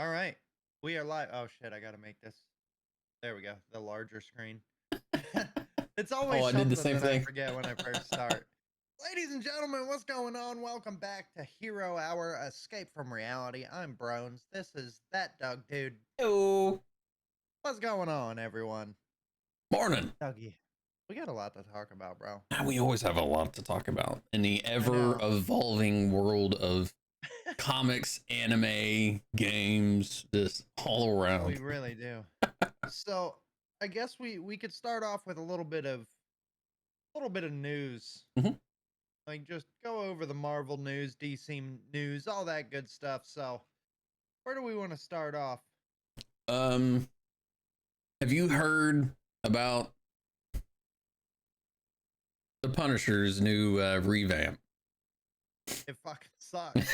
All right. We are live. Oh shit, I gotta make this. There we go. The larger screen. It's Oh, always I did the something same that I thing. forget when I first start. Ladies and gentlemen, what's going on? Welcome back to Hero Hour Escape from Reality. I'm Brones. This is that Doug dude. Oh, What's going on, everyone? morning. Dougie. We got a lot to talk about, bro. We always have a lot to talk about in the I know. ever-evolving world of comics, anime, games, just all We around. really do. So I guess we could start off with a little bit of news. Mhm. Like, just go over the Marvel news, DC news, all that good stuff. So, where do we want to start off? Um, have you heard about the Punisher's new revamp? It fucking sucks.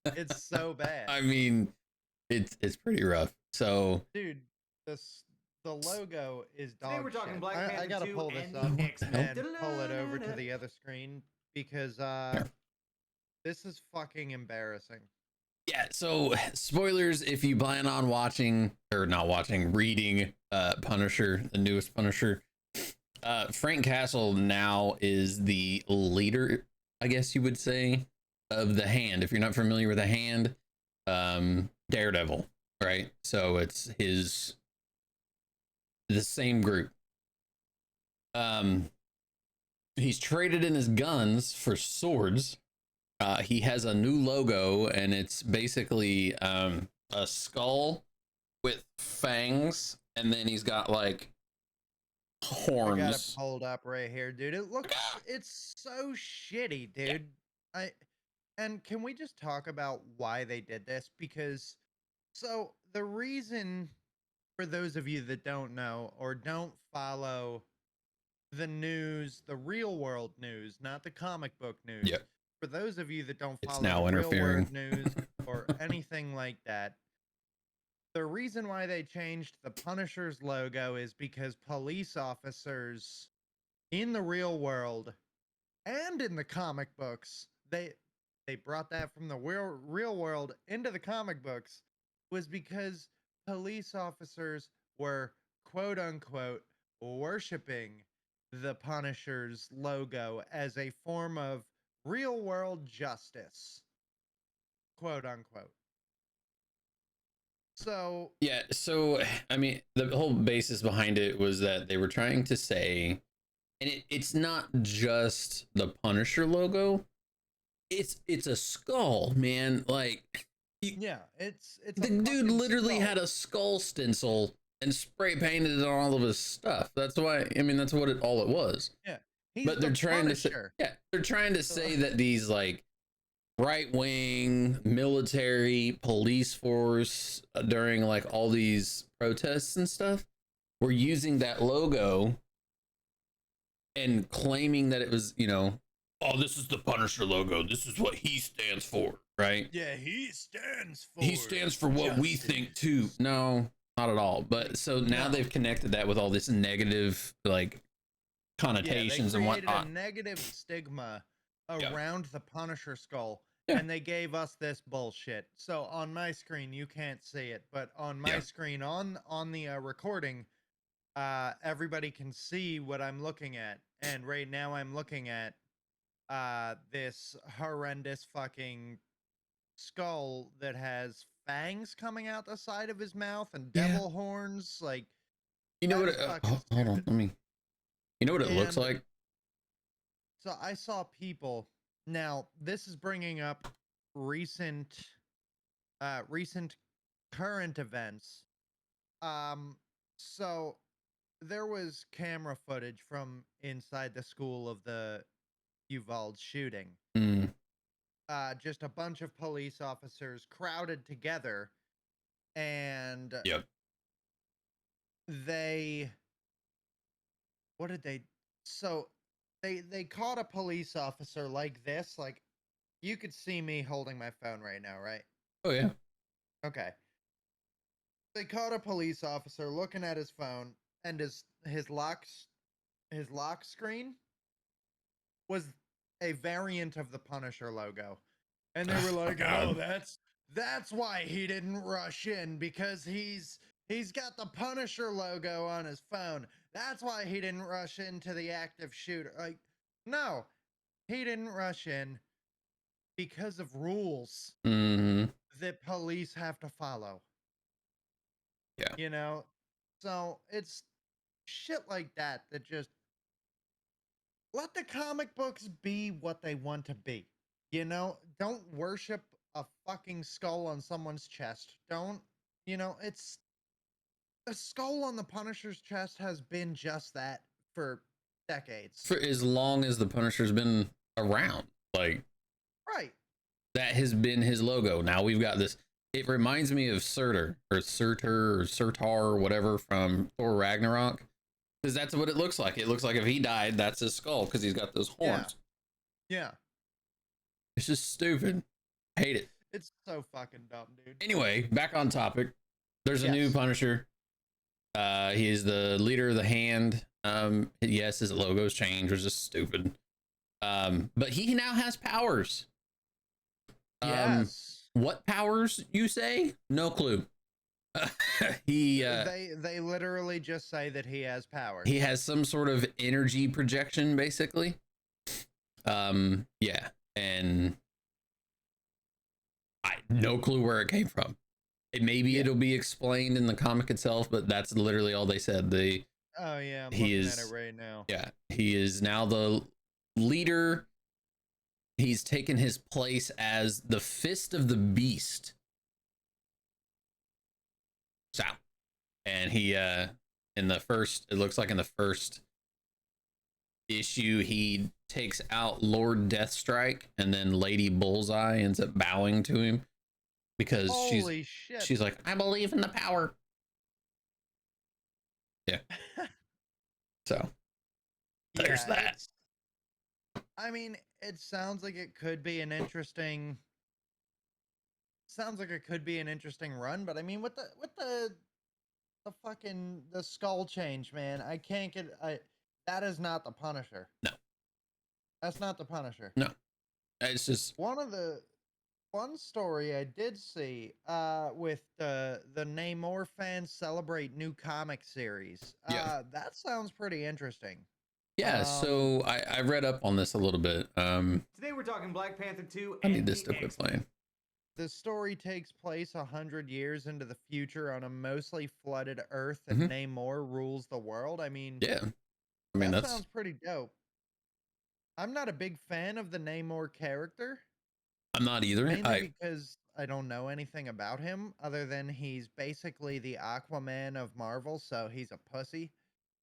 It's so bad. I mean, it's pretty rough. So, Dude, this the logo is Today dog we're talking shit. Black I Panther gotta 2 pull this and up the X-Men. and pull it over to the other screen because Here. this is fucking embarrassing. Yeah, so spoilers if you plan on watching or not watching, reading Punisher, the newest Punisher. Frank Castle now is the leader, I guess you would say, of the Hand. If you're not familiar with the Hand, Daredevil, right? So it's the same group. He's traded in his guns for swords. He has a new logo, and it's basically a skull with fangs, and then he's got like horns. I got it pulled up right here, dude. It's so shitty, dude. And can we just talk about why they did this? Because so the reason, for those of you that don't know or don't follow the news, the real world news, not the comic book news. Yeah. For those of you that don't It's follow now the real interfering. world news or anything like that, the reason why they changed the Punisher's logo is because police officers in the real world and in the comic books, they brought that from the real world into the comic books, was because police officers were quote unquote worshiping the Punisher's logo as a form of real world justice, quote unquote. So Yeah, so I mean, the whole basis behind it was that they were trying to say, and it's not just the Punisher logo. It's a skull, man. Like, yeah, it's the a dude fucking literally skull. had a skull stencil and spray painted it on all of his stuff. That's why, I mean, that's what all it was. Yeah, he's But the they're trying to say, Punisher. yeah, they're trying to So- say that these like right wing military police force during like all these protests and stuff were using that logo and claiming that it was, oh, this is the Punisher logo. This is what he stands for, right? Yeah, he stands for. He stands for what we think too. No, not at all. But so now No. they've connected that with all this negative like connotations yeah, and they created whatnot. a negative stigma Yeah. around the Punisher skull, Yeah. and they gave us this bullshit. So on my screen, you can't see it, but on my Yeah. screen on the recording, everybody can see what I'm looking at. And right now, I'm looking at this horrendous fucking skull that has fangs coming out the side of his mouth and Yeah. devil horns. Like, You know that what? is fucking Hold on, stupid. let me. You know what it looks And like? so I saw people. Now, this is bringing up recent recent current events. So there was camera footage from inside the school of the Uvalde shooting. Mm, Just a bunch of police officers crowded together, and yep. they what did they so they caught a police officer like this. Like, you could see me holding my phone right now, right? Oh yeah. Okay. They caught a police officer looking at his phone, and his lock screen was a variant of the Punisher logo. And they were like, God. "Oh, That's why he didn't rush in, because he's got the Punisher logo on his phone. That's why he didn't rush into the active shooter. Like, no, he didn't rush in because of rules Mm-hmm. that police have to follow. Yeah. You know? So it's shit like that that just let the comic books be what they want to be. You know? Don't worship a fucking skull on someone's chest. Don't, it's the skull on the Punisher's chest has been just that for decades. For as long as the Punisher's been around, like, Right. that has been his logo. Now we've got this. It reminds me of Surtur or Surtar or whatever from Thor Ragnarok, because that's what it looks like. It looks like if he died, that's his skull because he's got those horns. Yeah. It's just stupid. Hate it. It's so fucking dumb, dude. Anyway, back on topic. There's a new Punisher. He is the leader of the Hand. Yes, his logo's changed, which is stupid. But he now has powers. Yes. What powers, you say? No clue. They literally just say that he has powers. He has some sort of energy projection, basically. Yeah, and I no clue where it came from. It'll be explained in the comic itself, but that's literally all they said. Oh yeah, I'm looking at it right now. Yeah, he is now the leader. He's taken his place as the Fist of the Beast. So, and he it looks like in the first issue, he takes out Lord Deathstrike, and then Lady Bullseye ends up bowing to him because she's like, I believe in the power. Yeah. So there's that. I mean, it sounds like it could be an interesting run, but I mean, with the fucking the skull change, man, I can't get that is not the Punisher. No. That's not the Punisher. No. It's just one story I did see with the Namor fans celebrate new comic series. That sounds pretty interesting. Yeah, so I read up on this a little bit. Today we're talking Black Panther 2. I need this to quit playing. The story takes place 100 years into the future on a mostly flooded Earth, and Namor rules the world. I mean, yeah, I mean that sounds pretty dope. I'm not a big fan of the Namor character. I'm not either. Mainly because I don't know anything about him other than he's basically the Aquaman of Marvel, so he's a pussy.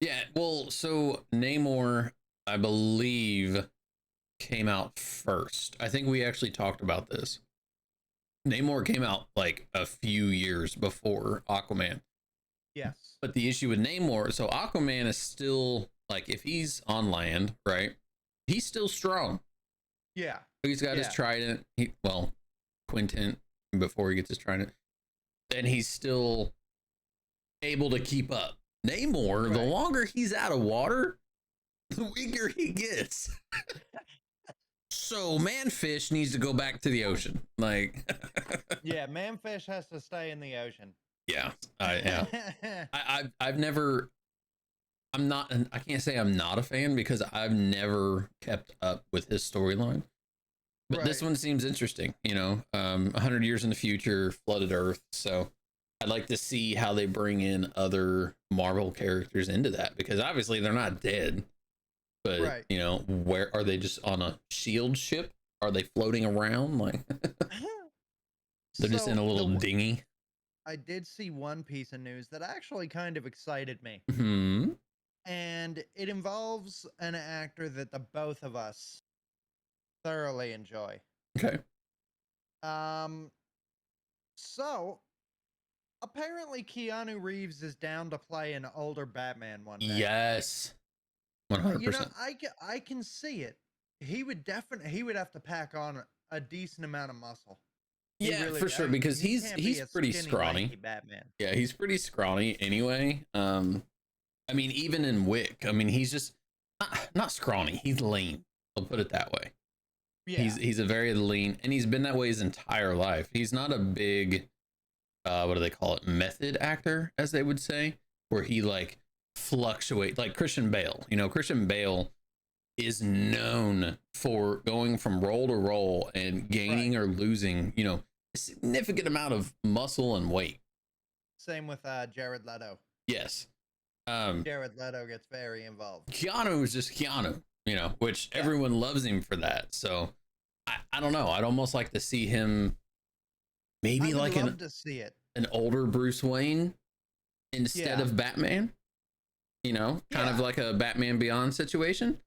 Yeah, well, so Namor, I believe, came out first. I think we actually talked about this. Namor came out like a few years before Aquaman. Yes. But the issue with Namor, so Aquaman is still, like, if he's on land, right? He's still strong. Yeah. He's got his trident. Quintet before he gets his trident. And he's still able to keep up. Namor, the longer he's out of water, the weaker he gets. So Manfish needs to go back to the ocean. Like, yeah, Manfish has to stay in the ocean. Yeah, yeah. I've never. I can't say I'm not a fan because I've never kept up with his storyline. But this one seems interesting. 100 years in the future, flooded Earth. So I'd like to see how they bring in other Marvel characters into that, because obviously they're not dead. But where are they? Just on a shield ship? Are they floating around? Like they're just in a little dinghy. I did see one piece of news that actually kind of excited me. Mm-hmm. And it involves an actor that the both of us thoroughly enjoy. Okay. So apparently Keanu Reeves is down to play an older Batman one day. Yes. 100%. I can see it. He would have to pack on a decent amount of muscle. Yeah, really, for sure, because he's pretty scrawny. Batman. Yeah, he's pretty scrawny anyway. I mean, even in Wick, I mean, he's just not scrawny. He's lean. I'll put it that way. Yeah. He's a very lean, and he's been that way his entire life. He's not a big what do they call it, method actor, as they would say, where he like fluctuate like Christian Bale. You know, Christian Bale is known for going from role to role and gaining or losing, you know, a significant amount of muscle and weight. Same with Jared Leto. Yes. Jared Leto gets very involved. Keanu is just Keanu, you know, which everyone loves him for that. So I don't know. I'd almost like to see him maybe I would like love to see it. an older Bruce Wayne instead of Batman, you know, kind of like a Batman Beyond situation.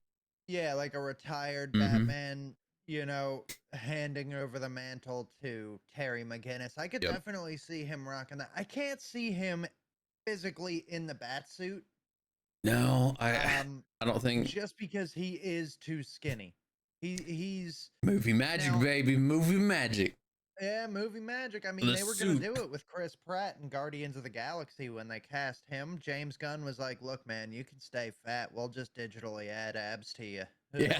Yeah, like a retired Batman, you know, handing over the mantle to Terry McGinnis. I could definitely see him rocking that. I can't see him physically in the bat suit. No, I don't think, just because he is too skinny. He's movie magic, now, baby, movie magic. Yeah, movie magic. I mean, they were going to do it with Chris Pratt in Guardians of the Galaxy when they cast him. James Gunn was like, look, man, you can stay fat. We'll just digitally add abs to you. Yeah.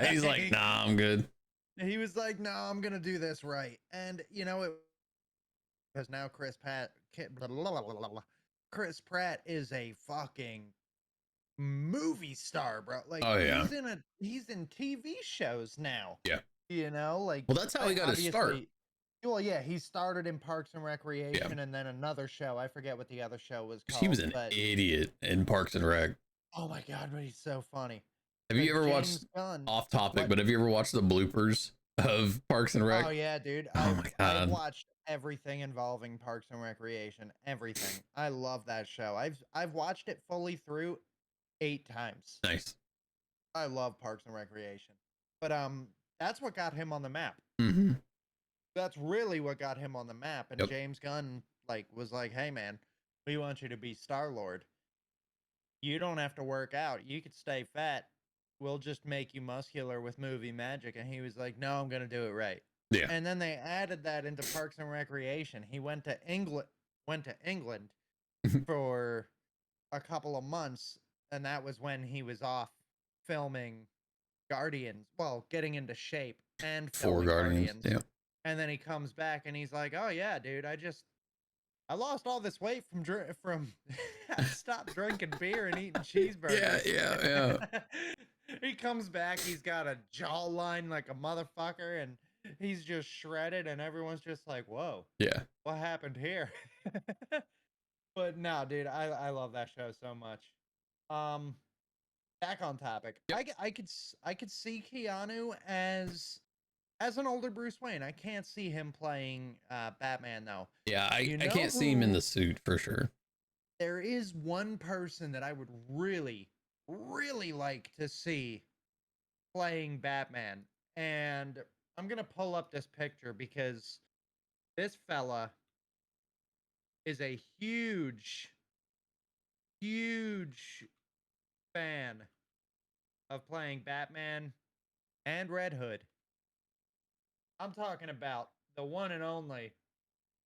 He's like, nah, I'm good. He was like, no, I'm going to do this right. And, you know, because now Chris Pratt is a fucking movie star, bro. Like, he's in TV shows now. Yeah. You know, like, well, that's how he got his start. Well, yeah, he started in Parks and Recreation and then another show. I forget what the other show was called. He was an idiot in Parks and Rec. Oh my God, but he's so funny. Have you ever watched, off topic, but have you ever watched the bloopers of Parks and Rec? Oh yeah, dude. Oh my God. I've watched everything involving Parks and Recreation. Everything. I love that show. I've watched it fully through 8 times. Nice. I love Parks and Recreation. But that's what got him on the map. That's really what got him on the map. And James Gunn was like, hey man, we want you to be Star-Lord. You don't have to work out. You could stay fat. We'll just make you muscular with movie magic. And he was like, no, I'm going to do it right. Yeah. And then they added that into Parks and Recreation. He went to England for a couple of months. And that was when he was off filming Guardians. Well, getting into shape and filming Guardians. Yeah. And then he comes back and he's like, oh yeah, dude, I lost all this weight from I stopped drinking beer and eating cheeseburgers. Yeah. He comes back, he's got a jawline like a motherfucker, and he's just shredded, and everyone's just like, whoa. Yeah. What happened here? But no, dude, I love that show so much. Back on topic. I could see Keanu as an older Bruce Wayne. I can't see him playing Batman though. Yeah, I can't see him in the suit for sure. There is one person that I would really, really like to see playing Batman. And I'm going to pull up this picture because this fella is a huge, huge fan of playing Batman and Red Hood. I'm talking about the one and only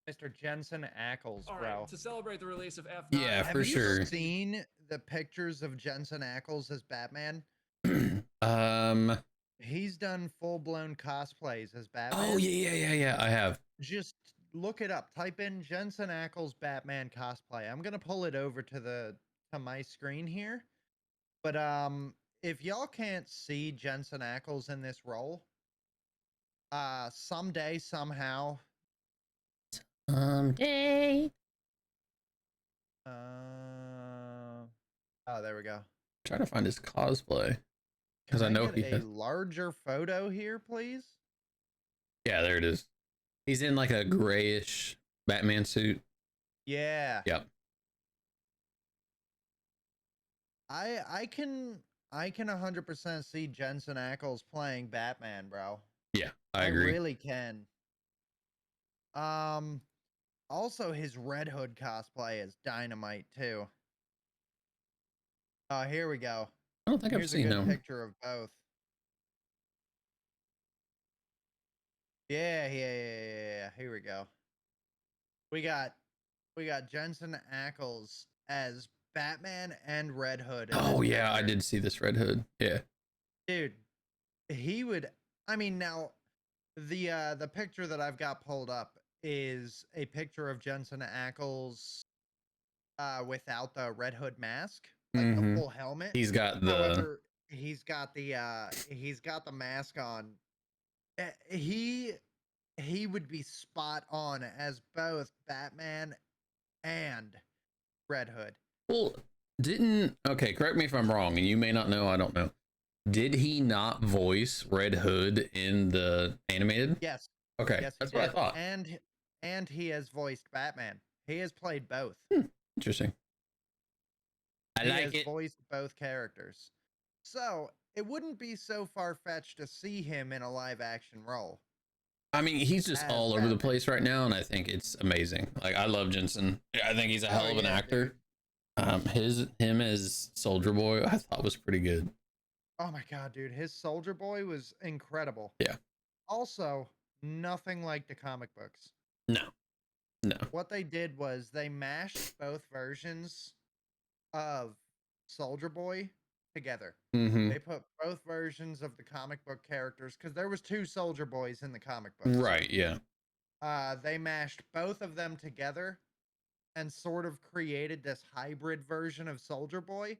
Mr. Jensen Ackles, bro. All right, to celebrate the release of F9. Yeah, for sure. Have you seen the pictures of Jensen Ackles as Batman? He's done full-blown cosplays as Batman. Oh, yeah. I have. Just look it up. Type in Jensen Ackles Batman cosplay. I'm going to pull it over to my screen here. But if y'all can't see Jensen Ackles in this role, someday, somehow. Someday. Oh, there we go. Trying to find his cosplay because I know he has a larger photo here, please. Yeah, there it is. He's in like a grayish Batman suit. Yeah. Yep. I can 100% see Jensen Ackles playing Batman, bro. Yeah, I agree. I really can. Also his Red Hood cosplay is dynamite too. Oh, here we go. I don't think I've seen him. Here's a good picture of both. Yeah. Here we go. We got Jensen Ackles as Batman and Red Hood. Oh yeah, I did see this Red Hood. Yeah. Dude, he would. I mean, now the picture that I've got pulled up is a picture of Jensen Ackles without the Red Hood mask, like the full helmet. He's got the However, he's got the mask on. He would be spot on as both Batman and Red Hood. well, didn't okay, correct me if I'm wrong, and you may not know, I don't know. Did he not voice Red Hood in the animated? Yes. Okay, Yes, he that's what I did. thought. And he has voiced Batman. He has played both. Interesting. I He like has it. voiced both characters. So it wouldn't be so far-fetched to see him in a live-action role. I mean, he's just as all over the Batman. place right now, and I think it's amazing. Like, I love Jensen. I think he's a hell of an yeah, actor. dude. Him as Soldier Boy, I thought was pretty good. Oh my god, dude. His Soldier Boy was incredible. Yeah. Also, nothing like the comic books. No. What they did was they mashed both versions of Soldier Boy together. Mm-hmm. They put both versions of the comic book characters because there was 2 Soldier Boys in the comic books. Right. Yeah. They mashed both of them together and sort of created this hybrid version of Soldier Boy.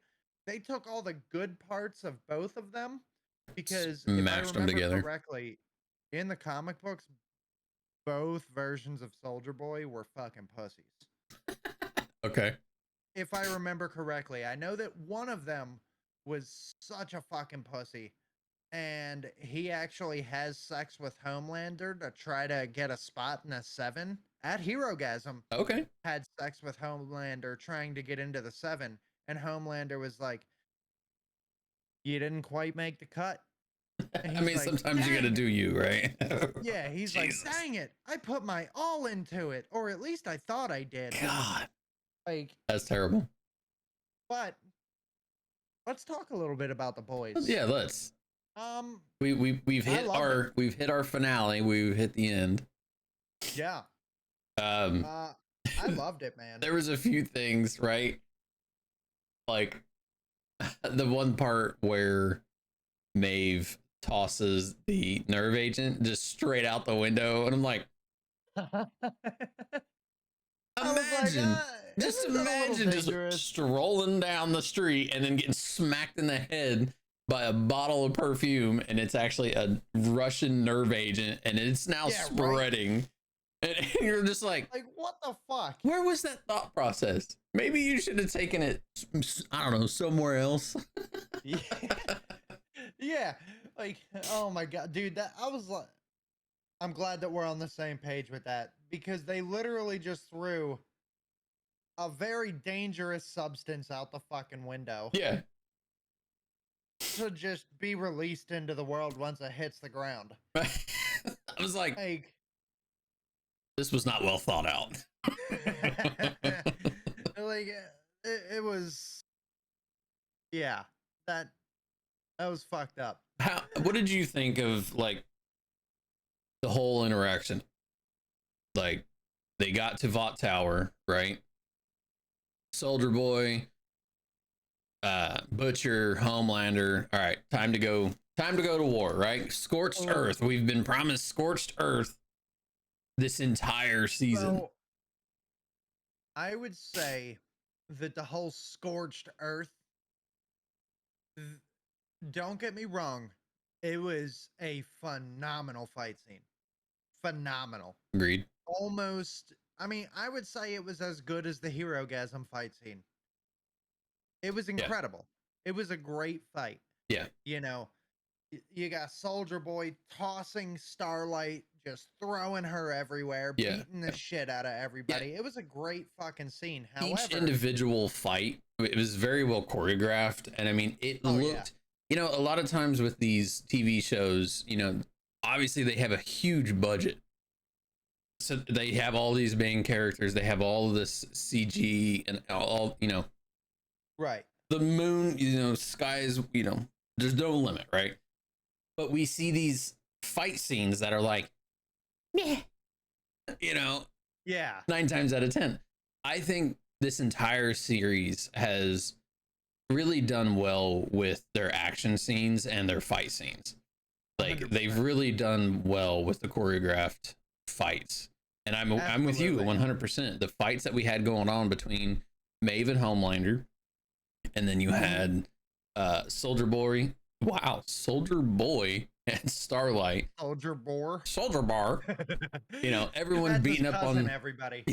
They took all the good parts of both of them because if I Mashed them remember together. correctly, in the comic books, both versions of Soldier Boy were fucking pussies. Okay. If I remember correctly, I know that one of them was such a fucking pussy, and he actually has sex with Homelander to try to get a spot in a 7 at Herogasm. Okay. Had sex with Homelander trying to get into the 7, and Homelander was like, "You didn't quite make the cut." And I he's mean, like, sometimes you "Dang gotta it." do you, right? Yeah, he's Jesus. like, "Dang it, I put my all into it, or at least I thought I did." God, Like, that's terrible. but let's talk a little bit about the boys. Yeah, let's. Um, We've I hit love our we've hit our finale. We've hit the end. yeah. Um, I loved it, man. there was a few things, right? Like the one part where Maeve tosses the nerve agent just straight out the window, and I'm like, I was like, imagine, just isn't that a little imagine just dangerous? strolling down the street and then getting smacked in the head by a bottle of perfume, and it's actually a Russian nerve agent, and it's now Yeah, right. spreading. And you're just like, what the fuck? where was that thought process? Maybe you should have taken it, I don't know, somewhere else. Yeah. Yeah. Like, oh my god, dude, that I was like, I'm glad that we're on the same page with that because they literally just threw a very dangerous substance out the fucking window Yeah. to just be released into the world once it hits the ground. I was like, Like, this was not well thought out. like it was, yeah, that was fucked up. What did you think of like the whole interaction? Like they got to Vought Tower, right? Soldier Boy, Butcher, Homelander. All right, time to go to war, right? Scorched Earth. We've been promised scorched Earth this entire season. So, I would say that the whole scorched earth, don't get me wrong, it was a phenomenal fight scene. Phenomenal. Agreed. Almost, I mean, I would say it was as good as the Herogasm fight scene. It was incredible. It was a great fight. Yeah. You know, you got Soldier Boy tossing Starlight, just throwing her everywhere, beating the shit out of everybody. It was a great fucking scene. However, each individual fight, it was very well choreographed, and I mean, it looked. You know, a lot of times with these TV shows, you know, obviously they have a huge budget, so they have all these main characters. They have all of this CG and all, you know, right. The moon, you know, skies, you know, there's no limit, right? But we see these fight scenes that are like, meh, you know, 9 times out of 10. I think this entire series has really done well with their action scenes and their fight scenes. Like they've really done well with the choreographed fights. And I'm with you Absolutely. 100%. The fights that we had going on between Maeve and Homelander, and then you had Soldier Boy. Wow, Soldier Boy and Starlight. Soldier Boar. Soldier Bar. You know, everyone That's beating his up cousin, on everybody.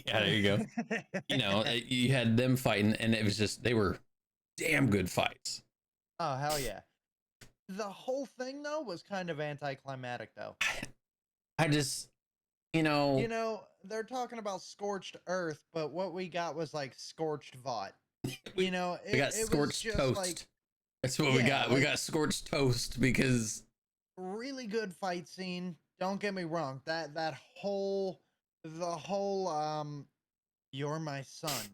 yeah, there you go. You know, you had them fighting, and it was just they were damn good fights. Oh hell yeah! The whole thing though was kind of anticlimactic though. I just, you know, You know, they're talking about scorched earth, but what we got was like scorched vot. we, You know, we got it was scorched just toast. like That's what we yeah, got. We like got scorched toast because really good fight scene. Don't get me wrong. That whole the whole you're my son.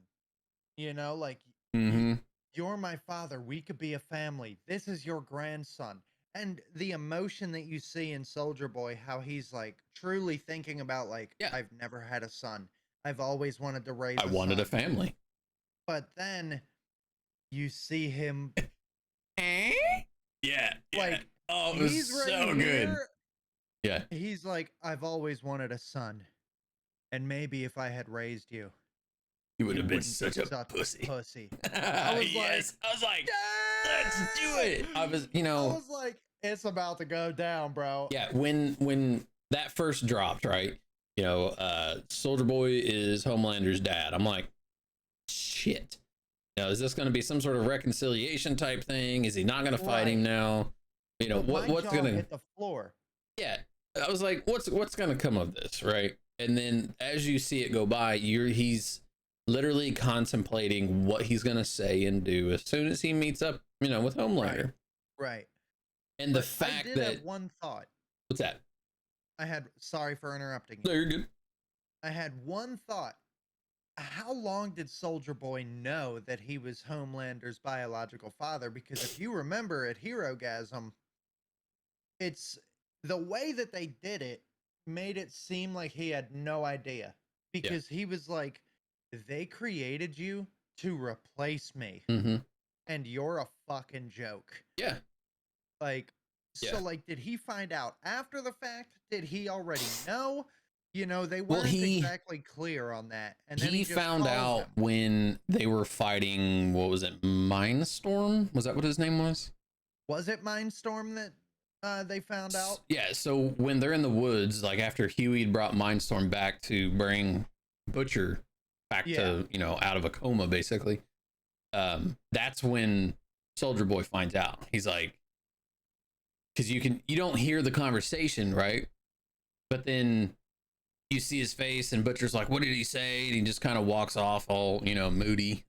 You know, like y- mhm, you're my father. We could be a family. This is your grandson. And the emotion that you see in Soldier Boy, how he's like truly thinking about like, yeah, I've never had a son. I've always wanted to raise I a wanted a son. family. But then you see him Eh? Yeah, yeah. like Oh, it was he's right so good. here. Yeah, He's like, I've always wanted a son. And maybe if I had raised you, you would you have been wouldn't such be a such pussy. a pussy. I was Yes, I was like, let's do it. I was, you I know, was like, it's about to go down, bro. yeah. When that first dropped, right? You know, Soldier Boy is Homelander's dad. I'm like, shit. Now, is this going to be some sort of reconciliation type thing? Is he not going to fight him Right. now? You know, My what's jaw going to? hit the floor. Yeah, I was like, what's going to come of this, right? And then as you see it go by, he's literally contemplating what he's going to say and do as soon as he meets up, you know, with Homelander. Right. And the But I fact did that have one thought. what's that? Sorry for interrupting No, you. you're good. I had one thought. How long did Soldier Boy know that he was Homelander's biological father? Because if you remember at Herogasm, it's the way that they did it made it seem like he had no idea. Yeah. Because he was like, they created you to replace me, Mm-hmm. and you're a fucking joke. Yeah. Like, Yeah. so like, did he find out after the fact? Did he already know? You know, they Well, weren't exactly clear on that. And then he just found calls out him. when they were fighting. What was it? Mindstorm? Was that what his name was? Was it Mindstorm that they found out? Yeah. So when they're in the woods, like after Huey brought Mindstorm back to bring Butcher back to, you know, out of a coma, basically. That's when Soldier Boy finds out. He's like, because you don't hear the conversation, right? But then you see his face, and Butcher's like, "What did he say?" And he just kind of walks off, all, you know, moody.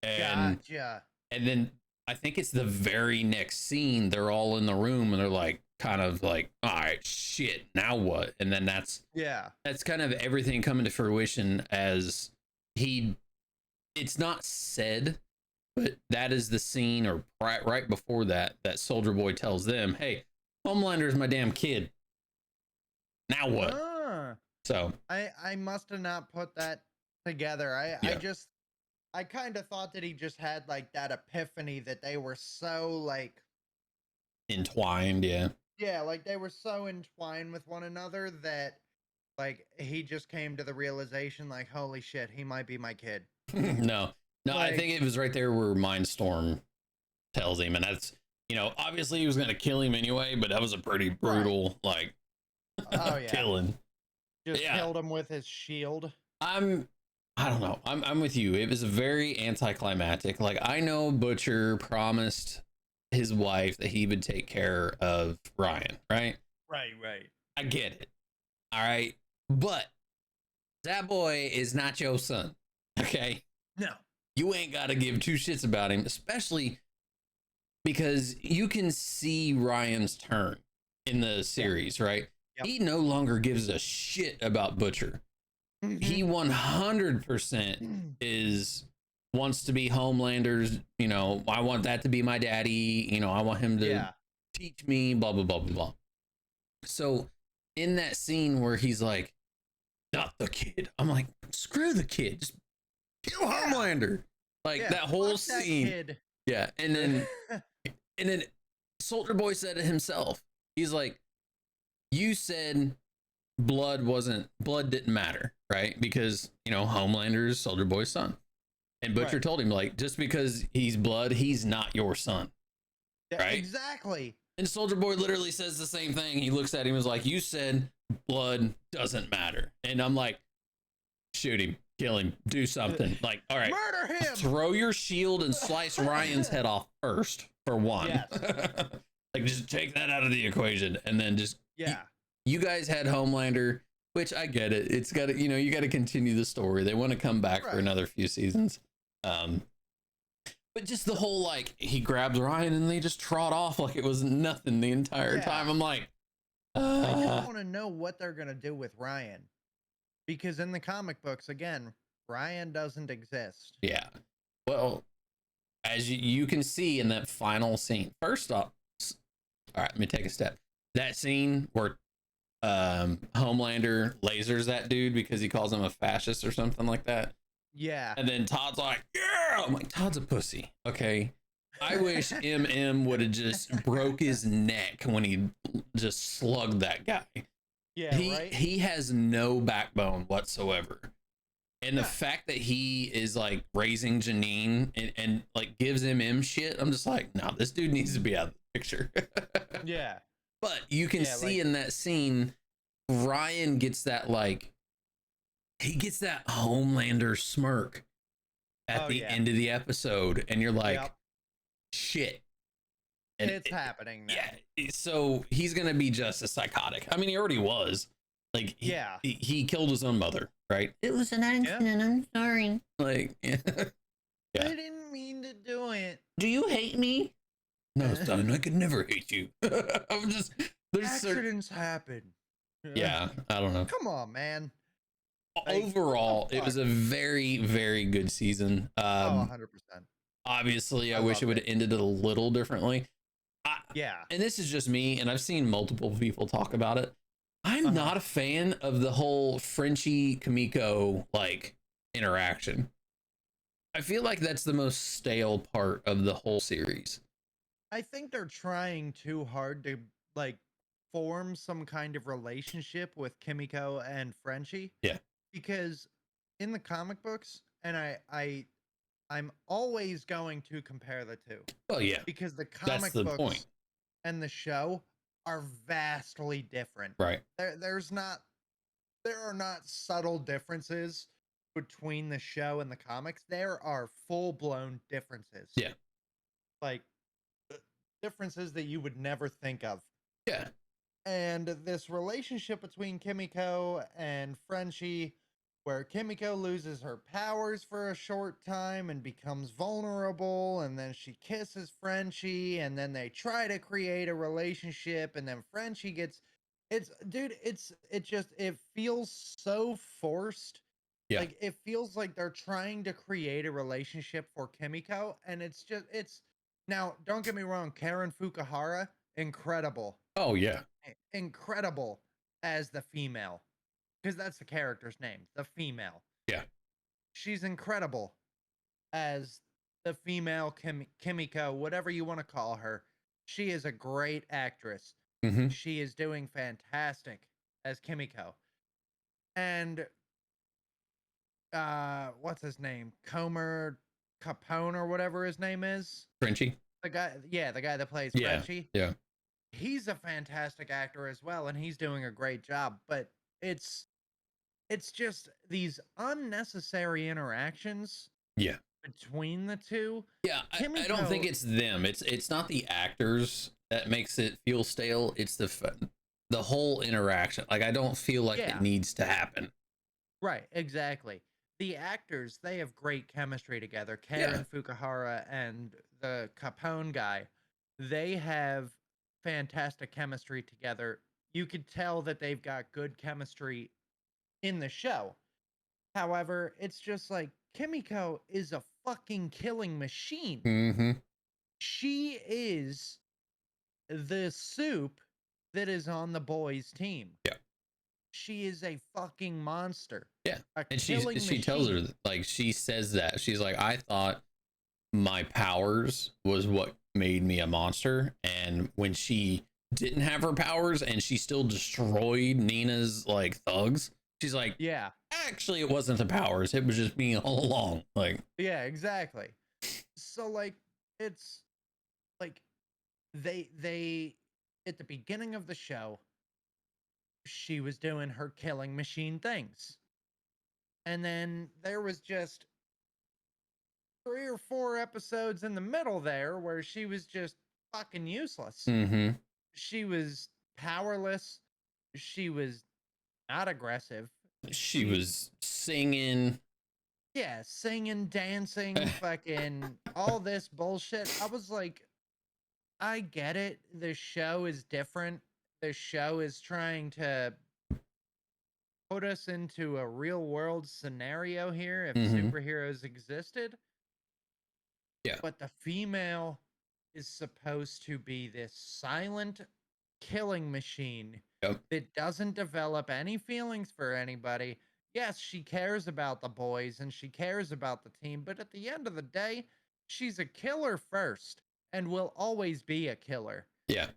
and Gotcha. and then I think it's the very next scene. They're all in the room, and they're like, kind of like, "All right, shit, now what?" And then that's kind of everything coming to fruition as it's not said, but that is the scene, or right before that Soldier Boy tells them, "Hey, Homelander's my damn kid. Now what?" So I must have not put that together. I kind of thought that he just had like that epiphany that they were so like entwined, yeah, like they were so entwined with one another that like he just came to the realization like, holy shit, he might be my kid. no, Like, I think it was right there where Mindstorm tells him, and that's, you know, obviously he was gonna kill him anyway, but that was a pretty brutal like oh yeah, killing. just killed him with his shield. I don't know. I'm with you. It was very anticlimactic. Like, I know Butcher promised his wife that he would take care of Ryan, right? Right. I get it. All right. But that boy is not your son. Okay. No. You ain't got to give two shits about him, especially because you can see Ryan's turn in the series, right? Yep. He no longer gives a shit about Butcher. He 100% wants to be Homelander's, you know, I want that to be my daddy, you know, I want him to teach me, blah, blah, blah, blah, blah. So in that scene where he's like, not the kid, I'm like, screw the kid, just kill Homelander. Like that whole scene. Yeah. And then Soldier Boy said it himself. He's like, you said blood didn't matter, right? Because, you know, Homelander is Soldier Boy's son. And Butcher Right. told him, like, just because he's blood, he's not your son. Yeah, Right? Exactly. And Soldier Boy literally says the same thing. He looks at him and is like, you said blood doesn't matter. And I'm like, shoot him, kill him, do something. Like, all right, Murder him. throw your shield and slice Ryan's head off first, for one. Yes. Like, just take that out of the equation. And then just, Yeah. you guys had Homelander, which I get it. It's got to, you know, you got to continue the story. They want to come back for Right. another few seasons. But just the whole, like, he grabs Ryan and they just trot off like it was nothing the entire Yeah. time. I'm like, I just want to know what they're going to do with Ryan. Because in the comic books, again, Ryan doesn't exist. yeah. Well, as you can see in that final scene, first off, all right, let me take a step. That scene where Homelander lasers that dude because he calls him a fascist or something like that. Yeah. And then Todd's like, yeah. I'm like, Todd's a pussy. Okay. I wish MM would have just broke his neck when he just slugged that guy. Yeah, right? He has no backbone whatsoever. And the fact that he is like raising Janine and like gives MM shit, I'm just like, no, this dude needs to be out of the picture. Yeah. But you can Yeah, see like- in that scene, Ryan gets that, like, he gets that Homelander smirk at Oh, the yeah. end of the episode. And you're like, Yep. shit. And It's happening now. yeah. So he's going to be just as psychotic. I mean, he already was. Like, Yeah. he killed his own mother, right? It was an accident. I'm sorry. Like, yeah. Yeah. I didn't mean to do it. Do you hate me? No, son, I could never hate you. I'm just, there's certain, Accidents happen. yeah, I don't know. Come on, man. Like, Overall, what the it was fuck? a very, very good season. Oh, 100%. Obviously, I I wish it loved would have ended it a little differently. Yeah. And this is just me, and I've seen multiple people talk about it. I'm Uh-huh. not a fan of the whole Frenchy Kimiko like interaction. I feel like that's the most stale part of the whole series. I think they're trying too hard to, like, form some kind of relationship with Kimiko and Frenchy. Yeah. Because in the comic books, and I'm always going to compare the two. Well, yeah, Because the that's comic the books point, and the show are vastly different. right? There are not subtle differences between the show and the comics. There are full-blown differences. Yeah. Like differences that you would never think of. Yeah, And this relationship between Kimiko and Frenchy, where Kimiko loses her powers for a short time and becomes vulnerable, and then she kisses Frenchy, and then they try to create a relationship, and then Frenchy gets it feels so forced. Yeah. Like it feels like they're trying to create a relationship for Kimiko, and it's now, don't get me wrong, Karen Fukuhara, incredible. oh yeah, Incredible as the female, because that's the character's name, the female. Yeah. She's incredible as the female Kimiko, whatever you want to call her. She is a great actress. hmm She is doing fantastic as Kimiko. And what's his name? Comer Capone or whatever his name is. Frenchy, The guy that plays Yeah, Frenchy. yeah. He's a fantastic actor as well, and he's doing a great job. But it's just these unnecessary interactions. Yeah. Between the two. Yeah, I don't think Kimiko- it's them. It's not the actors that makes it feel stale. It's the whole interaction. Like, I don't feel like Yeah. it needs to happen. Right, exactly. The actors, they have great chemistry together. Karen Fukuhara and the Capone guy, they have fantastic chemistry together. You could tell that they've got good chemistry in the show. However, it's just like Kimiko is a fucking killing machine. Mm-hmm. She is the soup that is on the boys' team. Yeah. She is a fucking monster. Yeah. A And killing she tells her, machine. like, she says that she's like, I thought my powers was what made me a monster, and when she didn't have her powers and she still destroyed Nina's like thugs. She's like, Yeah. actually, it wasn't the powers. It was just me all along. Like, Yeah, exactly. So like it's like they at the beginning of the show, she was doing her killing machine things. And then there was just 3 or 4 episodes in the middle there where she was just fucking useless. mm-hmm. She was powerless. She was not aggressive. She was singing. Yeah, singing, dancing, fucking all this bullshit. I was like, I get it. The show is different. The show is trying to put us into a real world scenario here if Mhm. superheroes existed. Yeah. But the female is supposed to be this silent killing machine Yep. that doesn't develop any feelings for anybody. Yes, she cares about the boys and she cares about the team, but at the end of the day, she's a killer first and will always be a killer. Yeah.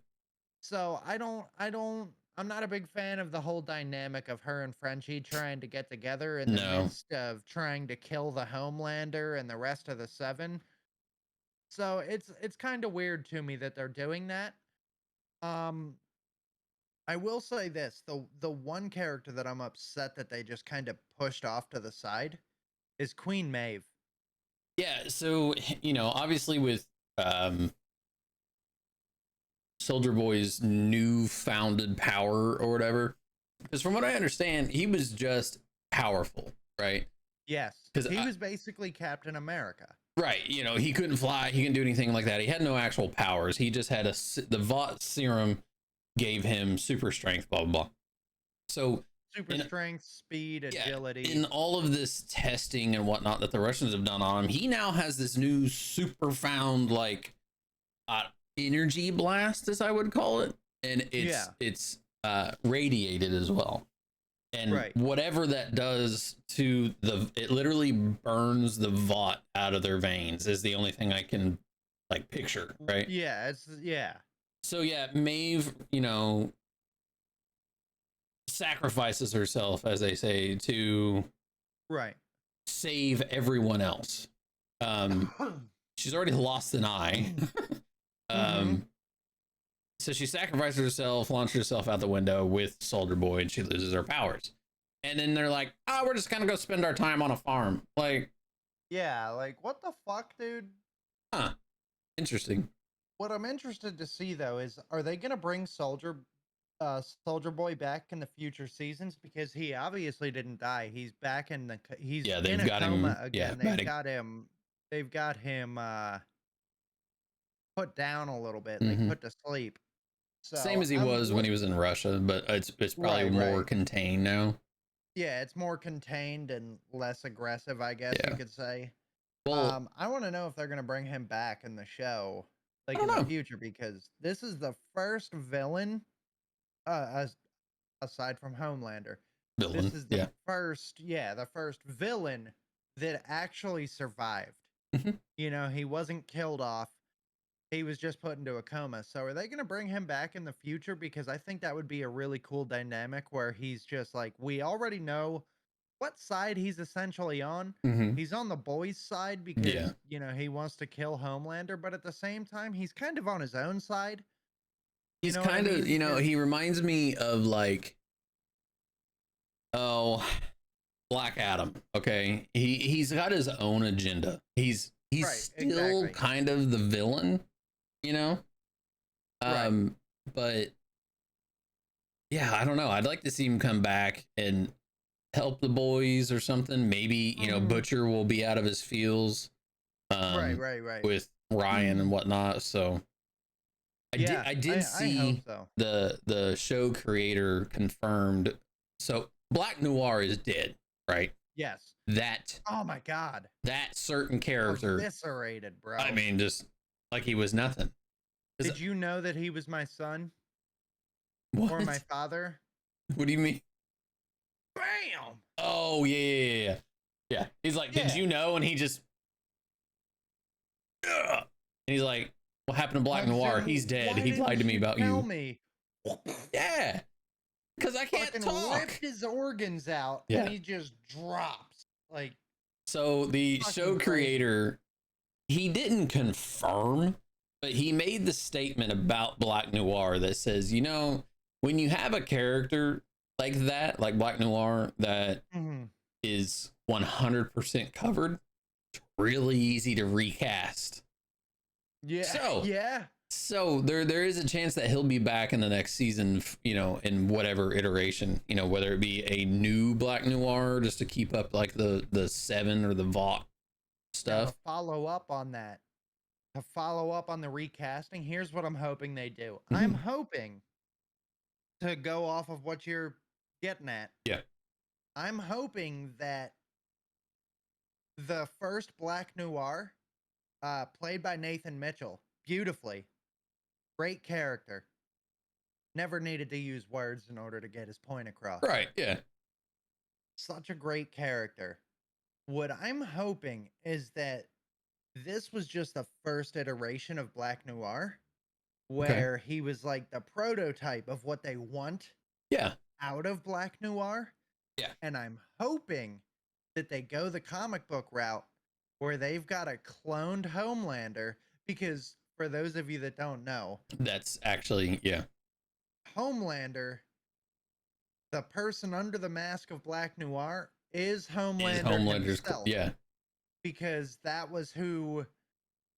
So I'm not a big fan of the whole dynamic of her and Frenchie trying to get together in the No. midst of trying to kill the Homelander and the rest of the Seven. So it's kind of weird to me that they're doing that. Um I will say this, the one character that I'm upset that they just kind of pushed off to the side is Queen Maeve. Yeah. So, obviously with Soldier Boy's new founded power or whatever, because from what I understand, he was just powerful, right? Yes, 'Cause he was basically Captain America. Right. He couldn't fly. He couldn't do anything like that. He had no actual powers. He just had the Vought serum gave him super strength, blah, blah, blah. So Super strength, speed, agility. in all of this testing and whatnot that the Russians have done on him, he now has this new super found like energy blast, as I would call it. And it's radiated as well. And whatever that does to it literally burns the Vought out of their veins is the only thing I can like picture, right? Yeah, So yeah, Maeve, sacrifices herself, as they say, to save everyone else. She's already lost an eye. So she sacrifices herself, launches herself out the window with Soldier Boy, and she loses her powers. And then they're like, we're just gonna go spend our time on a farm. Like, yeah, like what the fuck, dude? Huh. Interesting. What I'm interested to see though is, are they gonna bring Soldier Boy back in the future seasons? Because he obviously didn't die. He's back in the in a coma again. They've got him put down a little bit. They put to sleep. So same as he was when he was in Russia, but it's probably more contained now. Yeah, it's more contained and less aggressive, I guess you could say. Well, I want to know if they're going to bring him back in the show, like in the future, because this is the first villain, aside from Homelander. This is the first villain that actually survived. He wasn't killed off. He was just put into a coma. So are they going to bring him back in the future? Because I think that would be a really cool dynamic where he's just like, we already know what side he's essentially on. He's on the boys' side because, he wants to kill Homelander. But at the same time, he's kind of on his own side. He's kind of, he reminds me of like, Black Adam. Okay. He's got his own agenda. He's still kind of the villain. But yeah, I don't know. I'd like to see him come back and help the boys or something. Maybe, Butcher will be out of his feels. With Ryan and whatnot. So I did see the show creator confirmed. So Black Noir is dead, right? Yes. Oh my God. That certain character eviscerated, bro. I mean, just like he was nothing. Did you know that he was my son? What? Or my father? What do you mean? Bam! Oh, yeah. He's like, did you know? And he just... And he's like, what happened to Black Noir? He's dead. He lied to me about you. Tell me. Yeah, because I can't Fucking talk. ripped his organs out, Yeah. and he just drops. Like, So the Fucking show great. creator, he didn't confirm, but he made the statement about Black Noir that says, you know, when you have a character like that, like Black Noir, that mhm. is 100% covered, it's really easy to recast. Yeah, So- yeah. So there is a chance that he'll be back in the next season, you know, in whatever iteration, you know, whether it be a new Black Noir just to keep up like the Seven or the Vought Now, stuff. to follow up on that, to follow up on the recasting, here's what I'm hoping they do. I'm hoping to go off of what you're getting at. Yeah. I'm hoping that the first Black Noir, played by Nathan Mitchell, beautifully, great character, never needed to use words in order to get his point across. Right. Yeah. Such a great character. What I'm hoping is that this was just the first iteration of Black Noir, where he was like the prototype of what they want Yeah. out of Black Noir. Yeah. And I'm hoping that they go the comic book route where they've got a cloned Homelander, because for those of you that don't know, That's actually, yeah. Homelander, the person under the mask of Black Noir, is Homelander Homelander's, himself. yeah. Because that was who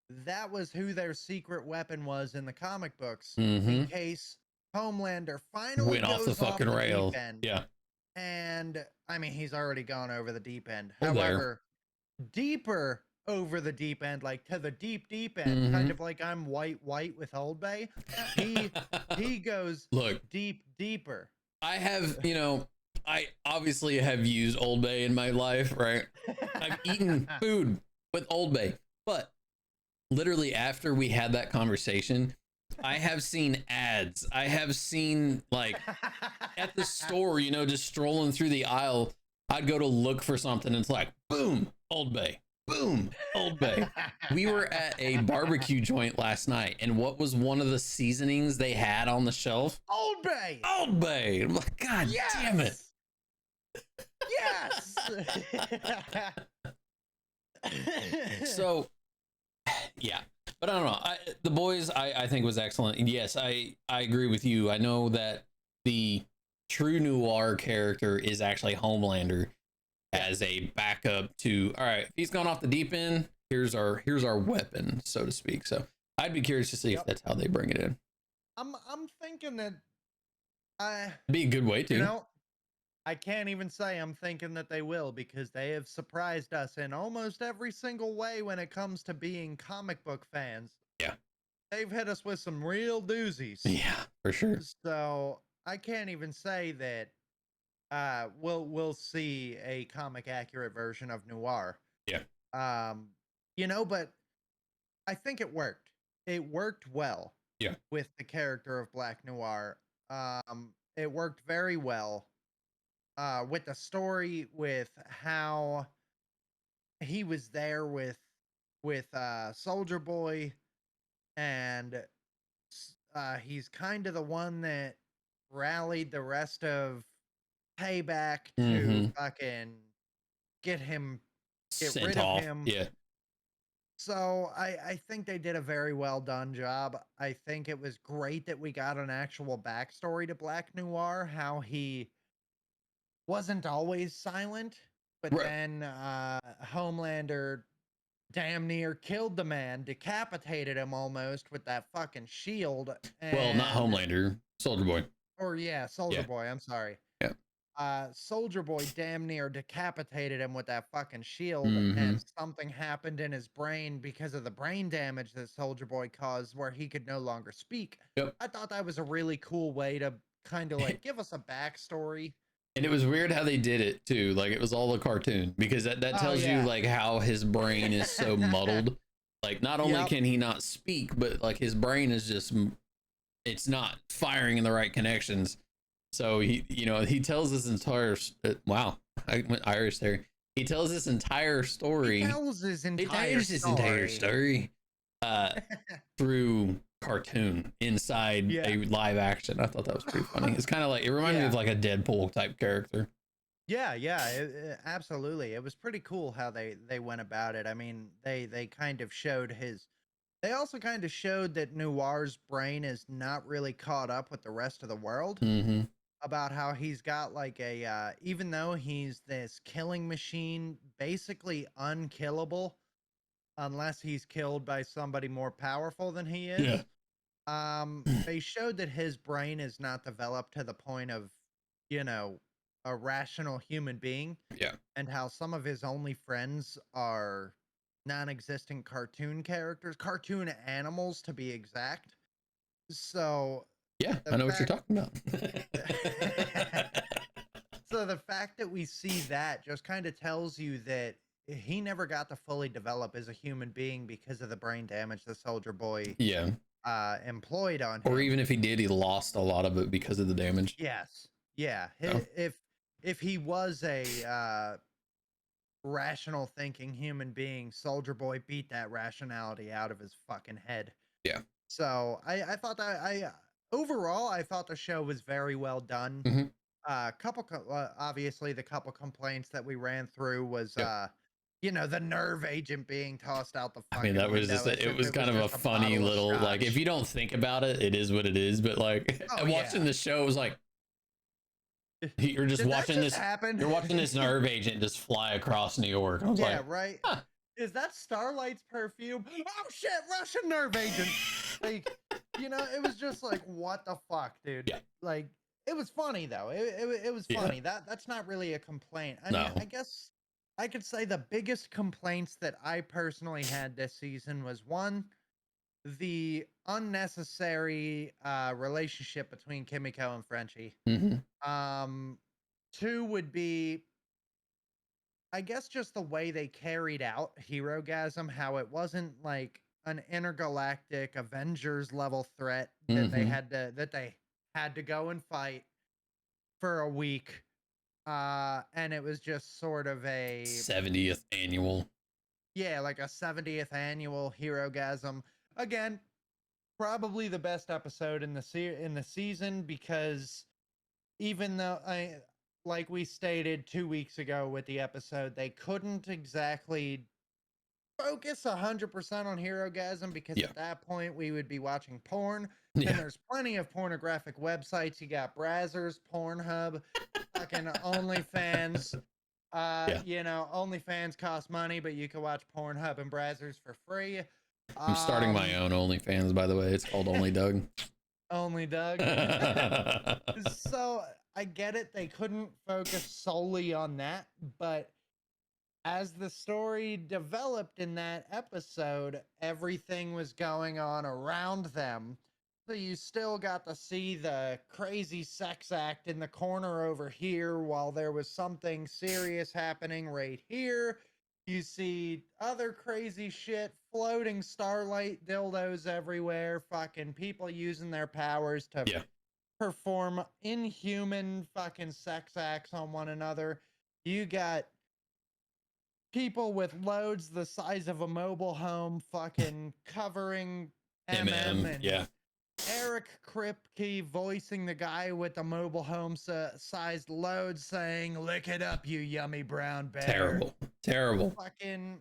their secret weapon was in the comic books. Mm-hmm. In case Homelander finally Went off the goes fucking the rail. deep end. Yeah. And I mean, he's already gone over the deep end. Oh, there. However, deeper over the deep end, like to the deep end, kind of like I'm white with Old Bay. He goes Look, deeper. I have, you know, I obviously have used Old Bay in my life, right? I've eaten food with Old Bay, but literally after we had that conversation, I have seen ads. I have seen, like, at the store, you know, just strolling through the aisle, I'd go to look for something and it's like, boom, Old Bay, boom, Old Bay. We were at a barbecue joint last night, and what was one of the seasonings they had on the shelf? Old Bay. Old Bay. I'm like, God damn it. Yes. So, yeah, but I don't know. The Boys, I think was excellent. And yes, I agree with you. I know that the true noir character is actually Homelander as a backup to, all right, if he's gone off the deep end, here's our weapon, so to speak. So I'd be curious to see if that's how they bring it in. I'm thinking that Be a good way to. you know, I can't even say I'm thinking that they will, because they have surprised us in almost every single way when it comes to being comic book fans. Yeah. They've hit us with some real doozies. Yeah, for sure. So I can't even say that we'll see a comic accurate version of Noir. Yeah. You know, but I think it worked. It worked well. Yeah. With the character of Black Noir. It worked very well. With the story, with how he was there with Soldier Boy, and he's kind of the one that rallied the rest of Payback to fucking get Sent rid off. of him. Yeah. So I think they did a very well done job. I think it was great that we got an actual backstory to Black Noir, how he wasn't always silent, but Right. then Homelander damn near killed the man, decapitated him almost with that fucking shield. Well, not and- Homelander, Soldier Boy. Or yeah, Soldier Yeah. Boy, I'm sorry. Yeah. Soldier Boy damn near decapitated him with that fucking shield, Mhm. and something happened in his brain because of the brain damage that Soldier Boy caused, where he could no longer speak. Yep. I thought that was a really cool way to kind of like give us a backstory. And it was weird how they did it too. Like it was all a cartoon, because that Oh, tells yeah. you like how his brain is so muddled. Like not only Yep. can he not speak, but like his brain is just, it's not firing in the right connections. So he tells this entire, wow, I went Irish there. He tells this entire story. He tells his He entire tells this entire story through cartoon inside Yeah. a live action. I thought that was pretty funny. It's kind of like, it reminded me of like a Deadpool type character. Yeah, absolutely. It was pretty cool how they went about it. I mean, they kind of showed his. They also kind of showed that Noir's brain is not really caught up with the rest of the world. Mm-hmm. About how he's got like a even though he's this killing machine, basically unkillable unless he's killed by somebody more powerful than he is. They showed that his brain is not developed to the point of, you know, a rational human being. Yeah. And how some of his only friends are non-existent cartoon characters, cartoon animals to be exact. So Yeah, I know what you're talking about. So the fact that we see that just kind of tells you that he never got to fully develop as a human being because of the brain damage the Soldier Boy employed on him. Or even if he did, he lost a lot of it because of the damage. Yes. Yeah. Oh. If he was a rational thinking human being, Soldier Boy beat that rationality out of his fucking head. Yeah. So I thought that overall I thought the show was very well done. Mm-hmm. Obviously the couple complaints that we ran through was you know, the nerve agent being tossed out the fucking that was window. just it was kind of a funny little, like, if you don't think about it, it is what it is. But like watching the show, it was like you're just watching this happen. You're watching this nerve agent just fly across New York. I was like, right. Huh. Is that Starlight's perfume? Oh shit, Russian nerve agent. Like, you know, it was just like, what the fuck, dude? Yeah. Like, it was funny though. It was funny. That's not really a complaint. I mean, I guess I could say the biggest complaints that I personally had this season was one, the unnecessary relationship between Kimiko and Frenchy. Mm-hmm. Two would be, I guess, just the way they carried out Herogasm, how it wasn't like an intergalactic Avengers level threat that they had to go and fight for a week. And it was just sort of a 70th annual. Yeah, like a 70th annual Herogasm. Again, probably the best episode in the season, because even though like we stated 2 weeks ago with the episode, they couldn't exactly focus 100% on Herogasm because at that point we would be watching porn, and there's plenty of pornographic websites. You got Brazzers, Pornhub, fucking OnlyFans. You know, OnlyFans cost money, but you can watch Pornhub and Brazzers for free. I'm starting my own OnlyFans, by the way. It's called Only Doug. Only Doug. So I get it. They couldn't focus solely on that, but as the story developed in that episode, everything was going on around them. So you still got to see the crazy sex act in the corner over here while there was something serious happening right here. You see other crazy shit, floating starlight dildos everywhere, fucking people using their powers to perform inhuman fucking sex acts on one another. You got people with loads the size of a mobile home fucking covering MM and Eric Kripke voicing the guy with the mobile home sized load saying, "Lick it up, you yummy brown bear." Terrible. Fucking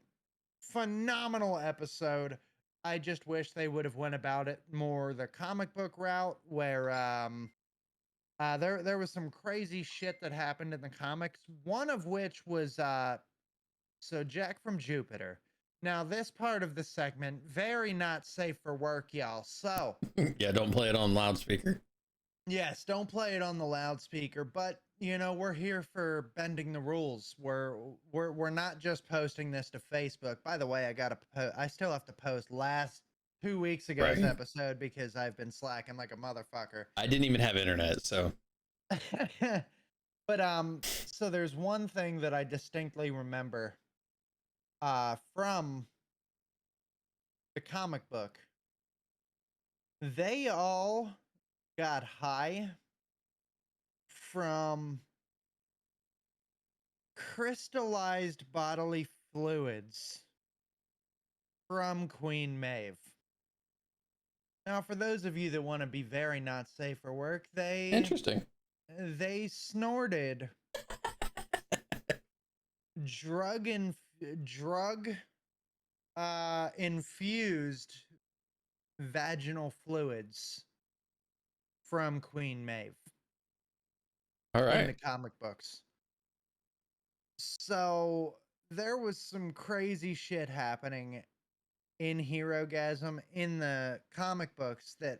phenomenal episode. I just wish they would have went about it more the comic book route, where there was some crazy shit that happened in the comics. One of which was so Jack from Jupiter. Now, this part of the segment, very not safe for work, y'all. So yeah, don't play it on loudspeaker. Yes, don't play it on the loudspeaker, but you know, we're here for bending the rules. We're not just posting this to Facebook. By the way, I still have to post last 2 weeks ago's episode because I've been slacking like a motherfucker. I didn't even have internet, so but so there's one thing that I distinctly remember from the comic book. They all got high from crystallized bodily fluids from Queen Maeve. Now, for those of you that want to be very not safe for work, Interesting. they snorted drug infused vaginal fluids from Queen Maeve All in the right. comic books. So there was some crazy shit happening in Herogasm in the comic books that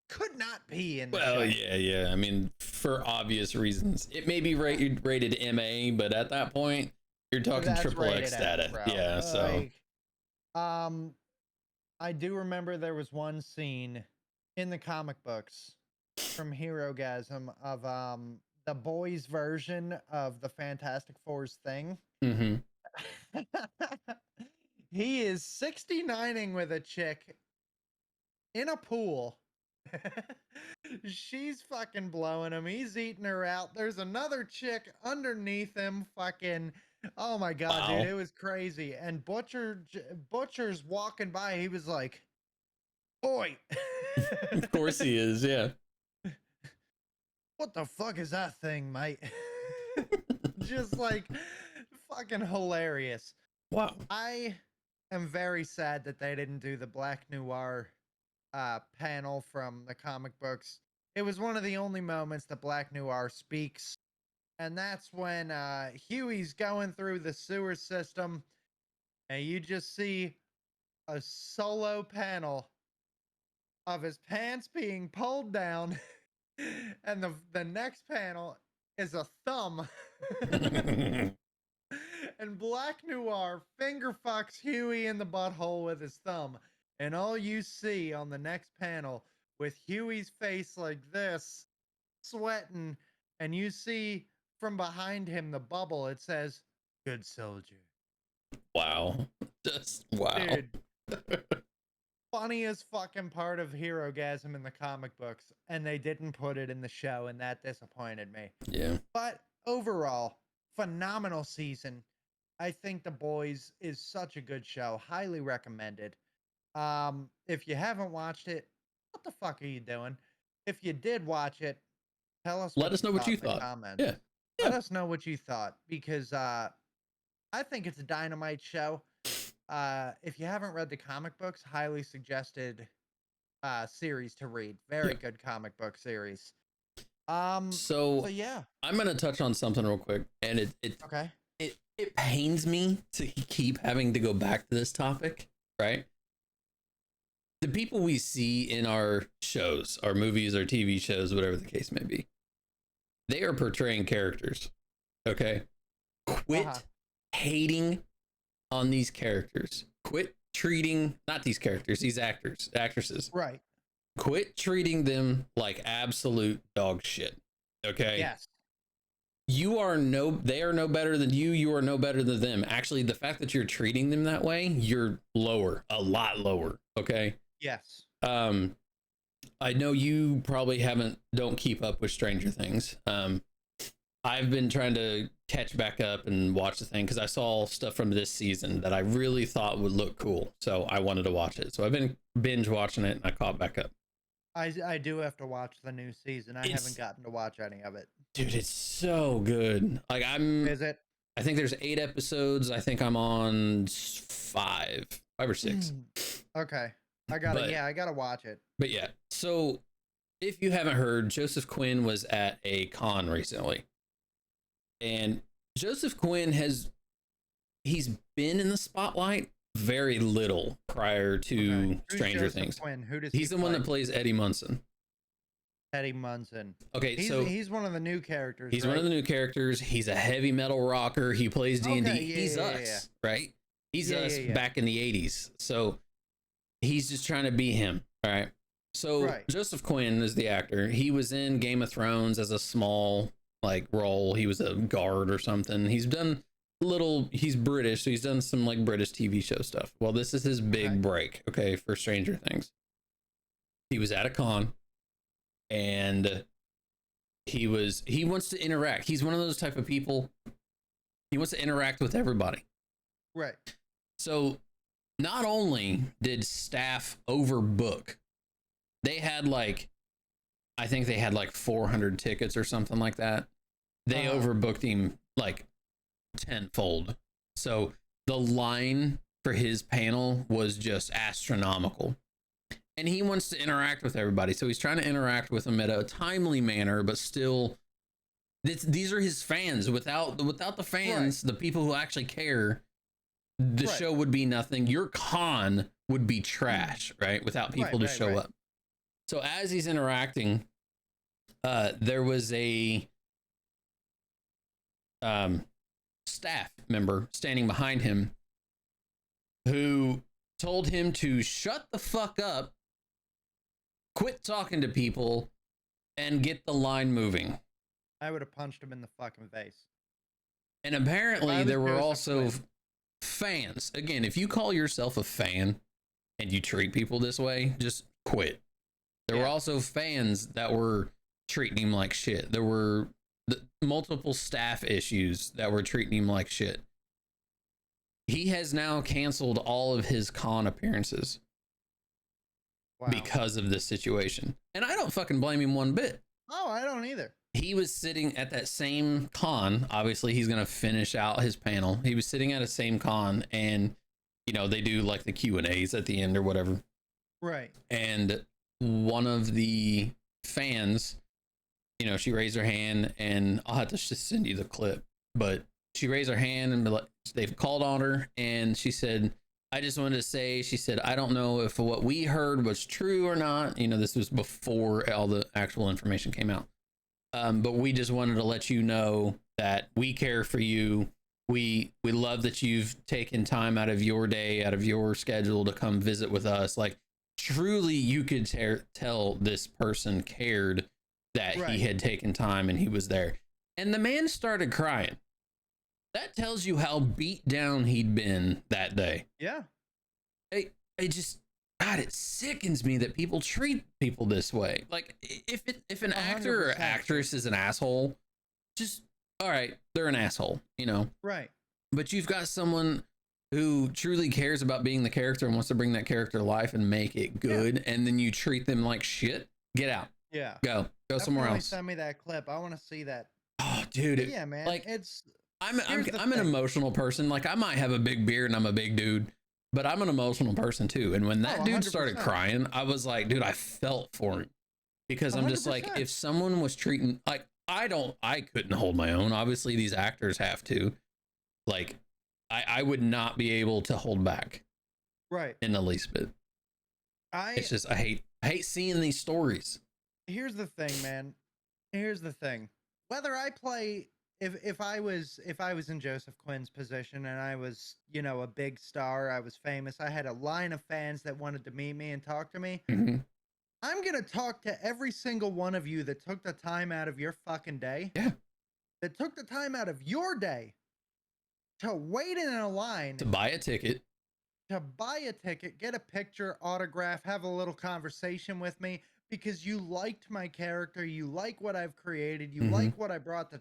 could not be in the show. Well, yeah. I mean, for obvious reasons, it may be rated MA, but at that point, you're talking That's triple rated X X, status. bro. Yeah. So I do remember there was one scene in the comic books from Herogasm of the boys' version of the Fantastic Four's thing. mhm. He is 69ing with a chick in a pool. She's fucking blowing him. He's eating her out. There's another chick underneath him. Fucking, oh my god, Wow. dude, it was crazy. And Butcher's walking by. He was like, "Oi!" Of course he is. Yeah. What the fuck is that thing, mate? Just like fucking hilarious. Wow. I am very sad that they didn't do the Black Noir panel from the comic books. It was one of the only moments that Black Noir speaks, and that's when Huey's going through the sewer system, and you just see a solo panel of his pants being pulled down, and the next panel is a thumb. And Black Noir finger fucks Huey in the butthole with his thumb. And all you see on the next panel with Huey's face like this, sweating, and you see from behind him the bubble, it says, "Good soldier." Wow. Just wow. Dude. Funniest fucking part of Herogasm in the comic books, and they didn't put it in the show, and that disappointed me. Yeah. But overall, phenomenal season. I think The Boys is such a good show. Highly recommended. If you haven't watched it, what the fuck are you doing? If you did watch it, tell us. Let us know what you in the thought. comments. Yeah. Let us know what you thought, because I think it's a dynamite show. If you haven't read the comic books, highly suggested series to read. Very good comic book series. So yeah, I'm gonna touch on something real quick, and okay. it pains me to keep having to go back to this topic, right? The people we see in our shows, our movies, our TV shows, whatever the case may be, they are portraying characters. Okay, quit hating on these characters. Quit treating not these characters, these actresses. Right. Quit treating them like absolute dog shit. Okay. Yes. They are no better than you. You are no better than them. Actually, the fact that you're treating them that way, you're lower, a lot lower. Okay. Yes. I know you probably don't keep up with Stranger Things. I've been trying to catch back up and watch the thing because I saw stuff from this season that I really thought would look cool. So I wanted to watch it. So I've been binge watching it and I caught back up. I do have to watch the new season. I haven't gotten to watch any of it. Dude, it's so good. Like Is it? I think there's 8 episodes. I think I'm on 5 or 6. Okay. I gotta watch it. But yeah. So if you haven't heard, Joseph Quinn was at a con recently. And Joseph Quinn he's been in the spotlight very little prior to Stranger Things. Quinn? Who does he's the one that plays Eddie Munson. Eddie Munson. Okay, he's one of the new characters. He's one of the new characters. He's a heavy metal rocker. He plays D&D. He's us, right? He's us back in the 80s. So he's just trying to be him. All right. So Joseph Quinn is the actor. He was in Game of Thrones as a small role. He was a guard or something. He's done he's British, so he's done some British TV show stuff. Well, this is his big break, for Stranger Things. He was at a con and he wants to interact. He's one of those type of people. He wants to interact with everybody. Right. So not only did staff overbook They had like, I think they had like 400 tickets or something like that. They overbooked him like tenfold. So the line for his panel was just astronomical. And he wants to interact with everybody. So he's trying to interact with them at a timely manner, but still, these are his fans. Without the fans, the people who actually care, the show would be nothing. Your con would be trash, right? Without people to show up. So as he's interacting, there was a staff member standing behind him who told him to shut the fuck up, quit talking to people, and get the line moving. I would have punched him in the fucking face. And apparently there were also fans. Again, if you call yourself a fan and you treat people this way, just quit. There were also fans that were treating him like shit. There were multiple staff issues that were treating him like shit. He has now canceled all of his con appearances because of this situation. And I don't fucking blame him one bit. Oh, I don't either. He was sitting at that same con. Obviously, he's going to finish out his panel. He was sitting at a same con, and, you know, they do like the Q&As at the end or whatever. Right. And one of the fans, you know, she raised her hand, and I'll have to just send you the clip, but she raised her hand and they've called on her, and she said, I just wanted to say, she said, I don't know if what we heard was true or not. You know, this was before all the actual information came out. But we just wanted to let you know that we care for you. We love that you've taken time out of your day, out of your schedule to come visit with us. Like, truly, you could tell this person cared that he had taken time and he was there. And the man started crying. That tells you how beat down he'd been that day. Yeah. It just, God, it sickens me that people treat people this way. Like, if an actor or actress is an asshole, just, all right, they're an asshole, you know? Right. But you've got someone who truly cares about being the character and wants to bring that character to life and make it good, and then you treat them like shit. Get out. Yeah. Go somewhere else. Send me that clip. I want to see that. Oh, dude. Yeah, man. Like, it's I'm an emotional person. Like, I might have a big beard and I'm a big dude, but I'm an emotional person too. And when that dude started crying, I was like, dude, I felt for him, because I'm just like, if someone was treating, like, I couldn't hold my own. Obviously these actors have to, like, I would not be able to hold back. Right. In the least bit. It's just, I hate seeing these stories. Here's the thing, man. Here's the thing. Whether I play, if I was in Joseph Quinn's position and I was, you know, a big star, I was famous, I had a line of fans that wanted to meet me and talk to me. Mm-hmm. I'm going to talk to every single one of you that took the time out of your fucking day. Yeah. That took the time out of your day to wait in a line. To buy a ticket. Get a picture, autograph, have a little conversation with me, because you liked my character, you like what I've created, you like what I brought to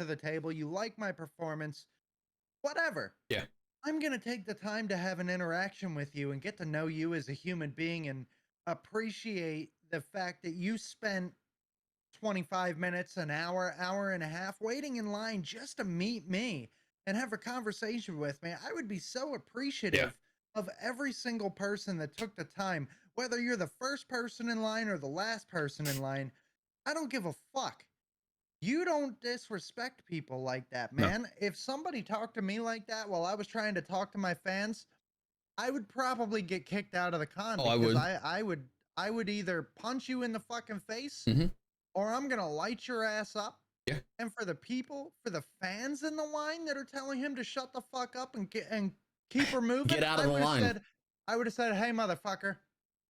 the table, you like my performance, whatever. Yeah. I'm going to take the time to have an interaction with you and get to know you as a human being and appreciate the fact that you spent 25 minutes, an hour, hour and a half waiting in line just to meet me and have a conversation with me. I would be so appreciative of every single person that took the time, whether you're the first person in line or the last person in line. I don't give a fuck. You don't disrespect people like that, man. No. If somebody talked to me like that while I was trying to talk to my fans, I would probably get kicked out of the con. Oh, because I would either punch you in the fucking face or I'm gonna light your ass up. Yeah. And for the fans in the line that are telling him to shut the fuck up and keep her moving, get out of the line. I would have said, hey, motherfucker,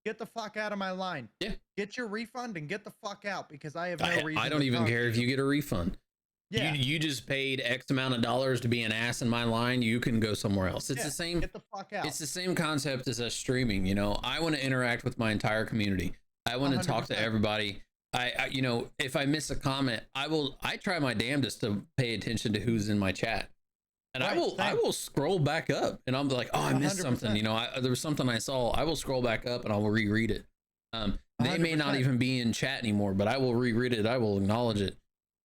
get the fuck out of my line. Yeah. Get your refund and get the fuck out, because I have no reason. I don't even care if you get a refund. Yeah. You just paid X amount of dollars to be an ass in my line. You can go somewhere else. It's the same. Get the fuck out. It's the same concept as us streaming. You know, I want to interact with my entire community. I want to talk to everybody. I you know, if I miss a comment, I try my damnedest to pay attention to who's in my chat. And I will scroll back up and I'm like, oh, I missed 100%. Something. You know, there was something I saw. I will scroll back up and I will reread it. They may not 100%. even be in chat anymore, but I will reread it. I will acknowledge it.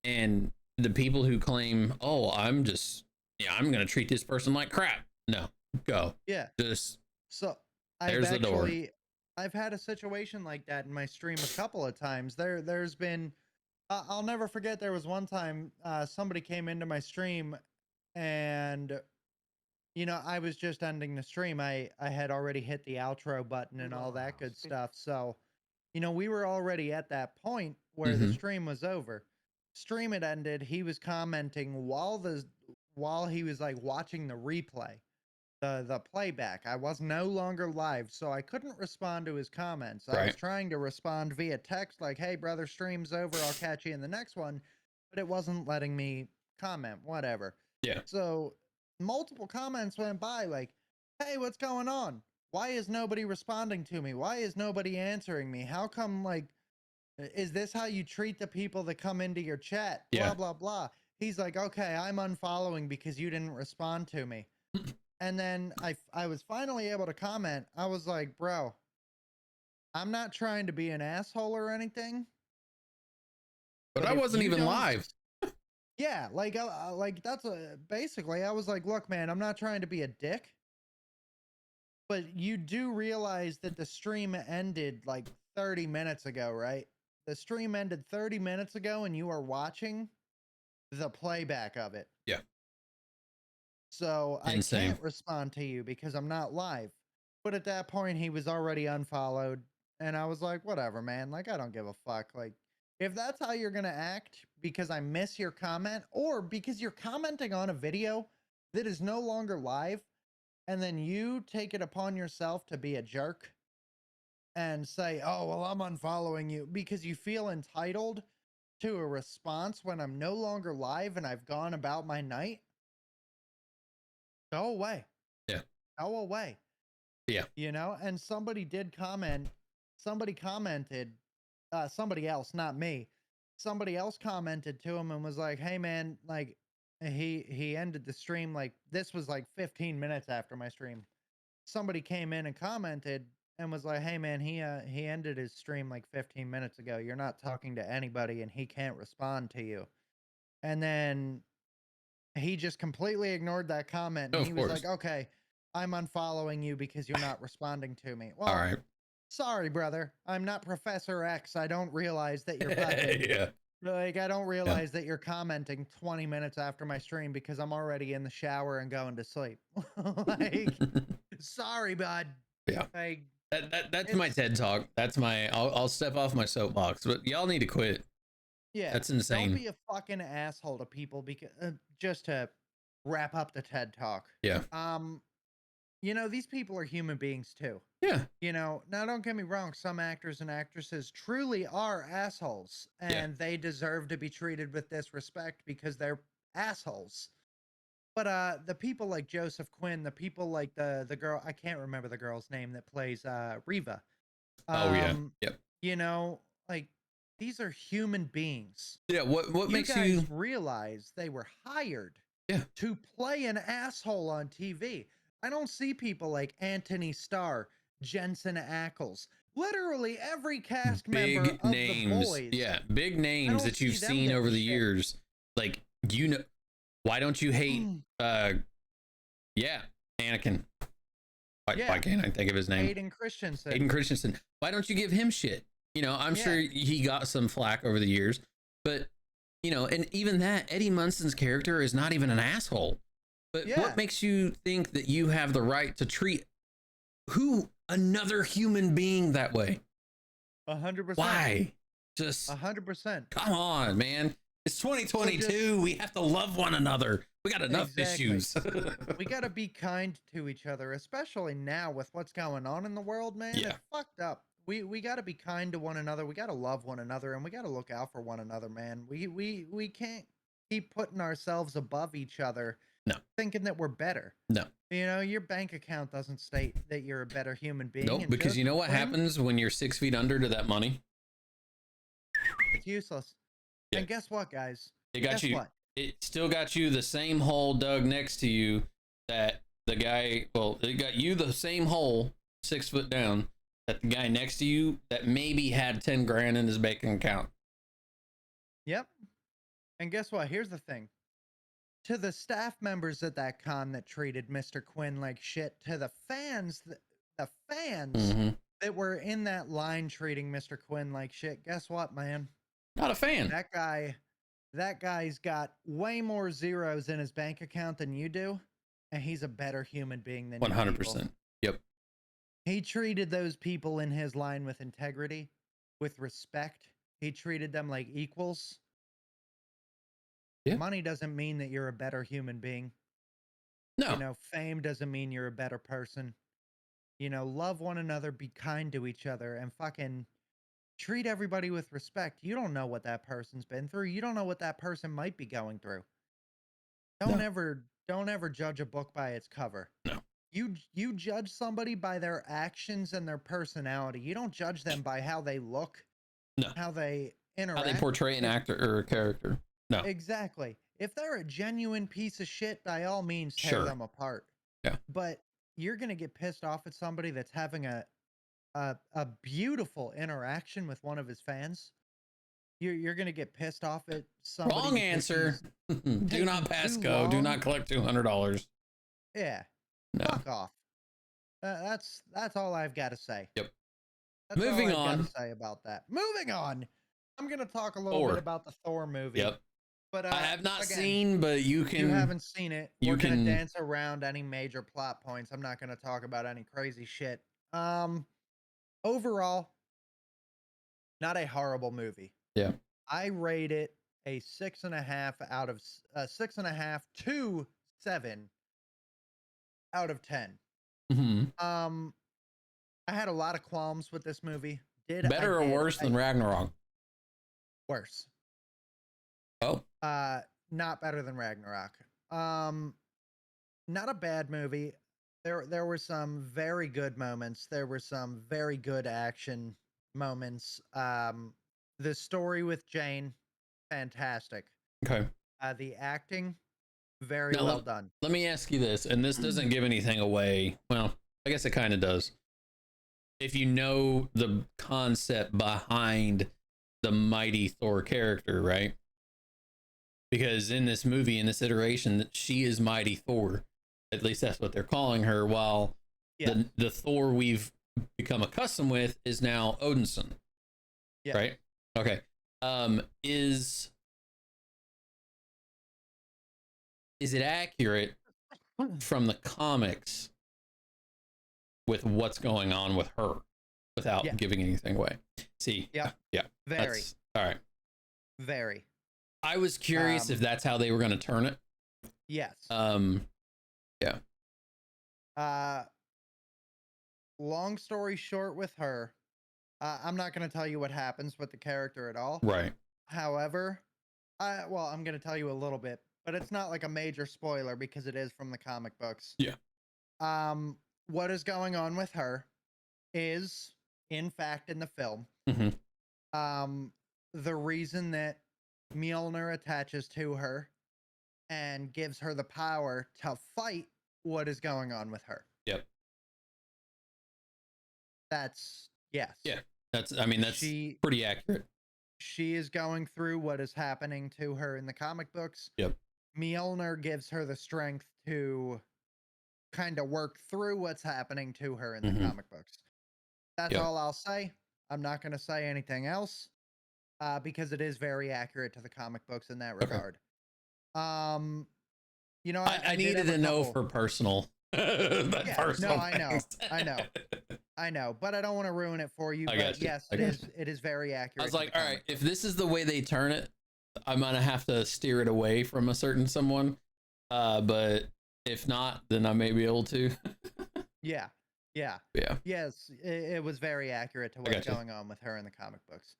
And the people who claim, oh, I'm going to treat this person like crap. No, go. Yeah. Just So there's the door. I've had a situation like that in my stream a couple of times. There's been, I'll never forget. There was one time somebody came into my stream, and I was just ending the stream. I had already hit the outro button and all that good stuff. So, we were already at that point where the stream was over. Stream had ended. He was commenting while he was like watching the replay. The playback. I was no longer live, so I couldn't respond to his comments. I was trying to respond via text like, hey brother, stream's over, I'll catch you in the next one, but it wasn't letting me comment, whatever. Yeah. So multiple comments went by like, hey, what's going on? Why is nobody responding to me? Why is nobody answering me? How come, like, is this how you treat the people that come into your chat? Yeah. Blah, blah, blah. He's like, okay, I'm unfollowing because you didn't respond to me. And then I was finally able to comment. I was like, bro, I'm not trying to be an asshole or anything. But I wasn't even live. Yeah, like that's basically, I was like, look, man, I'm not trying to be a dick. But you do realize that the stream ended like 30 minutes ago, right? The stream ended 30 minutes ago and you are watching the playback of it. Yeah. So Insane. I can't respond to you because I'm not live. But at that point, he was already unfollowed. And I was like, whatever, man. Like, I don't give a fuck. Like, if that's how you're going to act because I miss your comment or because you're commenting on a video that is no longer live, and then you take it upon yourself to be a jerk and say, oh, well, I'm unfollowing you because you feel entitled to a response when I'm no longer live and I've gone about my night. Go away. Yeah. Go away. Yeah. And somebody did comment. Somebody commented, somebody else, not me. Somebody else commented to him and was like, hey, man, like, he ended the stream. Like, this was like 15 minutes after my stream. Somebody came in and commented and was like, hey, man, he ended his stream like 15 minutes ago. You're not talking to anybody and he can't respond to you. And then he just completely ignored that comment. And he was like, okay, I'm unfollowing you because you're not responding to me. Well, all right. Sorry, brother. I'm not Professor X. I don't realize that you're fucking, yeah. Like, I don't realize that you're commenting 20 minutes after my stream because I'm already in the shower and going to sleep. Like, sorry, bud. Yeah. Like, that's my TED talk. That's my, I'll step off my soapbox, but y'all need to quit. Yeah. That's insane. Don't be a fucking asshole to people because just to wrap up the TED talk. Yeah. These people are human beings too. Yeah. Now don't get me wrong. Some actors and actresses truly are assholes and they deserve to be treated with disrespect because they're assholes. But the people like Joseph Quinn, the people like the girl, I can't remember the girl's name that plays Reva. Oh yeah. Yep. Like, these are human beings. Yeah. What makes you realize they were hired Yeah. to play an asshole on TV? I don't see people like Anthony Starr, Jensen Ackles, literally every cast member of names. The Boys. Yeah, big names that you've seen over the years. Like, why don't you hate Anakin? Why can't I think of his name? Hayden Christensen. Why don't you give him shit? I'm sure he got some flack over the years, but and even that, Eddie Munson's character is not even an asshole. But what makes you think that you have the right to treat another human being that way? 100%. Why? Just 100%. Come on, man. It's 2022. We have to love one another. We got enough issues. We got to be kind to each other, especially now with what's going on in the world, man. Yeah. It's fucked up. We got to be kind to one another. We got to love one another, and we got to look out for one another, man. We can't keep putting ourselves above each other. No. Thinking that we're better. No. Your bank account doesn't state that you're a better human being. Nope, because you know what happens when you're 6 feet under to that money? It's useless. Yeah. And guess what, guys? It got you. What? It still got you the same hole dug next to you that the guy, it got you the same hole 6 foot down that the guy next to you that maybe had 10 grand in his bank account. Yep. And guess what? Here's the thing. To the staff members at that con that treated Mr. Quinn like shit, to the fans, the fans Mm-hmm. that were in that line treating Mr. Quinn like shit, guess what, man? Not a fan. That guy's got way more zeros in his bank account than you do, and he's a better human being than 100%. Yep. He treated those people in his line with integrity, with respect. He treated them like equals. Yeah. Money doesn't mean that you're a better human being. No. You know, fame doesn't mean you're a better person. You know, love one another, be kind to each other, and fucking treat everybody with respect. You don't know what that person's been through. You don't know what that person might be going through. Don't ever judge a book by its cover. No. You judge somebody by their actions and their personality. You don't judge them by how they look. No. How they interact. How they portray an actor or a character. No. Exactly. If they're a genuine piece of shit, by all means tear them apart. Yeah. But you're gonna get pissed off at somebody that's having a beautiful interaction with one of his fans. You're gonna get pissed off at somebody. Wrong answer. Do not pass go. long. Do not collect $200. Yeah. No. Fuck off. That's all I've got to say. Yep. That's Moving all I've on. got to say about that. Moving on. I'm gonna talk a little bit about the Thor movie. Yep. But I have not again, seen, but you can. You haven't seen it. You We're can gonna dance around any major plot points. I'm not gonna talk about any crazy shit. Overall, not a horrible movie. Yeah. I rate it a 6.5 out of 6.5 to 7 out of 10. Mm-hmm. I had a lot of qualms with this movie. Better or worse than Ragnarok? Worse. Oh. Not better than Ragnarok. Not a bad movie. There were some very good moments. There were some very good action moments. The story with Jane, fantastic. Okay. The acting, very well done. Let me ask you this, and this doesn't give anything away. Well, I guess it kind of does. If you know the concept behind the mighty Thor character, right? Because in this movie, in this iteration, she is mighty Thor. At least that's what they're calling her, while the Thor we've become accustomed with is now Odinson. Yeah. Right? Okay. Is it accurate from the comics with what's going on with her without giving anything away? See? Yeah. Yeah. Very. All right. Very. I was curious if that's how they were going to turn it. Yes. Yeah. Long story short with her, I'm not going to tell you what happens with the character at all. Right. However, I'm going to tell you a little bit, but it's not like a major spoiler because it is from the comic books. Yeah. What is going on with her is, in fact, in the film, the reason that Mjolnir attaches to her and gives her the power to fight what is going on with her. Yep. That's yes. Yeah. That's pretty accurate. She is going through what is happening to her in the comic books. Yep. Mjolnir gives her the strength to kind of work through what's happening to her in the comic books. That's all I'll say. I'm not going to say anything else because it is very accurate to the comic books in that regard. You know, I needed to know for personal. Personal I know, but I don't want to ruin it for you. But yes, it is very accurate. I was like, all right, if this is the way they turn it, I'm gonna have to steer it away from a certain someone. But if not, then I may be able to. Yeah. Yes, it was very accurate to what's going on with her in the comic books.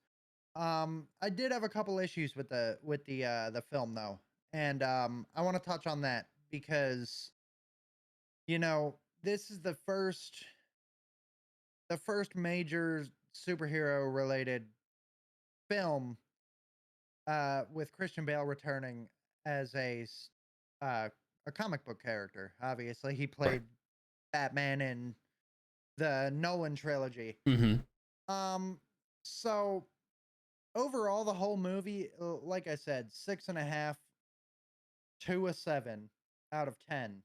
I did have a couple issues with the film though, and I want to touch on that because, you know, this is the first major superhero related film with Christian Bale returning as a comic book character. Obviously, he played Batman in the Nolan trilogy. Mm-hmm. So overall, the whole movie, like I said, 6.5 to a 7 out of 10.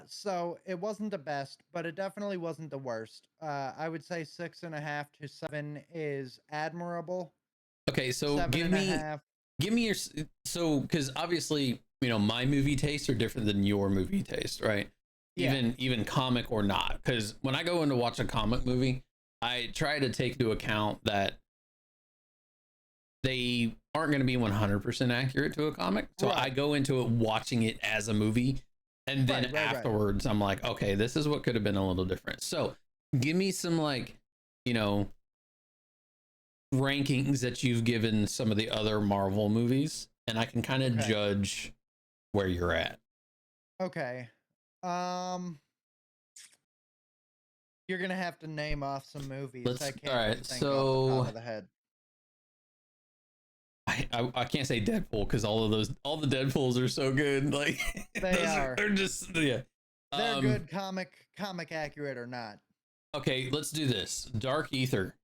So it wasn't the best, but it definitely wasn't the worst. I would say 6.5 to 7 is admirable. Okay, so Seven give and a me half. your so because obviously my movie tastes are different than your movie taste, right? Yeah. Even comic or not, because when I go in to watch a comic movie, I try to take into account that they aren't going to be 100% accurate to a comic. So Right. I go into it watching it as a movie. And then Right. afterwards, I'm like, okay, this is what could have been a little different. So give me some rankings that you've given some of the other Marvel movies. And I can kind of Okay. judge where you're at. Okay. You're gonna have to name off some movies. I can't all right, just think off the top so of the head. I can't say Deadpool because all the Deadpools are so good. Like They are. they're just, yeah. They're good comic accurate or not. Okay, let's do this. Dark Ether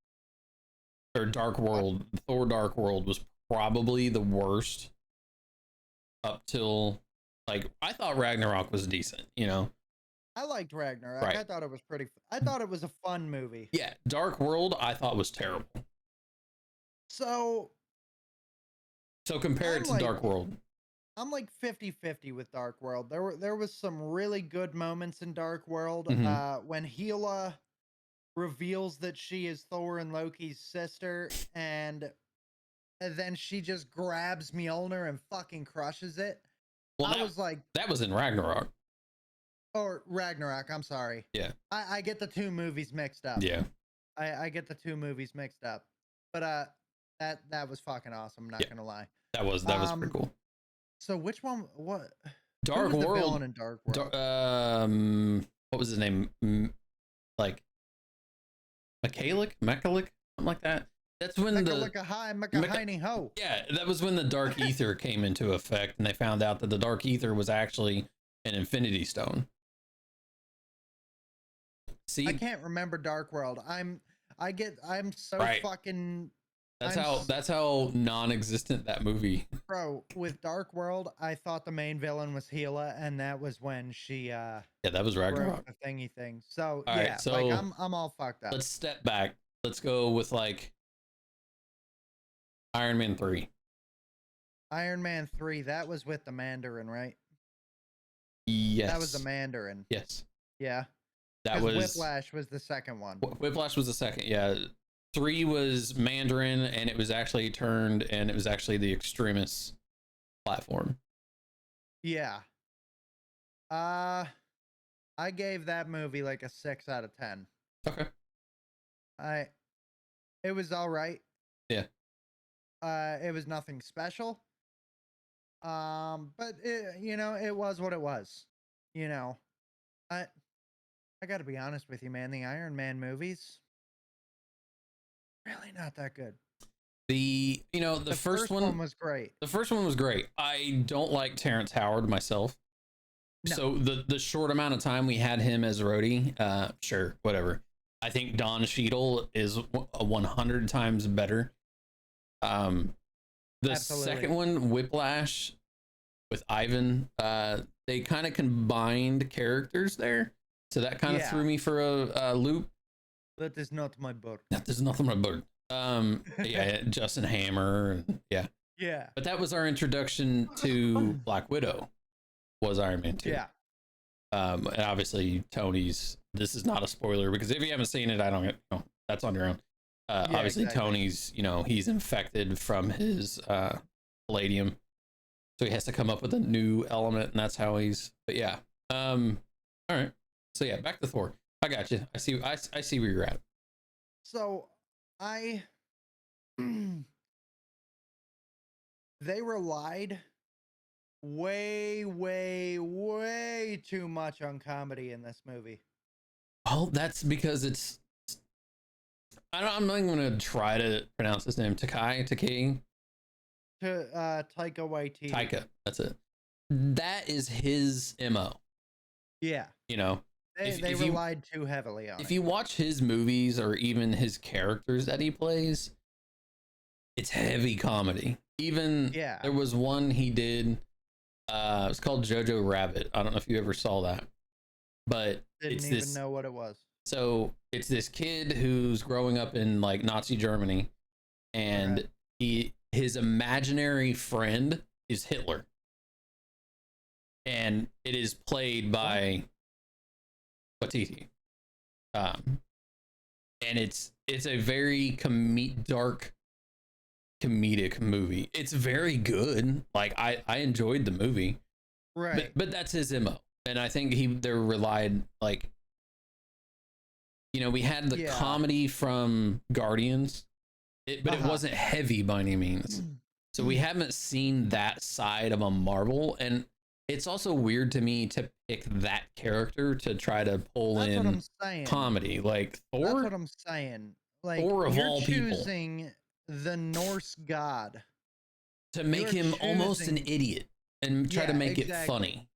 or Dark World, Thor Dark World was probably the worst up till I thought Ragnarok was decent, I liked Ragnarok. Right. I thought it was I thought it was a fun movie. Yeah, Dark World I thought was terrible. So compare it to Dark World. I'm like 50-50 with Dark World. There was some really good moments in Dark World. When Hela reveals that she is Thor and Loki's sister, and then she just grabs Mjolnir and fucking crushes it. Well, I was like, that was in Ragnarok. Or Ragnarok, I'm sorry. Yeah. I get the two movies mixed up. Yeah. I get the two movies mixed up. But that was fucking awesome, not gonna lie. That was pretty cool. So which one Dark who was World. the villain in Dark World? What was his name? Mechalik, something like that. That's when Ho. Yeah, that was when the Dark Ether came into effect, and they found out that the Dark Ether was actually an Infinity Stone. See, I can't remember Dark World. I'm so Right. fucking. That's how non-existent that movie. Bro, with Dark World, I thought the main villain was Hela, and that was when she Yeah, that was Ragnarok. broke the thingy thing. So All yeah, right, so like I'm all fucked up. Let's step back. Let's go with Iron Man 3. Iron Man 3, that was with the Mandarin, right? Yes. That was the Mandarin. Yes. Yeah. That was Whiplash was the second one. Whiplash was the second. Yeah. 3 was Mandarin, and it was actually the Extremis platform. Yeah. I gave that movie like a 6 out of 10. Okay. It was all right. Yeah. It was nothing special. But it was what it was. I got to be honest with you, man. The Iron Man movies, really not that good. The first one was great. The first one was great. I don't like Terrence Howard myself. No. So the short amount of time we had him as Rhodey, sure, whatever. I think Don Cheadle is 100 times better. The Absolutely. second one, Whiplash, with Ivan, they kind of combined characters there, so that kind of threw me for a loop. That is not my book. That is nothing my book. Yeah, Justin Hammer, and yeah. But that was our introduction to Black Widow. Was Iron Man 2. Yeah. And obviously Tony's. This is not a spoiler because if you haven't seen it, I don't know. That's on your own. Obviously, exactly. Tony's, he's infected from his palladium, so he has to come up with a new element, and that's how he's. But yeah, all right. So yeah, back to Thor. I got you. I see. I see where you're at. So they relied way too much on comedy in this movie. Well, that's because it's. I'm not even going to try to pronounce his name. Taika Waititi. Taika, that's it. That is his MO. Yeah. They relied too heavily on if it. you watch his movies or even his characters that he plays, it's heavy comedy. Even there was one he did, it's called Jojo Rabbit. I don't know if you ever saw that, but Didn't even know what it was. So it's this kid who's growing up in like Nazi Germany, and his imaginary friend is Hitler, and it is played by Watiti. And it's a very dark comedic movie. It's very good. Like I enjoyed the movie, right? But that's his MO, and I think they relied, like, you know, we had the comedy from Guardians, but it wasn't heavy by any means. So we haven't seen that side of a Marvel, and it's also weird to me to pick that character to try to pull in comedy. Like Thor. That's what I'm saying. Like, Thor of you're all people, choosing the Norse god to make him almost an idiot and try to make it funny.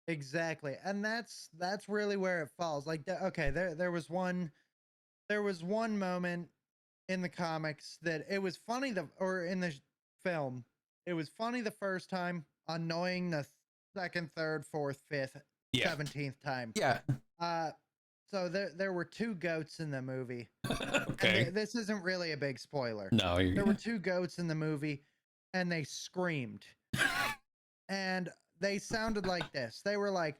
Exactly, and that's really where it falls. Like, okay, there was one moment in the comics that it was funny, or in the film, it was funny the first time, annoying the second, third, fourth, fifth, 17th time. Yeah. So there were two goats in the movie. Okay. And this isn't really a big spoiler. No, there were two goats in the movie, and they screamed, and they sounded like this. They were like,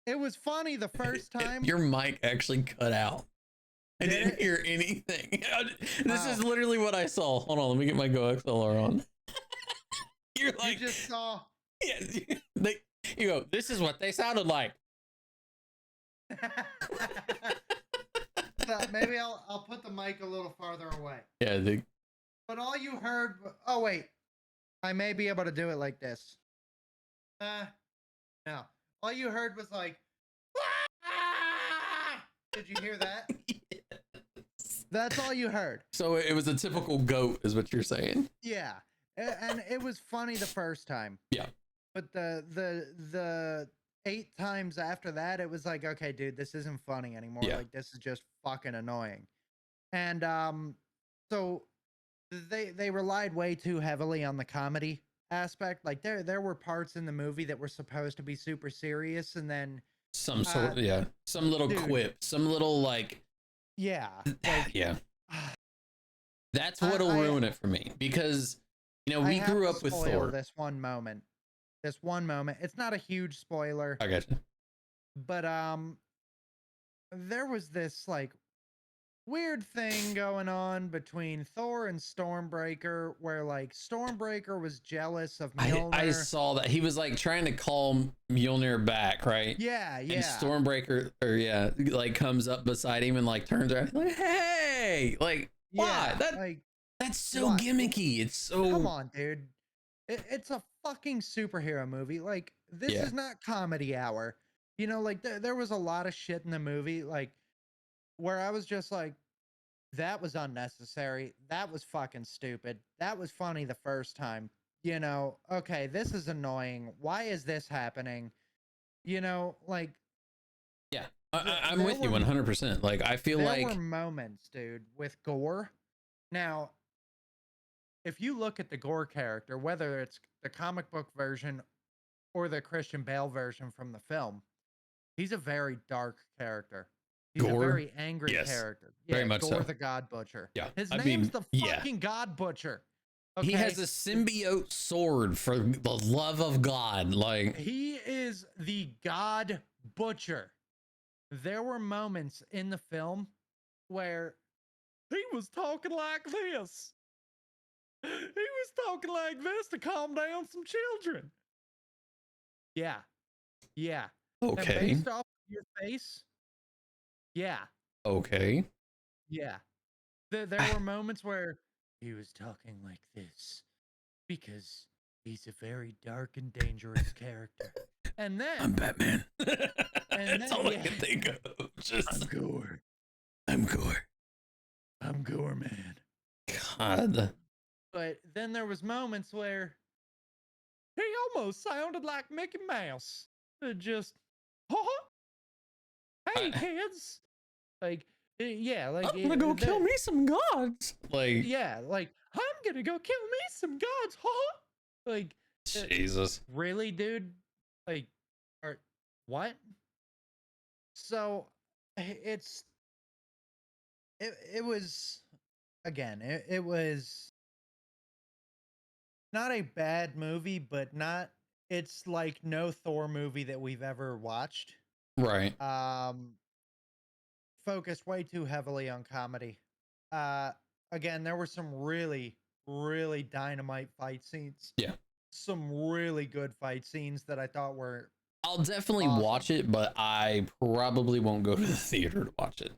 it was funny the first time. Your mic actually cut out. I didn't hear anything. This is literally what I saw. Hold on, let me get my Go XLR on. You're like, you just saw. Yeah, you go, this is what they sounded like. So maybe I'll put the mic a little farther away. Yeah. But all you heard. Oh wait, I may be able to do it like this. No. All you heard was like, "Wah!" Did you hear that? Yes. That's all you heard. So it was a typical goat, is what you're saying. Yeah, and it was funny the first time. Yeah. But the 8 times after that, it was like, okay, dude, this isn't funny anymore. Yeah. Like, this is just fucking annoying. And so they relied way too heavily on the comedy aspect. Like, there were parts in the movie that were supposed to be super serious, and then some sort of some little quip, some little like like, that's what'll ruin it for me, because you know, we grew up with Thor. This one moment, it's not a huge spoiler, I got you, but there was this like weird thing going on between Thor and Stormbreaker, where like Stormbreaker was jealous of Mjolnir. I saw that he was like trying to call Mjolnir back, right? Yeah. And Stormbreaker, like comes up beside him and like turns around, like, hey, like, why? That's so gimmicky. It's so, come on, dude. It's a fucking superhero movie. Like, this is not comedy hour. You know, like there was a lot of shit in the movie, like, where I was just like, that was unnecessary. That was fucking stupid. That was funny the first time. You know, okay, this is annoying. Why is this happening? You know, like, yeah, I'm with you 100%. Like, I feel like there were moments, dude, with gore. Now, if you look at the Gore character, whether it's the comic book version or the Christian Bale version from the film, he's a very dark character. He's a very angry character. Yeah, very much Gore so. the God Butcher. Yeah, his name's the fucking God Butcher. Okay? He has a symbiote sword, for the love of God. Like, he is the God Butcher. There were moments in the film where he was talking like this. He was talking like this to calm down some children. Yeah. okay. And based off of your face. Yeah. Okay. Yeah. There were moments where he was talking like this because he's a very dark and dangerous character. And then I'm Batman. And that's all I can think of. I'm Gore. I'm Gore. I'm Gore, man. God. But then there was moments where he almost sounded like Mickey Mouse. Just, huh? Hey, kids. Like, yeah, like, I'm gonna go kill me some gods. Like, yeah, like, I'm gonna go kill me some gods, huh? Like, Jesus. really, dude? Like, or what? So, it's, it was, again, it was not a bad movie, but not, it's like no Thor movie that we've ever watched. Right. Focused way too heavily on comedy. Uh, Again, there were some really, really dynamite fight scenes. Yeah. Some really good fight scenes that I thought were I'll definitely awesome. watch it, but I probably won't go to the theater to watch it.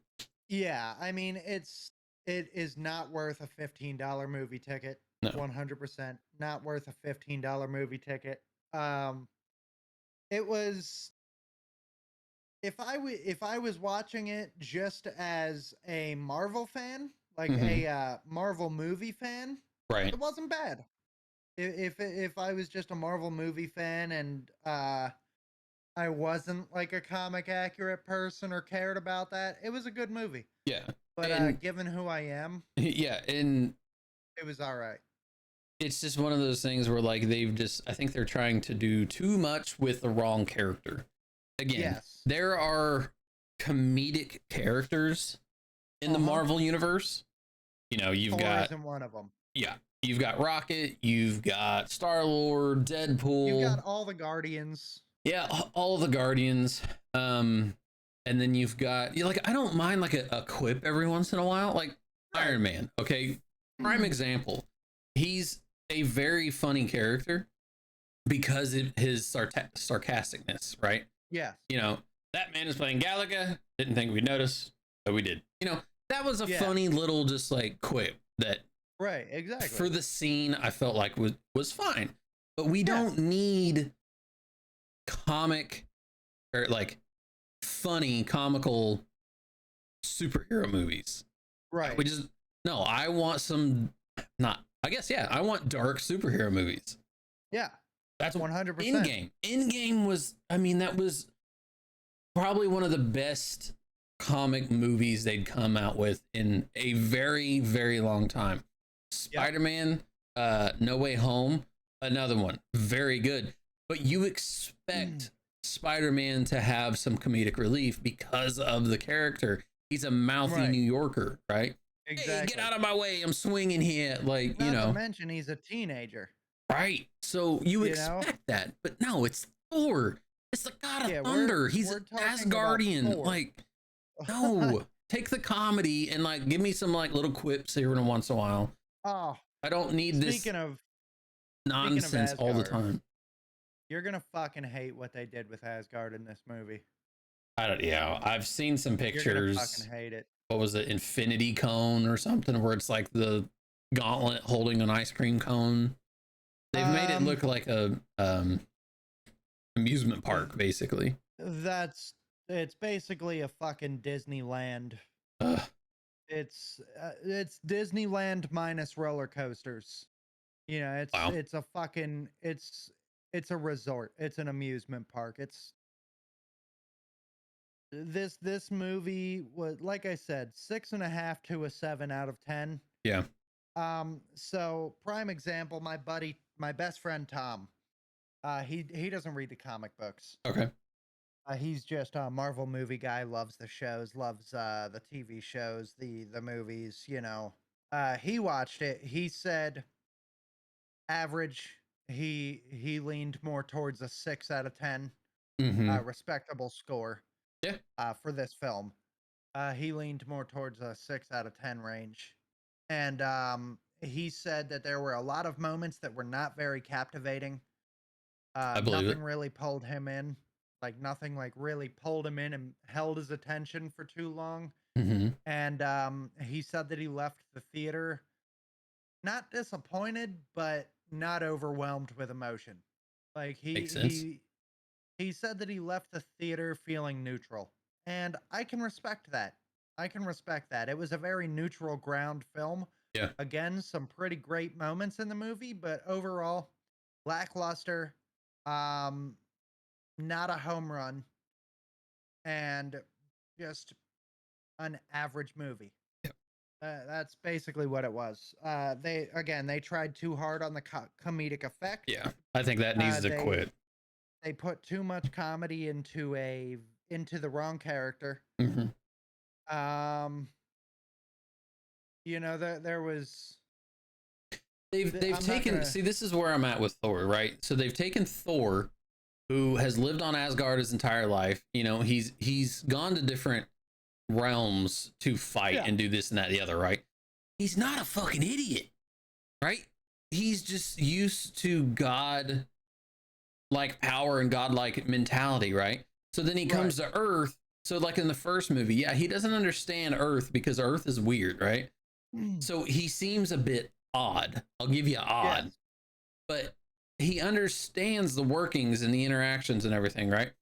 Yeah, I mean, it is not worth a $15 movie ticket. No. 100% not worth a $15 movie ticket. It was, if I was watching it just as a Marvel fan, like a Marvel movie fan, Right. it wasn't bad. If I was just a Marvel movie fan and I wasn't like a comic accurate person or cared about that, it was a good movie. Yeah. But given who I am, yeah, and it was all right. it's just one of those things where like I think they're trying to do too much with the wrong character. Again, Yes. there are comedic characters in the Marvel universe. You know, you've Thor got isn't one of them. Yeah, you've got Rocket, you've got Star-Lord, Deadpool. You've got all the Guardians. Yeah, all of the Guardians. And then you've got like I don't mind like a quip every once in a while, like Iron Man. Okay, prime example. He's a very funny character because of his sarcasticness, right? Yeah. You know, that man is playing Galaga. Didn't think we'd notice, but we did. You know, that was a funny little just like quip that. Right. Exactly. For the scene, I felt like was fine, but we don't need comic or like funny comical superhero movies. Right. We just no. I want some I want dark superhero movies. Yeah. That's 100%. Endgame was. I mean, that was probably one of the best comic movies they'd come out with in a very, very long time. Spider-Man, No Way Home, another one, very good. But you expect Spider-Man to have some comedic relief because of the character. He's a mouthy New Yorker, right? Exactly. Hey, get out of my way! I'm swinging here, like Not you know. to mention he's a teenager, right? So you expect that, but no, it's Thor. It's the God of Thunder. He's an Asgardian. Like, no, take the comedy and like give me some like little quips here and once in a while. Oh, I don't need this nonsense all the time. You're gonna fucking hate what they did with Asgard in this movie. I've seen some pictures. You're gonna fucking hate it. What was it, Infinity Cone or something, where it's like the gauntlet holding an ice cream cone. They've made it look like a amusement park, basically. It's basically a fucking Disneyland. It's Disneyland minus roller coasters. You know, it's a fucking it's a resort. It's an amusement park. It's this movie was, like I said, 6.5 to a 7 out of 10. Yeah. So prime example, my best friend Tom, he doesn't read the comic books. Okay. He's just a Marvel movie guy, loves the shows, loves the TV shows, the movies, you know. He watched it. He said average. He leaned more towards a 6 out of 10. Respectable score. Yeah. For this film. He leaned more towards a 6 out of 10 range. And he said that there were a lot of moments that were not very captivating. I believe nothing really pulled him in. Like nothing like really pulled him in and held his attention for too long. And he said that he left the theater not disappointed, but not overwhelmed with emotion. Like he said that he left the theater feeling neutral. And I can respect that. It was a very neutral ground film. Yeah. Again, some pretty great moments in the movie, but overall, lackluster, not a home run, and just an average movie. Yep. That's basically what it was. They tried too hard on the comedic effect. Yeah, I think that needs to They quit. they put too much comedy into the wrong character. hmm Um, there was They've I'm not taken gonna. see, this is where I'm at with Thor, right? So they've taken Thor, who has lived on Asgard his entire life. You know, he's gone to different realms to fight Yeah. and do this and that and the other, right? He's not a fucking idiot, right? He's just used to God like power and godlike mentality, right? So then he comes to Earth. So like in the first movie, yeah, he doesn't understand Earth because Earth is weird, right? So he seems a bit odd. I'll give you odd. Yes. But he understands the workings and the interactions and everything, right?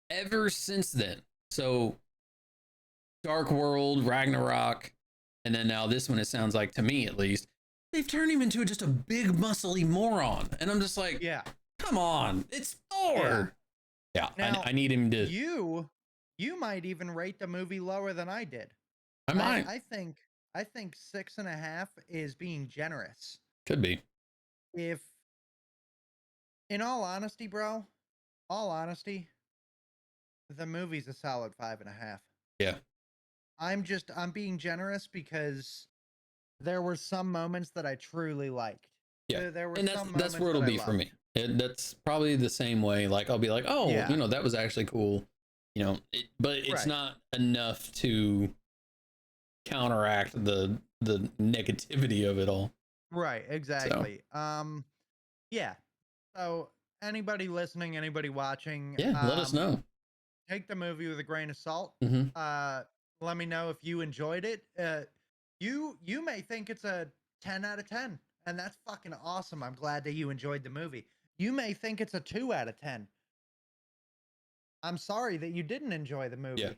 Ever since then. So Dark World, Ragnarok, and then now this one, it sounds like, to me at least, they've turned him into just a big muscly moron. And I'm just like, Yeah. come on, it's Thor. Yeah, Now, I need him to. You might even rate the movie lower than I did. I might. I think 6.5 is being generous. Could be. If, in all honesty, bro, the movie's a solid 5.5. Yeah. I'm being generous because there were some moments that I truly liked. Yeah. There were And some that's where moments it'll that I be for loved. me. That's probably the same way. Like, I'll be like, oh, Yeah. you know, that was actually cool. You know, but it's Right. not enough to counteract the negativity of it all. Right, exactly. Yeah. So anybody listening, anybody watching, Yeah, let us know. take the movie with a grain of salt. Mhm. Let me know if you enjoyed it. You may think it's a 10 out of 10, and that's fucking awesome. I'm glad that you enjoyed the movie. You may think it's a 2 out of 10. I'm sorry that you didn't enjoy the movie. Yeah.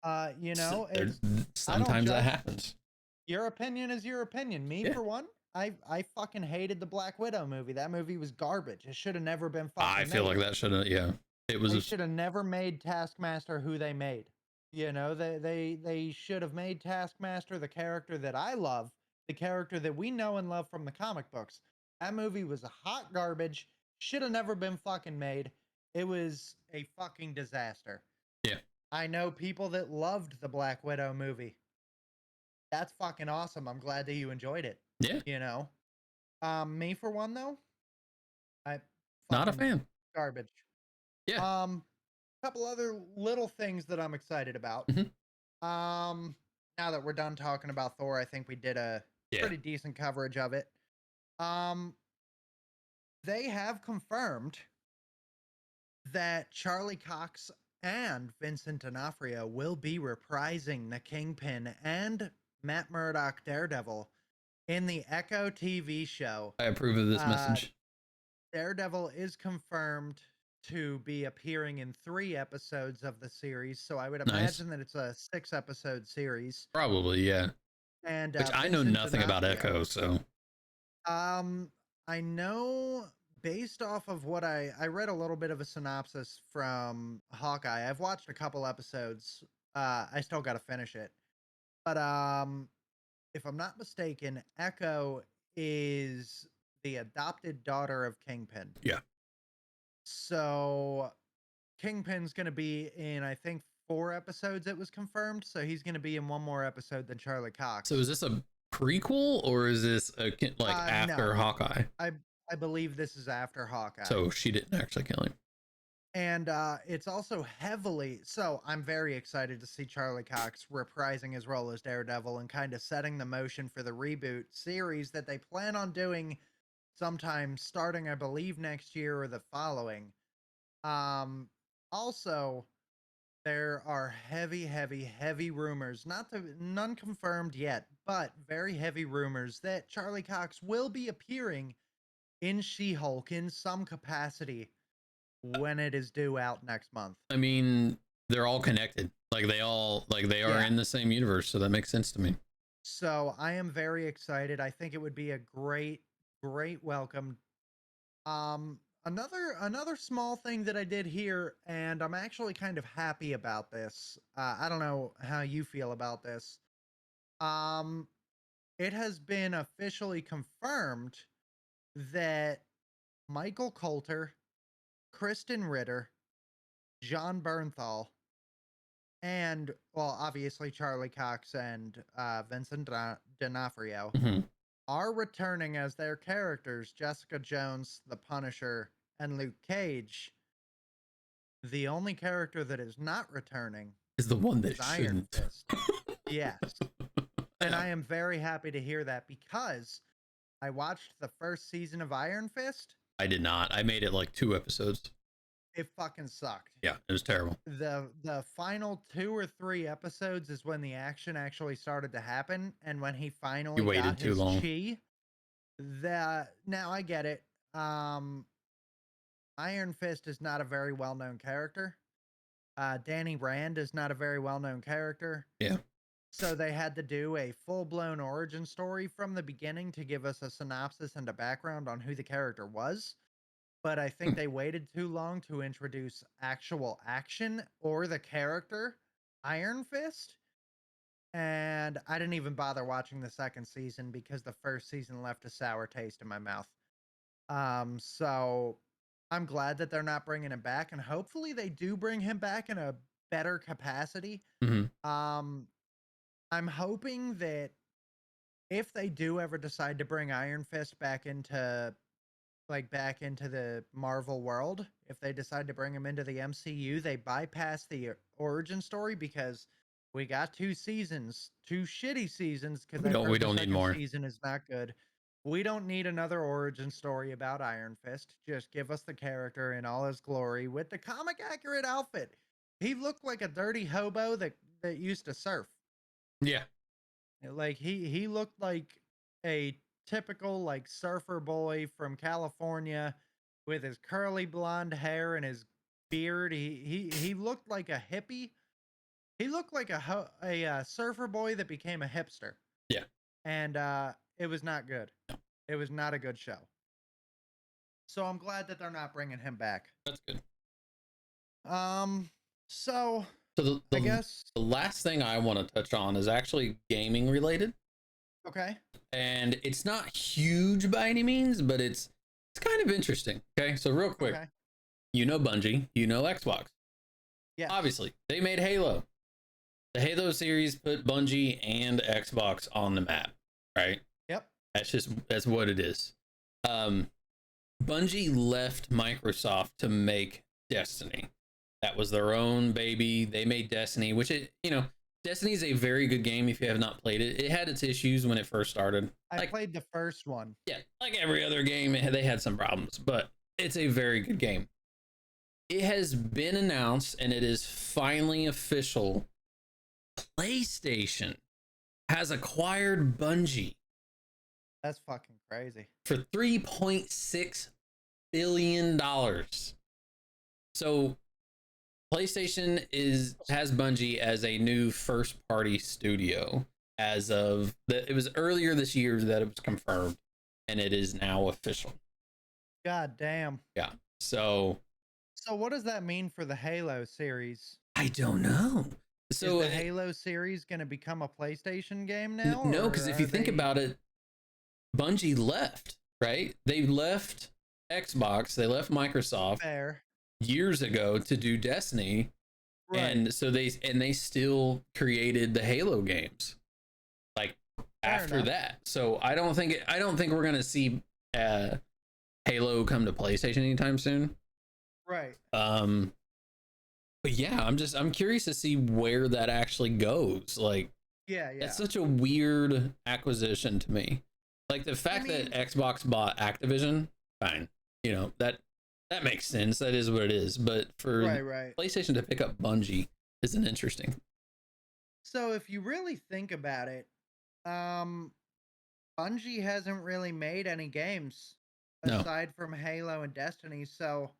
It's Sometimes that judge. happens. Your opinion is your opinion. Me, Yeah. for one, I fucking hated the Black Widow movie. That movie was garbage. It should have never been fucking I feel made. like that should have. Yeah, it was. They should have never made Taskmaster who they made. They should have made Taskmaster the character that I love, the character that we know and love from the comic books. That movie was a hot garbage. Should have never been fucking made. It was a fucking disaster. Yeah. I know people that loved the Black Widow movie. That's fucking awesome. I'm glad that you enjoyed it. Yeah. Me for one though, I Not a fucking fan. garbage. Yeah. Couple other little things that I'm excited about. Mhm. Now that we're done talking about Thor, I think we did a pretty decent coverage of it. They have confirmed that Charlie Cox and Vincent D'Onofrio will be reprising the Kingpin and Matt Murdock Daredevil in the Echo TV show. I approve of this message. Daredevil is confirmed to be appearing in 3 episodes of the series, so I would imagine that it's a 6-episode series. Probably, yeah. And which I know Vincent nothing about D'Onofrio. Echo, so I know based off of what I read a little bit of a synopsis from Hawkeye. I've watched a couple episodes. I still got to finish it. But if I'm not mistaken, Echo is the adopted daughter of Kingpin. Yeah. So Kingpin's going to be in, I think, 4 episodes. It was confirmed. So he's going to be in 1 more episode than Charlie Cox. So is this a prequel or is this after no. Hawkeye? I believe this is after Hawkeye. So she didn't actually kill him. And it's also heavily, so I'm very excited to see Charlie Cox reprising his role as Daredevil and kind of setting the motion for the reboot series that they plan on doing sometime starting, I believe, next year or the following. Also, there are heavy rumors, none confirmed yet, but very heavy rumors that Charlie Cox will be appearing in She-Hulk in some capacity when it is due out next month. I mean, they're all connected. Like they are in the same universe, so that makes sense to me. So I am very excited. I think it would be a great welcome. Another small thing that I did here, and I'm actually kind of happy about this. I don't know how you feel about this. Um, it has been officially confirmed that Michael Coulter, Kristen Ritter, John Bernthal, and well, obviously Charlie Cox and Vincent D'Onofrio Mhm. are returning as their characters: Jessica Jones, the Punisher, and Luke Cage. The only character that is not returning Is the one that is Iron shouldn't. Fist. Yes. And I am very happy to hear that because I watched the first season of Iron Fist. I did not. I made it like 2 episodes. It fucking sucked. Yeah, it was terrible. The final 2 or 3 episodes is when the action actually started to happen, and when he finally waited got too his long. chi. Now I get it. Iron Fist is not a very well-known character. Danny Rand is not a very well-known character. Yeah. So they had to do a full-blown origin story from the beginning to give us a synopsis and a background on who the character was. But I think they waited too long to introduce actual action or the character Iron Fist. And I didn't even bother watching the second season because the first season left a sour taste in my mouth. So I'm glad that they're not bringing him back, and hopefully they do bring him back in a better capacity. Mhm. I'm hoping that if they do ever decide to bring Iron Fist back into the Marvel world, if they decide to bring him into the MCU, they bypass the origin story because we got 2 seasons, 2 shitty seasons because We I've don't heard the need second more. season is not good. We don't need another origin story about Iron Fist. Just give us the character in all his glory with the comic accurate outfit. He looked like a dirty hobo that used to surf. Yeah. Like he looked like a typical like surfer boy from California with his curly blonde hair and his beard. He looked like a hippie. He looked like a surfer boy that became a hipster. Yeah. And it was not good. It was not a good show. So I'm glad that they're not bringing him back. That's good. So So I guess the last thing I want to touch on is actually gaming related. okay. And it's not huge by any means, but it's kind of interesting. Okay, so real quick, Okay. you know Bungie, you know Xbox. Yes. Obviously, they made Halo. The Halo series put Bungie and Xbox on the map, right? Yep. That's what it is. Bungie left Microsoft to make Destiny. That was their own baby. They made Destiny, which Destiny is a very good game if you have not played it. It had its issues when it first started. I played the first one. Yeah, like every other game, they had some problems, but it's a very good game. It has been announced, and it is finally official. PlayStation has acquired Bungie That's fucking crazy. for $3.6 billion. So PlayStation has Bungie as a new first-party studio as of it was earlier this year that it was confirmed, and it is now official. God damn. Yeah. So what does that mean for the Halo series? I don't know. So is the Halo series going to become a PlayStation game now? No, because if you think about it, Bungie left, right? They left Xbox, they left Microsoft fair years ago to do Destiny, right. and so they still created the Halo games like Fair after enough. that. So I don't think we're gonna see Halo come to PlayStation anytime soon. Right. But yeah, I'm curious to see where that actually goes. Like, Yeah. that's such a weird acquisition to me. Like the fact that Xbox bought Activision, fine. That makes sense. That is what it is. But for right. PlayStation to pick up Bungie isn't interesting. So if you really think about it, Bungie hasn't really made any games aside from Halo and Destiny. So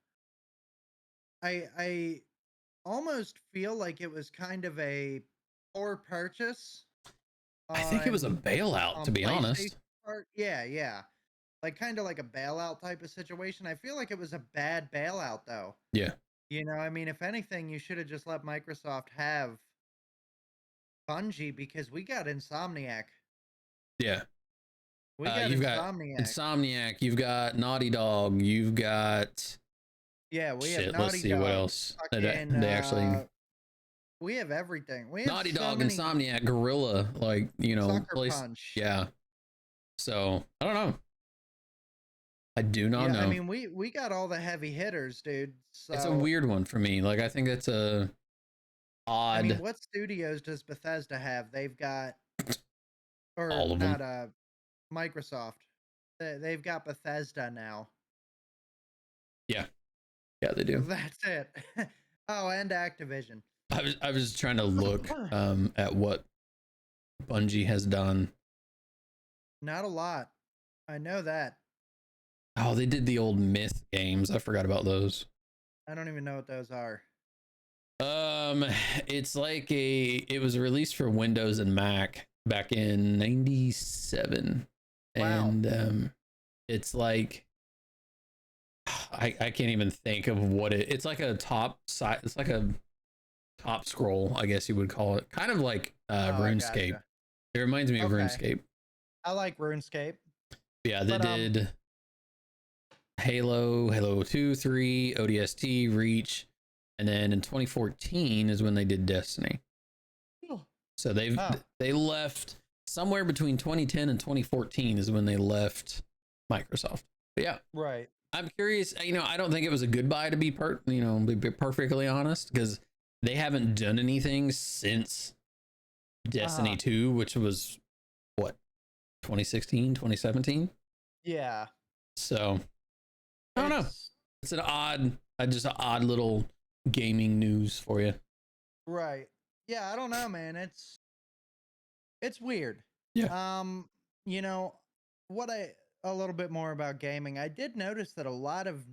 I almost feel like it was kind of a poor purchase. I think it was a bailout, to be honest. Yeah. like kind of like a bailout type of situation. I feel like it was a bad bailout though. Yeah. You know, I mean, if anything, you should have just let Microsoft have Bungie because we got Insomniac. Yeah. We got You've got Insomniac. Insomniac, you've got Naughty Dog, you've got Yeah, we have shit. Naughty Let's see Dog. what else. Fucking, They actually we have everything. We have Naughty so Dog, many Insomniac, Gorilla, like, you know, Sucker Punch. Yeah. So I don't know. I do not know. I mean, we got all the heavy hitters, dude. So, It's a weird one for me. Like, I think it's a odd. I mean, what studios does Bethesda have? They've got, or All of them. not Microsoft. They've got Bethesda now. Yeah, they do. That's it. Oh, and Activision. I was trying to look at what Bungie has done. Not a lot. I know that. Oh, they did the old Myth games. I forgot about those. I don't even know what those are. It's like it was released for Windows and Mac back in '97. Wow. And it's like I can't even think of what it's like a top side. It's like a top scroll, I guess you would call it. Kind of like RuneScape. Gotcha. It reminds me of Okay. RuneScape. I like RuneScape. Yeah, they did Halo 2, 3, ODST, Reach, and then in 2014 is when they did Destiny. Oh. So they left somewhere between 2010 and 2014 is when they left Microsoft. But yeah, Right. I'm curious. You know, I don't think it was a goodbye, to be be perfectly honest, because they haven't done anything since Destiny 2, which was what, 2016, 2017. Yeah. So I don't know. It's an odd little gaming news for you. Right. Yeah, I don't know, man. It's weird. Yeah. You know, a little bit more about gaming. I did notice that a lot of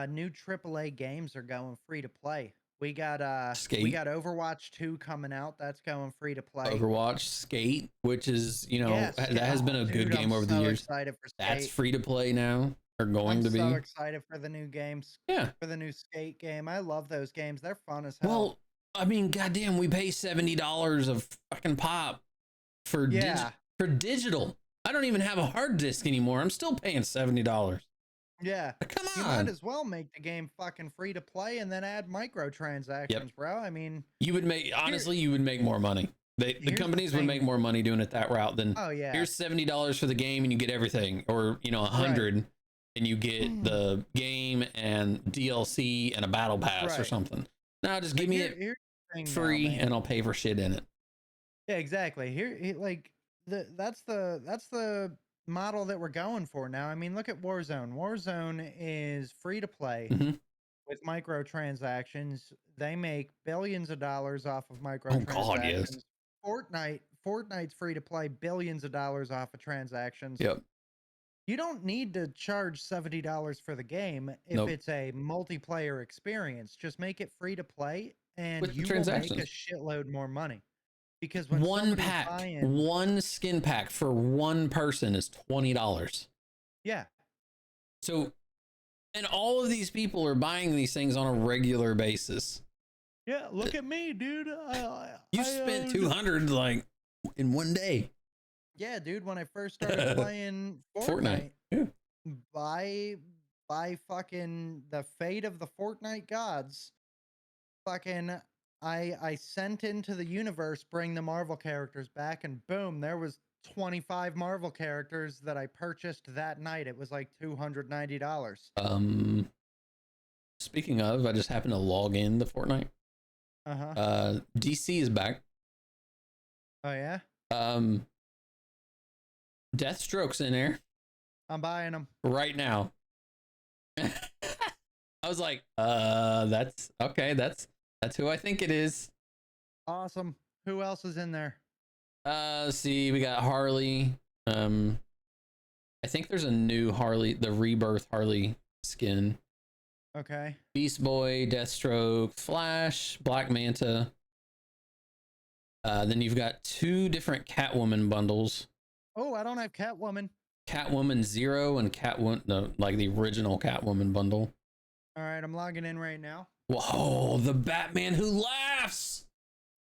new AAA games are going free to play. We got Skate. we got Overwatch 2 coming out. That's going free to play. Overwatch, Skate, which is, you know, Yeah, that has been a good dude, game I'm over the so years. excited for Skate. That's free to play now. Or going I'm to be. so excited for the new games. Yeah. For the new Skate game. I love those games. They're fun as hell. Well, I mean, goddamn, we pay $70 of fucking pop for digital. I don't even have a hard disk anymore. I'm still paying $70. Yeah. Come on. You might as well make the game fucking free to play and then add microtransactions, bro. I mean, you would make more money. The companies would make more money doing it that route than here's $70 for the game and you get everything, or you know, $100 and you get the game and DLC and a battle pass or something. No, just give me it free and I'll pay for shit in it. Yeah, exactly. That's the model that we're going for now. I mean, look at Warzone. Warzone is free to play with microtransactions. They make billions of dollars off of microtransactions. Oh God, yes. Fortnite's free to play, billions of dollars off of transactions. Yep. You don't need to charge $70 for the game if it's a multiplayer experience. Just make it free to play and you will make a shitload more money. Because when one skin pack for one person is $20. Yeah. So, and all of these people are buying these things on a regular basis. Yeah, look at me, dude. You spent $200 like in one day. Yeah, dude. When I first started playing Fortnite, by fucking the fate of the Fortnite gods, fucking I sent into the universe, bring the Marvel characters back, and boom, there was 25 Marvel characters that I purchased that night. It was like $290. Speaking of, I just happened to log in to Fortnite. DC is back. Oh yeah. Deathstroke's in there. I'm buying them right now. I was like, that's okay. That's who I think it is. Awesome. Who else is in there? Let's see, we got Harley. I think there's a new Harley, the Rebirth Harley skin. Okay. Beast Boy, Deathstroke, Flash, Black Manta. Then you've got two different Catwoman bundles. Oh, I don't have Catwoman. Catwoman 0 and Catwoman, no, like the original Catwoman bundle. All right, I'm logging in right now. Whoa, the Batman who laughs.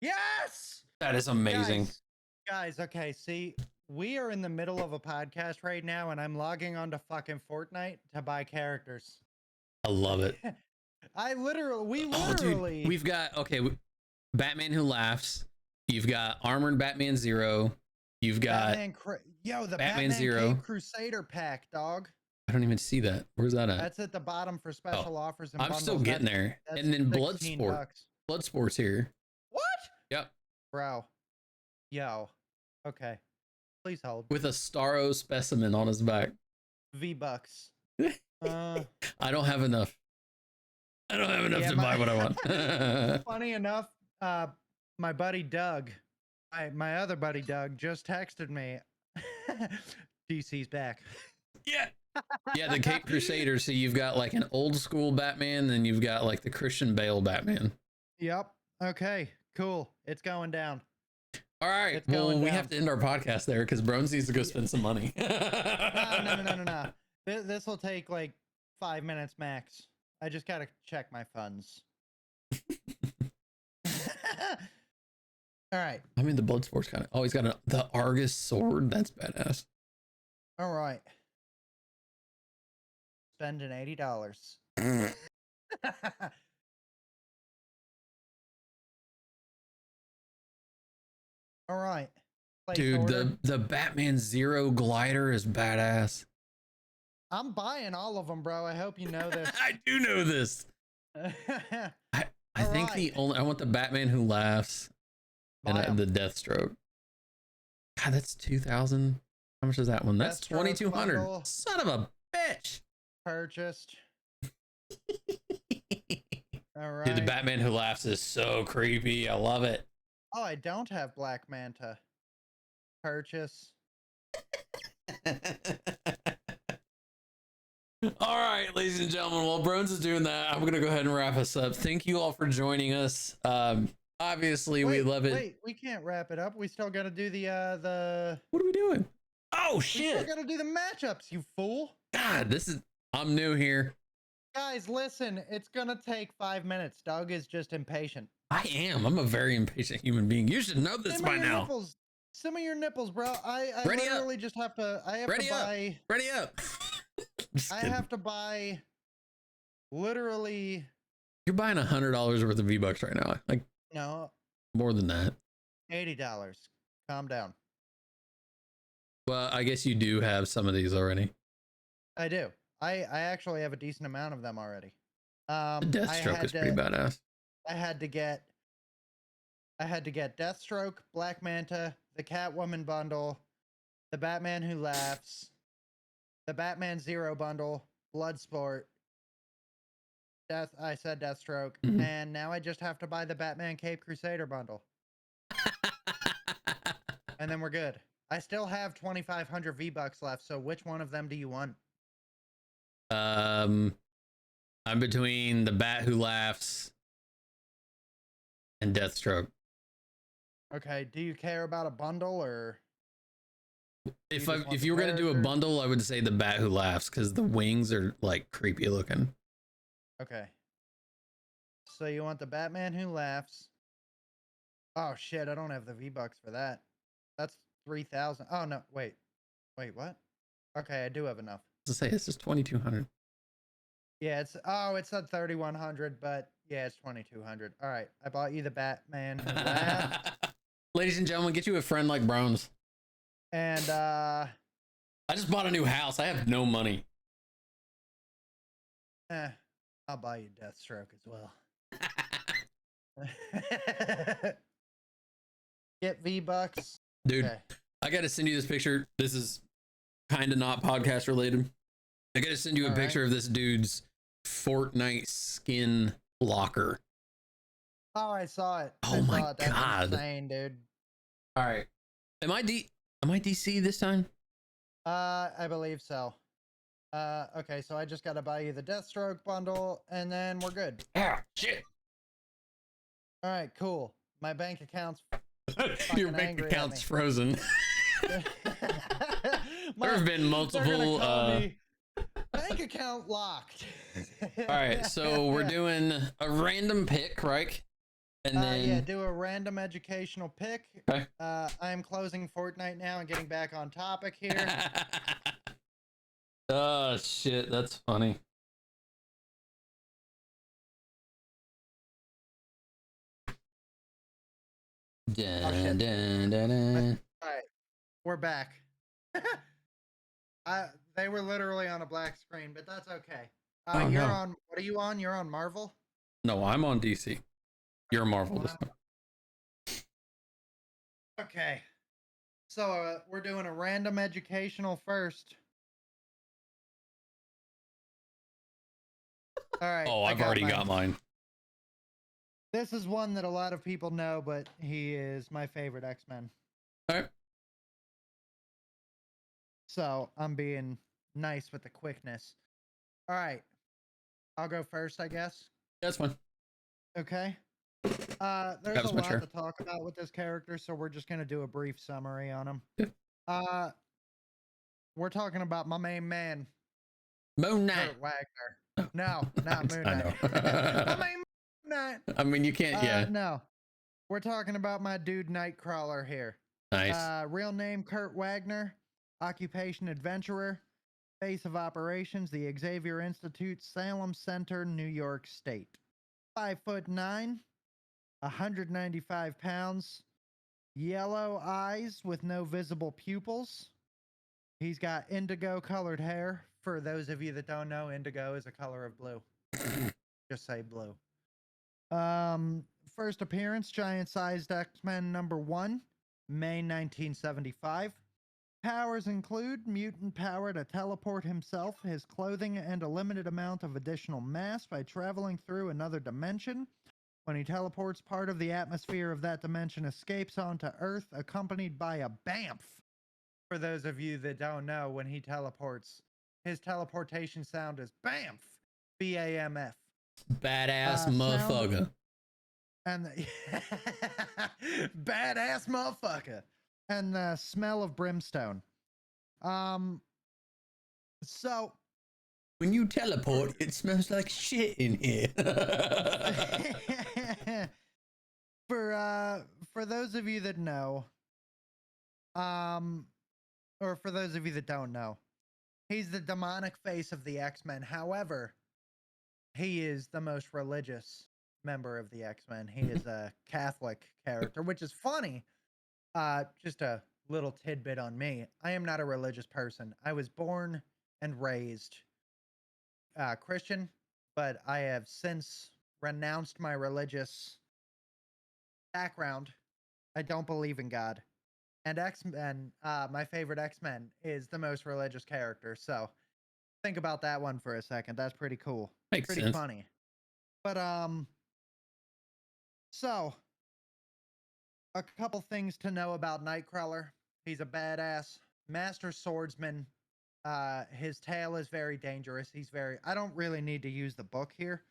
Yes! That is amazing. Guys, okay, see, we are in the middle of a podcast right now, and I'm logging on to fucking Fortnite to buy characters. I love it. Literally. Dude, we've got, okay, Batman who laughs. You've got Armored Batman 0. You've got the Batman Batman 0 Cape Crusader pack, dog. I don't even see that. Where's that at? That's at the bottom for special offers and I'm bundles. still getting there. And then $16. Bloodsport's here. What? Yep. Bro. Yo. Okay. Please hold. With a Starro specimen on his back. V-Bucks. I don't have enough. I don't have enough to buy what I want. Funny enough, my buddy Doug, my other buddy Doug, just texted me. DC's back. Yeah. Yeah, the Cape Crusader. So you've got like an old school Batman, then you've got like the Christian Bale Batman. Yep. Okay. Cool. It's going down. All right. Well, we have to end our podcast there because Brones needs to go spend some money. No. This will take like 5 minutes max. I just gotta check my funds. All right. I mean, the Bloodsport's kind of. Oh, he's got the Argus sword. That's badass. All right. Spending $80. All right. Dude, the Batman 0 glider is badass. I'm buying all of them, bro. I hope you know this. I do know this. I think I want the Batman who laughs and the Deathstroke. God, that's 2,000. How much is that one? That's 2,200. Son of a bitch. Purchased. All right. Dude, the Batman who laughs is so creepy. I love it. Oh, I don't have Black Manta. Purchase. All right, ladies and gentlemen, while Brones is doing that, I'm gonna go ahead and wrap us up. Thank you all for joining us. Obviously, we love it. Wait, we can't wrap it up. We still got to do the. What are we doing? Oh shit! We still got to do the matchups, you fool. God, I'm new here. Guys, listen. It's gonna take 5 minutes. Doug is just impatient. I am. I'm a very impatient human being. You should know this by now. Some of your nipples, bro. I Ready literally up. just have to. I have Ready to buy. Up. Ready up. I have to buy. Literally. You're buying $100 worth of V-Bucks right now. Like no. More than that. $80. Calm down. Well, I guess you do have some of these already. I do. I actually have a decent amount of them already. Deathstroke is pretty badass. I had to get Deathstroke, Black Manta, the Catwoman bundle, the Batman Who Laughs, the Batman 0 bundle, Bloodsport. I said Deathstroke, and now I just have to buy the Batman Cape Crusader bundle. And then we're good. I still have 2,500 V-Bucks left, so which one of them do you want? I'm between the Bat Who Laughs and Deathstroke. Okay, do you care about a bundle or? If you were gonna do a bundle, I would say the Bat Who Laughs because the wings are like creepy looking. Okay. So you want the Batman Who Laughs? Oh shit! I don't have the V-Bucks for that. That's 3,000. Oh no! Wait, what? Okay, I do have enough. To say this is 2,200. Yeah, it said 3,100, but yeah, it's 2,200. All right, I bought you the Batman Who Laughs. Ladies and gentlemen, get you a friend like Brones. And I just bought a new house. I have no money. I'll buy you Deathstroke as well. Get V-Bucks. Dude, okay. I gotta send you this picture. This is kind of not podcast related. I gotta send you a picture of this dude's Fortnite skin locker. Oh, I saw it. Oh my God. God. Insane, dude. All right. Am I DC this time? I believe so. Okay, so I just gotta buy you the Deathstroke bundle, and then we're good. Ah, shit. All right, cool. My bank account's Your bank account's frozen. There have been They're gonna multiple. call me bank account locked. All right, so we're doing a random pick, right? And then yeah, do a random educational pick. Okay. I'm closing Fortnite now and getting back on topic here. Oh shit, that's funny. Dun, dun, dun, dun. All right, we're back. They were literally on a black screen, but that's okay. Oh, You're no. on. What are you on? You're on Marvel. No, I'm on DC. You're Marvel this Wow. time. Okay. So we're doing a random educational first. All right. Oh, I I've already mine. got mine. This is one that a lot of people know, but he is my favorite X-Men. All right. So I'm being nice with the quickness. All right. I'll go first, I guess. That's fine. Okay. There's That was a my lot chair. to talk about with this character, so we're just gonna do a brief summary on him. Yeah. We're talking about my main man, Moon Knight. Kurt Wagner. No, not Moon I Knight. know. My main Moon Knight. I mean, you can't. Yeah. No. We're talking about my dude Nightcrawler here. Nice. Real name Kurt Wagner. Occupation adventurer. Base of operations the Xavier Institute, Salem Center, New York State. 5'9", 195 pounds. Yellow eyes with no visible pupils. He's got indigo colored hair. For those of you that don't know, indigo is a color of blue. Just say blue. First appearance, giant-sized X-Men #1, May 1975. Powers include mutant power to teleport himself, his clothing, and a limited amount of additional mass by traveling through another dimension. When he teleports, part of the atmosphere of that dimension escapes onto Earth, accompanied by a BAMF. For those of you that don't know, when he teleports, his teleportation sound is BAMF. BAMF. Badass motherfucker. And the badass motherfucker. And the smell of brimstone. So When you teleport, it smells like shit in here. for those of you that know, or for those of you that don't know, he's the demonic face of the X-Men. However, he is the most religious member of the X-Men. He is a Catholic character, which is funny. Just a little tidbit on me. I am not a religious person. I was born and raised Christian, but I have since renounced my religious background. I don't believe in God. And X-Men, my favorite X-Men is the most religious character. So think about that one for a second. That's pretty cool. Makes pretty sense. funny. But so a couple things to know about Nightcrawler. He's a badass master swordsman. His tail is very dangerous. He's very. I don't really need to use the book here.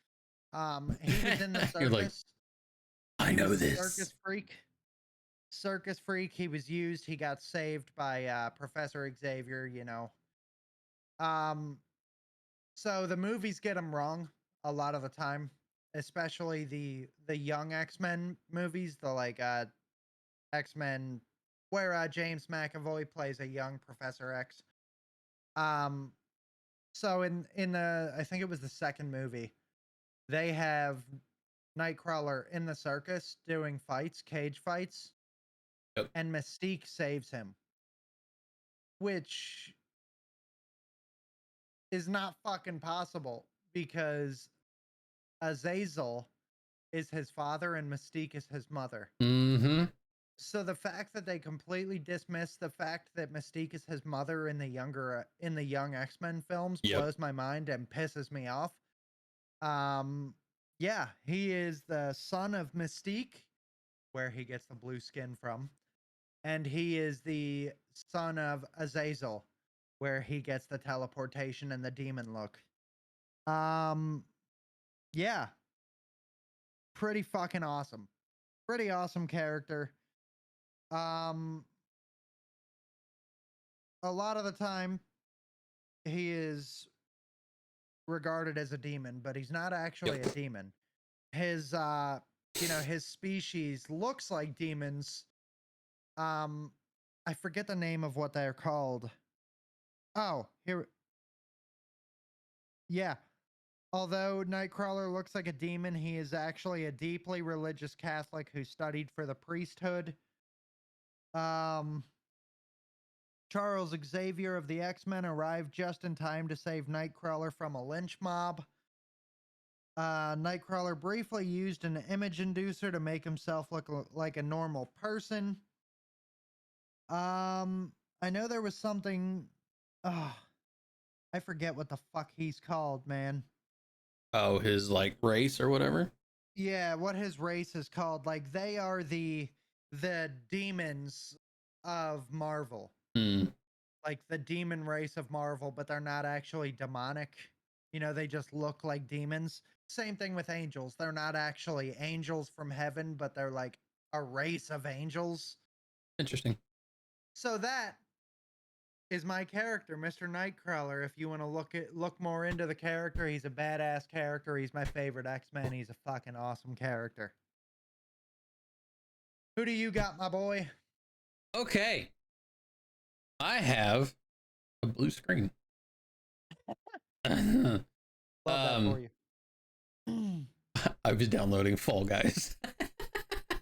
He was in the circus. You're like, I know this. Circus freak. He was used. He got saved by Professor Xavier. You know. So the movies get him wrong a lot of the time, especially the young X-Men movies. The like X-Men where James McAvoy plays a young Professor X. So in the I think it was the second movie, they have Nightcrawler in the circus doing fights, cage fights, Yep. and Mystique saves him, which is not fucking possible because Azazel is his father and Mystique is his mother. Mm-hmm. So the fact that they completely dismiss the fact that Mystique is his mother in the young X-Men films Yep. blows my mind and pisses me off. Yeah, he is the son of Mystique, where he gets the blue skin from, and he is the son of Azazel, where he gets the teleportation and the demon look. Yeah, pretty fucking awesome. Pretty awesome character. a lot of the time he is regarded as a demon, but he's not actually a demon. His his species looks like demons. I forget the name of what they're called. Oh, here. Yeah. Although Nightcrawler looks like a demon, he is actually a deeply religious Catholic who studied for the priesthood. Charles Xavier of the X-Men arrived just in time to save Nightcrawler from a lynch mob. Nightcrawler briefly used an image inducer to make himself look like a normal person. I know there was something. I forget what the fuck he's called, man. Oh, his like race or whatever. Yeah, what his race is called. Like they are the demons of Marvel. Like the demon race of Marvel, but they're not actually demonic. You know, they just look like demons. Same thing with angels. They're not actually angels from heaven, but they're like a race of angels. Interesting. So that is my character, Mr. Nightcrawler. If you want to look more into the character, he's a badass character. He's my favorite X-Men. He's a fucking awesome character. Who do you got, my boy? Okay. I have a blue screen. Love that for you. I was downloading Fall Guys.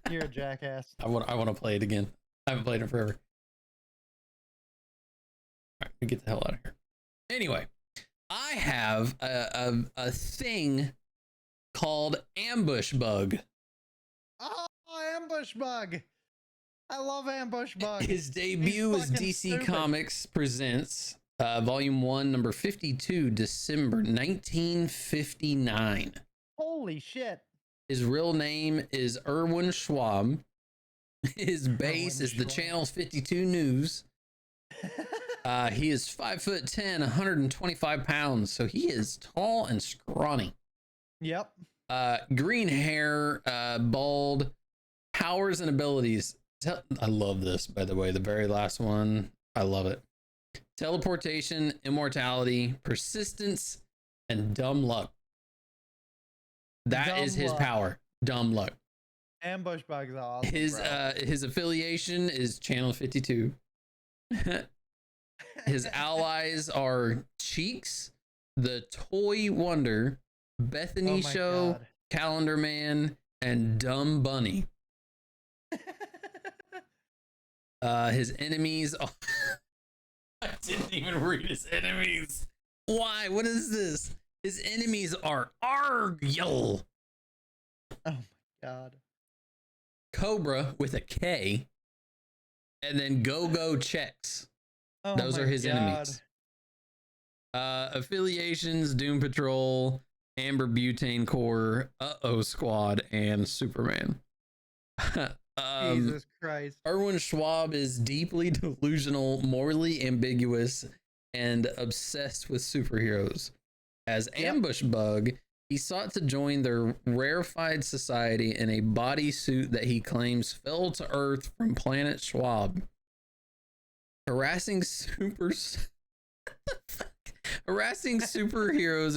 You're a jackass. I want to play it again. I haven't played it forever. All right, get the hell out of here. Anyway, I have a thing called Ambush Bug. Oh, Ambush Bug. I love Ambush Bug. His debut is DC stupid. Comics Presents, Volume 1, number 52, December 1959. Holy shit. His real name is Erwin Schwab. His base is the Channel 52 News. He is 5'10", 125 pounds, so he is tall and scrawny. Yep. Green hair, bald, powers and abilities. I love this, by the way. The very last one, I love it. Teleportation, immortality, persistence, and dumb luck. That is his power. Dumb luck. Ambush Bug's awesome. His affiliation is Channel 52. His allies are Cheeks, the Toy Wonder, Bethany Show, God. Calendar Man, and Dumb Bunny. His enemies are... I didn't even read his enemies. Why? What is this? His enemies are Argyll. Oh my god. Cobra with a K. And then Go-Go Checks. Oh Those my are his God. enemies. Affiliations, Doom Patrol, Amber Butane Corps, Uh-Oh Squad, and Superman. Jesus Christ. Erwin Schwab is deeply delusional, morally ambiguous, and obsessed with superheroes. As Ambush Bug, he sought to join their rarefied society in a bodysuit that he claims fell to Earth from planet Schwab. Harassing superheroes,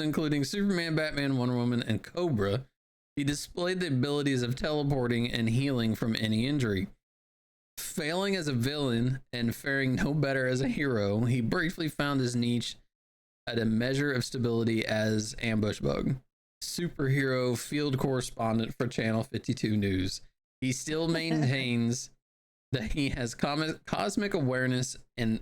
including Superman, Batman, Wonder Woman, and Cobra, he displayed the abilities of teleporting and healing from any injury. Failing as a villain and faring no better as a hero, he briefly found his niche at a measure of stability as Ambush Bug, superhero field correspondent for Channel 52 News. He still maintains that he has cosmic awareness and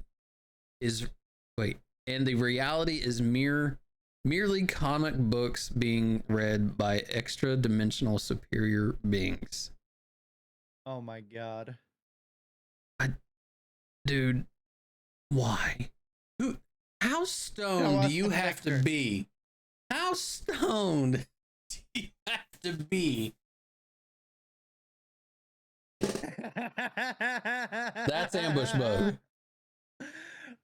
the reality is merely comic books being read by extra dimensional superior beings. Oh my god. Dude, why? How stoned do you have to be? How stoned do you have to be? That's Ambush Bug.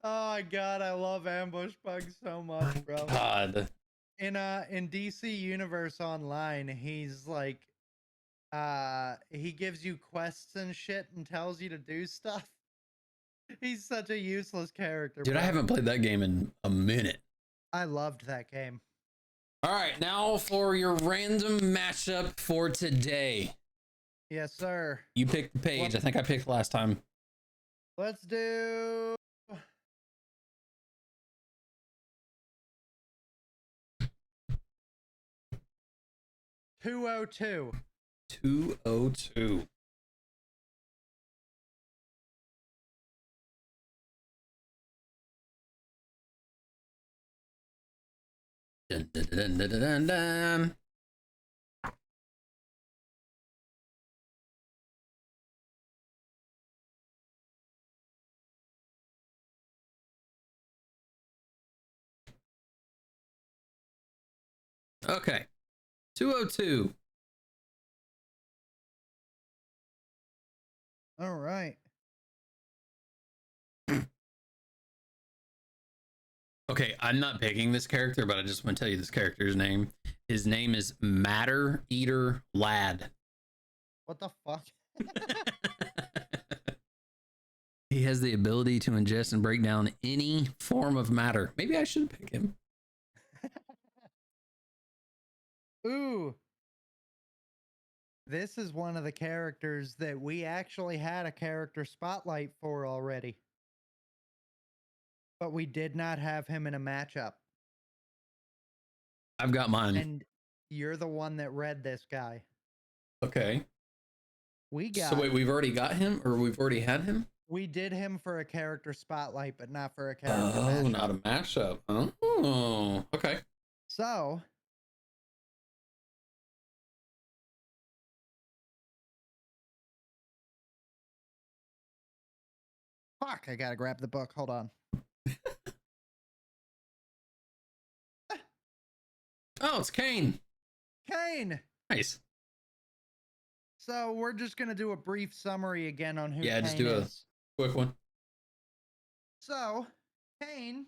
Oh my god, I love Ambush Bug so much, bro. God. In DC Universe Online, he's like he gives you quests and shit and tells you to do stuff. He's such a useless character. Dude, I bro. haven't played that game in a minute. I loved that game. All right, now for your random matchup for today. Yes, sir. You picked the page. I think I picked last time. Let's do. $202. 202. Dun, dun, dun, dun, dun, dun, dun. Okay. 202. All right. Okay, I'm not picking this character, but I just want to tell you this character's name. His name is Matter Eater Lad. What the fuck? He has the ability to ingest and break down any form of matter. Maybe I should pick him. Ooh. This is one of the characters that we actually had a character spotlight for already. But we did not have him in a matchup. I've got mine. And you're the one that read this guy. Okay. We got. So wait, we've already got him, or we've already had him? We did him for a character spotlight, but not for a character Oh, matchup. not a mashup. Oh, okay. So. Fuck, I gotta grab the book. Hold on. Oh, it's Kaine. Kaine! Nice. So we're just gonna do a brief summary again on who Yeah, Kaine just do a is. quick one. So, Kaine,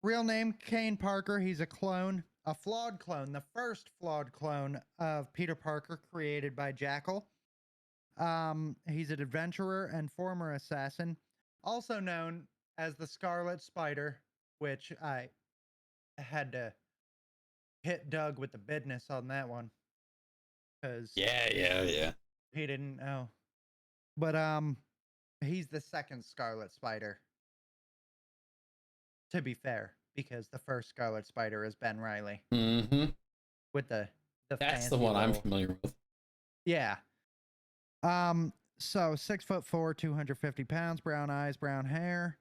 real name Kaine Parker. He's a clone, a flawed clone, the first flawed clone of Peter Parker created by Jackal. He's an adventurer and former assassin, also known as the Scarlet Spider, which I had to hit Doug with the business on that one because Yeah. he didn't know. But he's the second Scarlet Spider. To be fair, because the first Scarlet Spider is Ben Reilly Mm-hmm. with the That's fancy the one I'm little- familiar with. Yeah. So 6'4", 250 pounds, brown eyes, brown hair.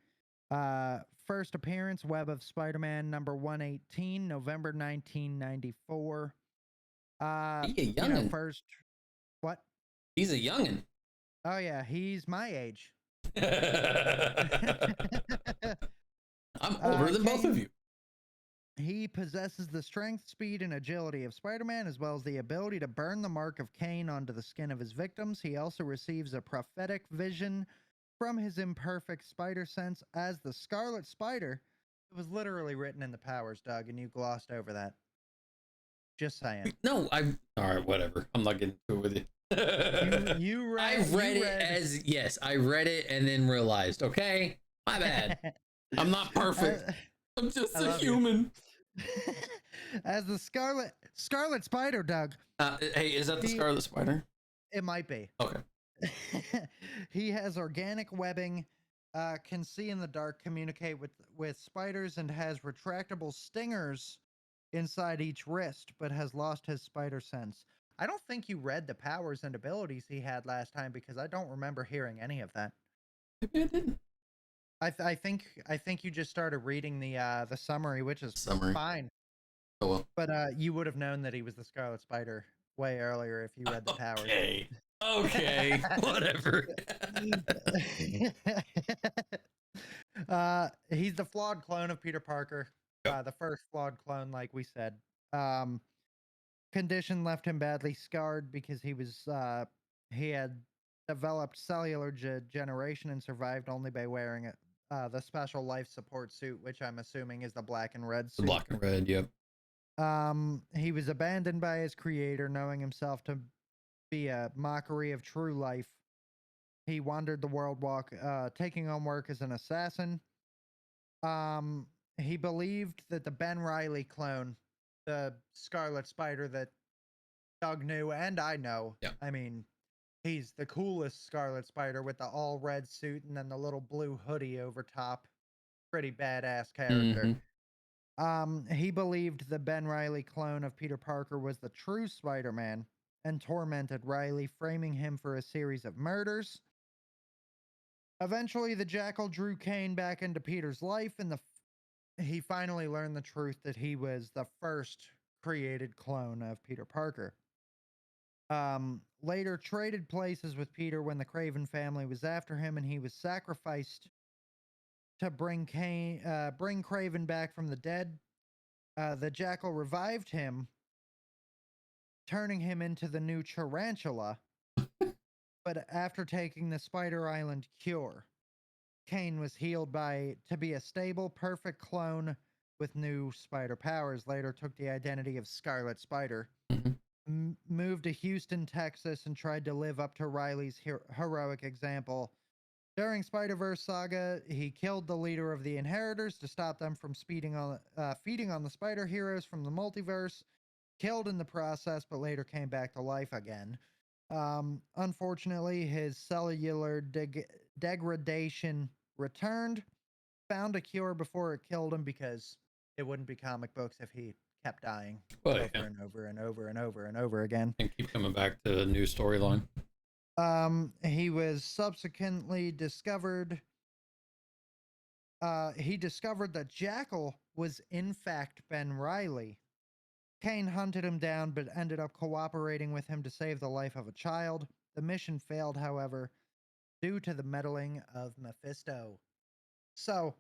First appearance, Web of Spider-Man number 118, November 1994. He a You know, youngin'. first what? He's a youngin'. Oh yeah, he's my age. I'm older than both of Kaine- you. He possesses the strength, speed, and agility of Spider-Man, as well as the ability to burn the mark of Kaine onto the skin of his victims. He also receives a prophetic vision from his imperfect spider sense as the Scarlet Spider. It was literally written in the powers, Doug, and you glossed over that. Just saying. No, all right, whatever. I'm not getting into it with you. You read. I read it as yes, I read it and then realized, okay, my bad. I'm not perfect. I'm just I a love you. human. As the Scarlet Spider, Doug. Hey, is that the The- Scarlet Spider? It might be. Okay. He has organic webbing, can see in the dark, communicate with spiders, and has retractable stingers inside each wrist, but has lost his spider sense. I don't think you read the powers and abilities he had last time because I don't remember hearing any of that. Maybe I didn't. I think you just started reading the summary, which is Summary. fine. Oh well. But you would have known that he was the Scarlet Spider way earlier if you read the powers. Okay. Okay. Whatever. He's the flawed clone of Peter Parker. The first flawed clone, like we said. Condition left him badly scarred because he had developed cellular degeneration and survived only by wearing the special life support suit, which I'm assuming is the black and red The suit. black and red. Yep. He was abandoned by his creator, knowing himself to be a mockery of true life. he wandered the world taking on work as an assassin. He believed that the Ben Reilly clone, the Scarlet Spider that Doug knew and I know. Yeah. I mean, he's the coolest Scarlet Spider with the all red suit and then the little blue hoodie over top. Pretty badass character. He believed the Ben Reilly clone of Peter Parker was the true Spider-Man and tormented Reilly, framing him for a series of murders. Eventually, the Jackal drew Kaine back into Peter's life, and he finally learned the truth that he was the first created clone of Peter Parker. Later traded places with Peter when the Craven family was after him, and he was sacrificed to bring Craven back from the dead. The Jackal revived him, turning him into the new Tarantula. But after taking the Spider Island cure, Kaine was healed to be a stable, perfect clone with new spider powers. Later took the identity of Scarlet Spider. Moved to Houston, Texas, and tried to live up to Riley's heroic example. During Spider-Verse saga, he killed the leader of the Inheritors to stop them from feeding on the spider heroes from the multiverse. Killed in the process, but later came back to life again. Unfortunately, his cellular degradation returned. Found a cure before it killed him because it wouldn't be comic books if he kept dying over and over and over and over and over again. And keep coming back to a new storyline. He was subsequently discovered. He discovered that Jackal was in fact Ben Reilly. Kaine hunted him down, but ended up cooperating with him to save the life of a child. The mission failed, however, due to the meddling of Mephisto. So,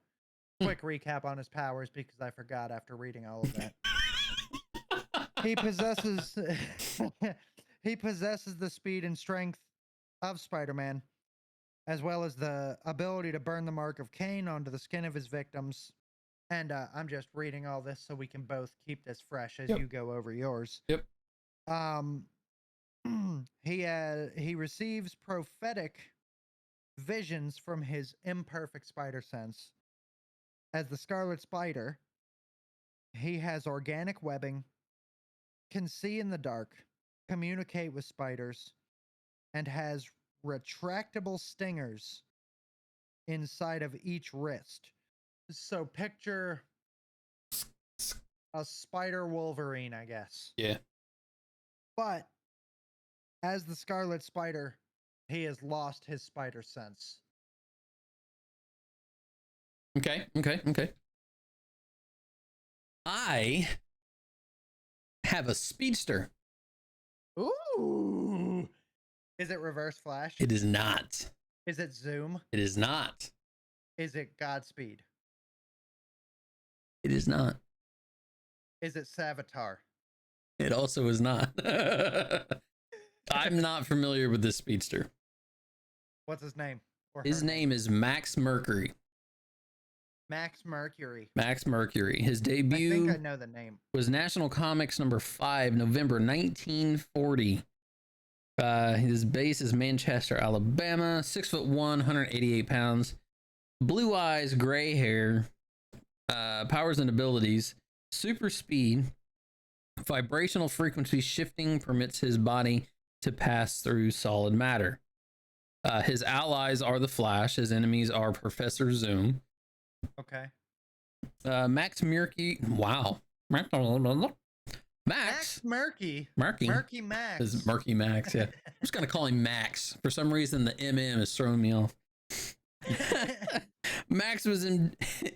quick recap on his powers because I forgot after reading all of that. He possesses the speed and strength of Spider-Man, as well as the ability to burn the mark of Kaine onto the skin of his victims. And I'm just reading all this so we can both keep this fresh as you go over yours. Yep. He receives prophetic visions from his imperfect spider sense. As the Scarlet Spider, he has organic webbing, can see in the dark, communicate with spiders, and has retractable stingers inside of each wrist. So picture a spider Wolverine, I guess. Yeah. But as the Scarlet Spider, he has lost his spider sense. Okay. I have a speedster. Ooh. Is it Reverse Flash? It is not. Is it Zoom? It is not. Is it Godspeed? It is not. Is it Savitar? It also is not. I'm not familiar with this speedster. What's his name? His name is Max Mercury. Max Mercury. Max Mercury. His I debut think I know the name. was National Comics number 5, November 1940. His base is Manchester, Alabama. 6'1", 188 pounds. Blue eyes, gray hair. Powers and abilities. Super speed. Vibrational frequency shifting permits his body to pass through solid matter. His allies are the Flash. His enemies are Professor Zoom. Okay. Max Mercury. Wow. Max. Murky. Murky. Murky Max. Is Murky Max, yeah. I'm just going to call him Max. For some reason, the MM is throwing me off. Max was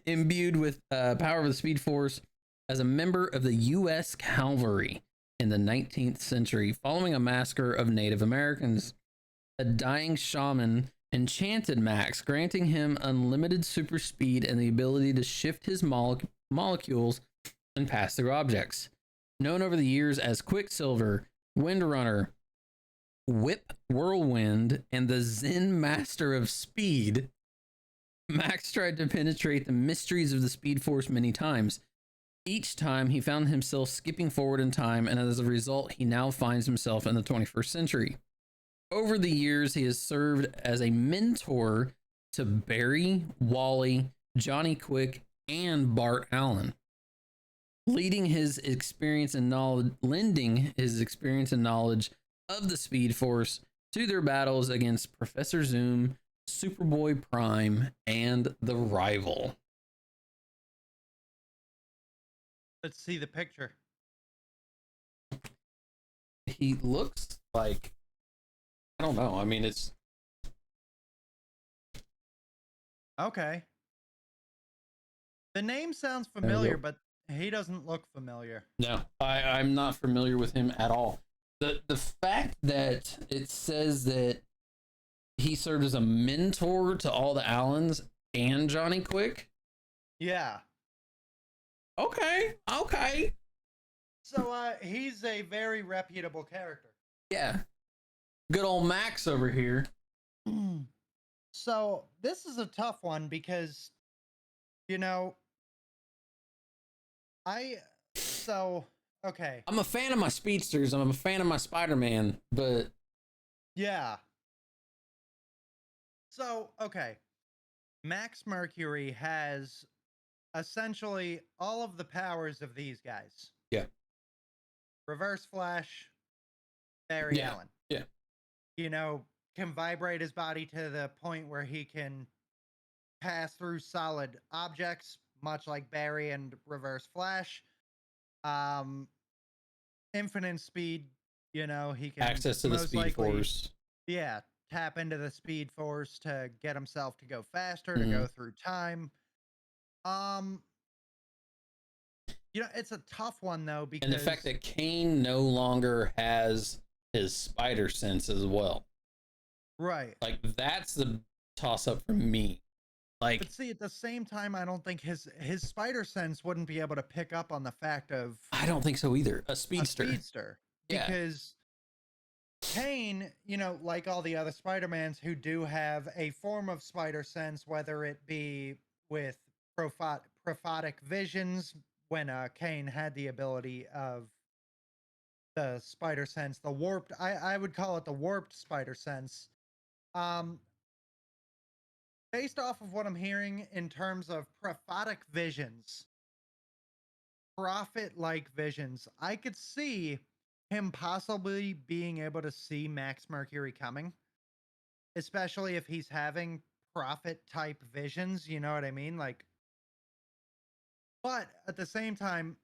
imbued with power of the Speed Force as a member of the U.S. Cavalry in the 19th century, following a massacre of Native Americans. A dying shaman enchanted Max, granting him unlimited super speed and the ability to shift his molecules and pass through objects. Known over the years as Quicksilver, Windrunner, Whip Whirlwind, and the Zen Master of Speed, Max tried to penetrate the mysteries of the Speed Force many times. Each time he found himself skipping forward in time, and as a result, he now finds himself in the 21st century. Over the years, he has served as a mentor to Barry, Wally, Johnny Quick, and Bart Allen, lending his experience and knowledge of the Speed Force to their battles against Professor Zoom, Superboy Prime, and the Rival. Let's see the picture. He looks like, I don't know. I mean, it's Okay. The name sounds familiar, but he doesn't look familiar. no, I'm not familiar with him at all. The fact that it says that he served as a mentor to all the Allens and Johnny Quick. Yeah. Okay. So he's a very reputable character. Yeah. Good old Max over here. So this is a tough one because, you know, okay. I'm a fan of my speedsters. I'm a fan of my Spider-Man, but Yeah. So, okay. Max Mercury has essentially all of the powers of these guys. yeah. Reverse Flash, Barry Yeah. Allen. Yeah. You know, can vibrate his body to the point where he can pass through solid objects, much like Barry and Reverse Flash. Infinite speed, you know, he can Access to the most Speed likely, Force. yeah, tap into the Speed Force to get himself to go faster, to go through time. You know, it's a tough one though because And the fact that Kaine no longer has his spider sense as well. right. Like, that's the toss up for me. Like, But see, at the same time, I don't think his spider sense wouldn't be able to pick up on the fact of I don't think so either. A a speedster. speedster. Yeah. Because Kaine, you know, like all the other Spider-Mans who do have a form of spider sense, whether it be with prophotic visions, when Kaine had the ability of the spider sense, the warped, I would call it the warped spider sense. Based off of what I'm hearing in terms of prophetic visions, prophet-like visions, I could see him possibly being able to see Max Mercury coming, especially if he's having prophet-type visions, you know what I mean? Like, but at the same time,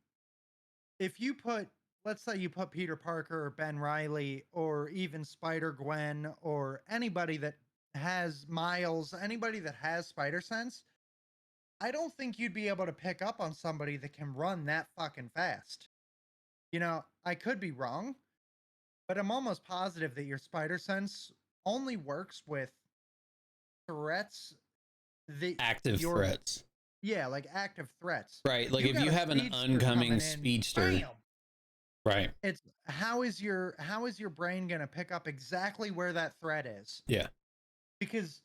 if you put, let's say you put Peter Parker or Ben Reilly or even Spider-Gwen or anybody that has Miles, anybody that has spider sense, I don't think you'd be able to pick up on somebody that can run that fucking fast. You know, I could be wrong, but I'm almost positive that your spider sense only works with threats that active your threats. yeah, like active threats. Right. Like, if got you a have an speedster oncoming coming in, speedster. bam! Right. It's how is your brain gonna pick up exactly where that threat is? Yeah. Because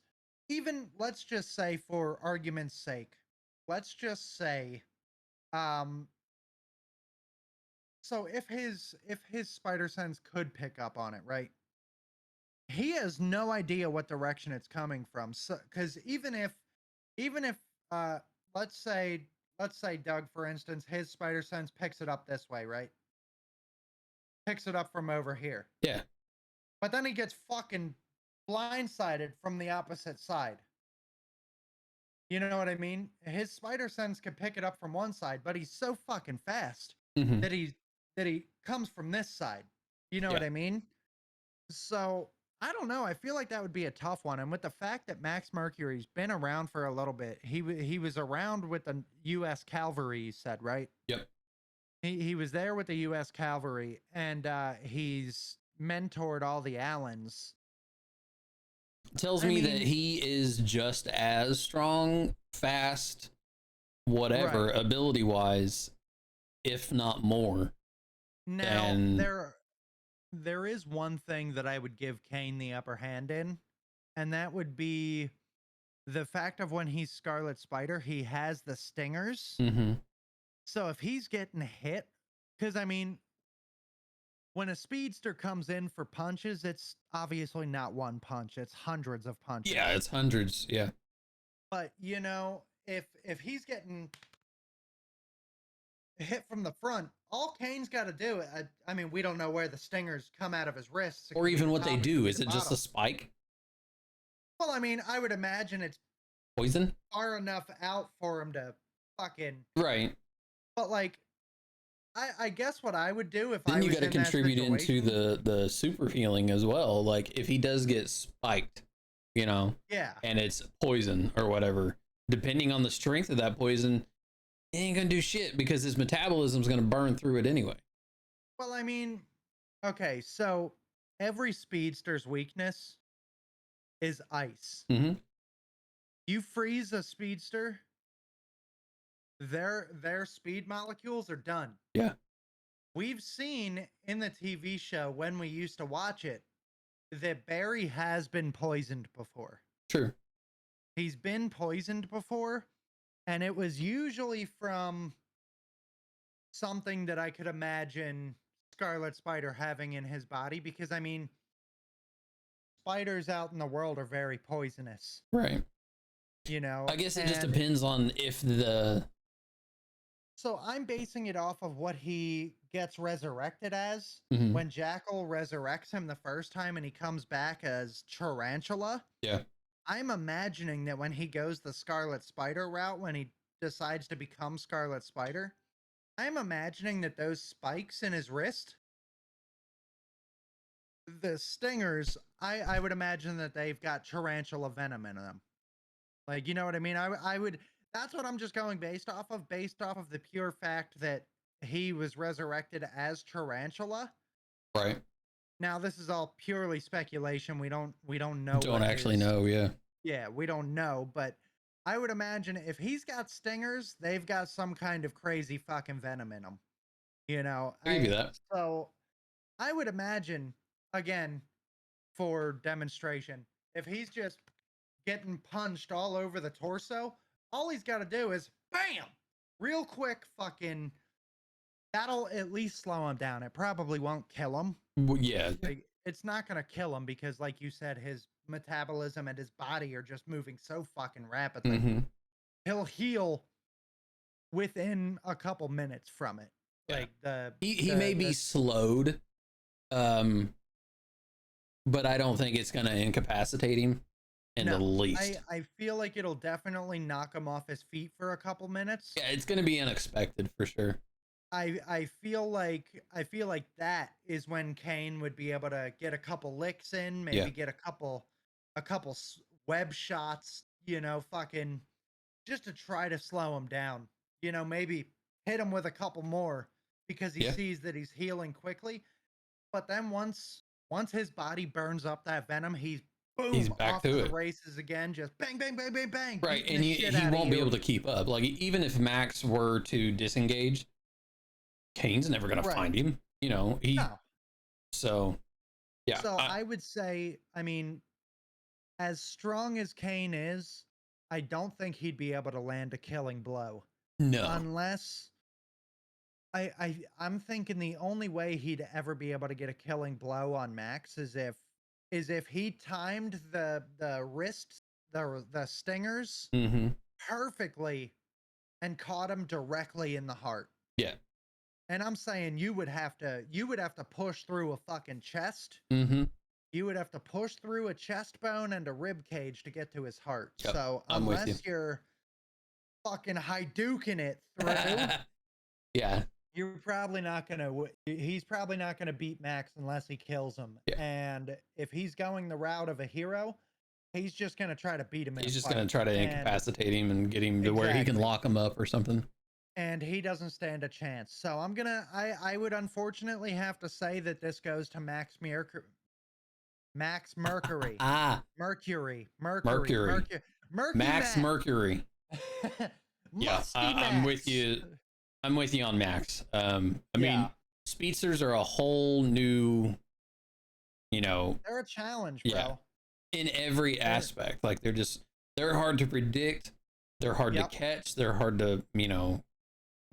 even let's just say for argument's sake, let's just say so if his spider sense could pick up on it, right? He has no idea what direction it's coming from. So cuz even if uh let's say Doug, for instance, his spider sense picks it up this way, right? Picks it up from over here. Yeah. But then he gets fucking blindsided from the opposite side. You know what I mean? His spider sense can pick it up from one side, but he's so fucking fast Mhm. that he comes from this side. You know what Yeah. I mean? So I don't know. I feel like that would be a tough one. And with the fact that Max Mercury's been around for a little bit, he was around with the U.S. Cavalry. You said, right? Yep. He was there with the U.S. Cavalry, and he's mentored all the Allens. Tells I me that mean- he is just as strong, fast, whatever, Right. ability wise, if not more. Now And there is one thing that I would give Kaine the upper hand in, and that would be the fact of when he's Scarlet Spider, he has the stingers. Mhm. So if he's getting hit, because I mean, when a speedster comes in for punches, it's obviously not one punch, it's hundreds of punches. Yeah, it's hundreds. Yeah. But you know, if he's getting hit from the front, all Kane's got to do, I mean, we don't know where the stingers come out of his wrists. It Or could be even the what they top, it do. could be Is the it just a bottom. spike? Well, I mean, I would imagine it's Poison? far enough out for him to fucking. Right. But like, I guess what I would do if I Then you was got to in that contribute into situation- the super healing as well. Like if he does get spiked, you know, Yeah. and it's poison or whatever, depending on the strength of that poison, he ain't gonna do shit because his metabolism's gonna burn through it anyway. Well, I mean, okay, so every speedster's weakness is ice. Mm-hmm. You freeze a speedster, their speed molecules are done. Yeah. We've seen in the TV show when we used to watch it that Barry has been poisoned before. Sure. He's been poisoned before, and it was usually from something that I could imagine Scarlet Spider having in his body, because I mean, spiders out in the world are very poisonous, Right. you know. I guess it just and depends on if the So I'm basing it off of what he gets resurrected as. Mhm. When Jackal resurrects him the first time and he comes back as Tarantula. Yeah. I'm imagining that when he goes the Scarlet Spider route, when he decides to become Scarlet Spider, I'm imagining that those spikes in his wrist, the stingers, I would imagine that they've got tarantula venom in them. Like, you know what I mean? I would, that's what I'm just going based off of the pure fact that he was resurrected as Tarantula. right. Now, this is all purely speculation. We don't know. Don't what actually his- know. Yeah. Yeah, we don't know, but I would imagine if he's got stingers, they've got some kind of crazy fucking venom in them. You know, I'll give you that. So I would imagine, again, for demonstration, if he's just getting punched all over the torso, all he's got to do is bam, real quick, fucking. That'll at least slow him down. It probably won't kill him. Yeah. Like, it's not gonna kill him because, like you said, his metabolism and his body are just moving so fucking rapidly. Mm-hmm. He'll heal within a couple minutes from it. Yeah. Like He the- may be the- slowed, but I don't think it's gonna incapacitate him in the No, least. I feel like it'll definitely knock him off his feet for a couple minutes. Yeah, it's gonna be unexpected for sure. I feel like that is when Kaine would be able to get a couple licks in, maybe Yeah. get a couple web shots, you know, fucking just to try to slow him down. You know, maybe hit him with a couple more because he Yeah. sees that he's healing quickly. But then once his body burns up that venom, he's boom, back off to the it. races again, just bang, bang, bang, bang, bang. Right, beating and the he shit outta won't be you. able to keep up. Like even if Max were to disengage, Kane's never gonna Right. find him. You know, he. No. So, yeah. So I would say, I mean, as strong as Kaine is, I don't think he'd be able to land a killing blow no. unless I'm thinking the only way he'd ever be able to get a killing blow on Max is if he timed the wrists, the stingers Mm-hmm. perfectly and caught him directly in the heart. Yeah. And I'm saying you would have to push through a fucking chest. Mm-hmm. You would have to push through a chest bone and a rib cage to get to his heart. Yep, So I'm with you. unless you're fucking Hadouken it through, Yeah. you're probably not gonna. He's probably not gonna beat Max unless he kills him. Yeah. And if he's going the route of a hero, he's just gonna try to beat him. In He's a just fight. gonna try to And- incapacitate him and get him to where he can Exactly. lock him up or something. and he doesn't stand a chance. So I would unfortunately have to say that this goes to Max Mercury. Mercury. Mercury. Max. Max Mercury. Yeah, Musty I'm with Max. you. I'm with you on Max. I mean, Yeah. speedsters are a whole new, They're a challenge, bro. Yeah. in every aspect. Like they're hard to predict. They're hard Yep. to catch. They're hard to,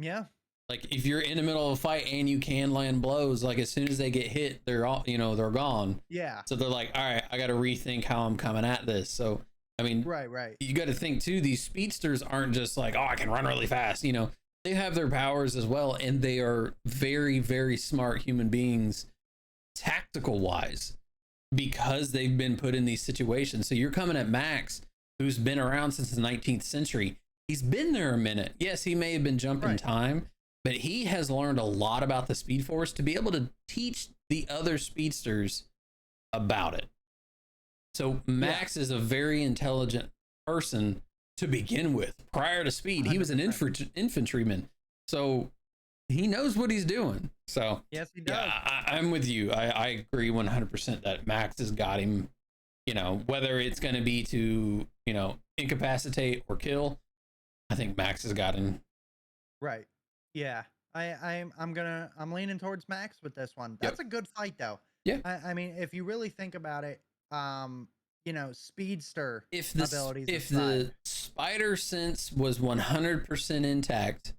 Yeah. Like if you're in the middle of a fight and you can land blows, like as soon as they get hit, they're all, they're gone. Yeah. So they're like, all right, I got to rethink how I'm coming at this. So, I mean, Right. you got to think too, these speedsters aren't just like, oh, I can run really fast. They have their powers as well. And they are very, very smart human beings, tactical wise, because they've been put in these situations. So you're coming at Max, who's been around since the 19th century. He's been there a minute. Yes, he may have been jumping time, but he has learned a lot about the Speed Force to be able to teach the other speedsters about it. So Max is a very intelligent person to begin with. Prior to Speed, he was an infantryman. So he knows what he's doing. So yes, he does. Yeah, I'm with you. I agree 100% that Max has got him, whether it's going to be to, incapacitate or kill. I think Max has got him. Right. Yeah. I'm leaning towards Max with this one. That's a good fight though. Yeah. I mean, if you really think about it, speedster abilities. If the spider sense was 100% intact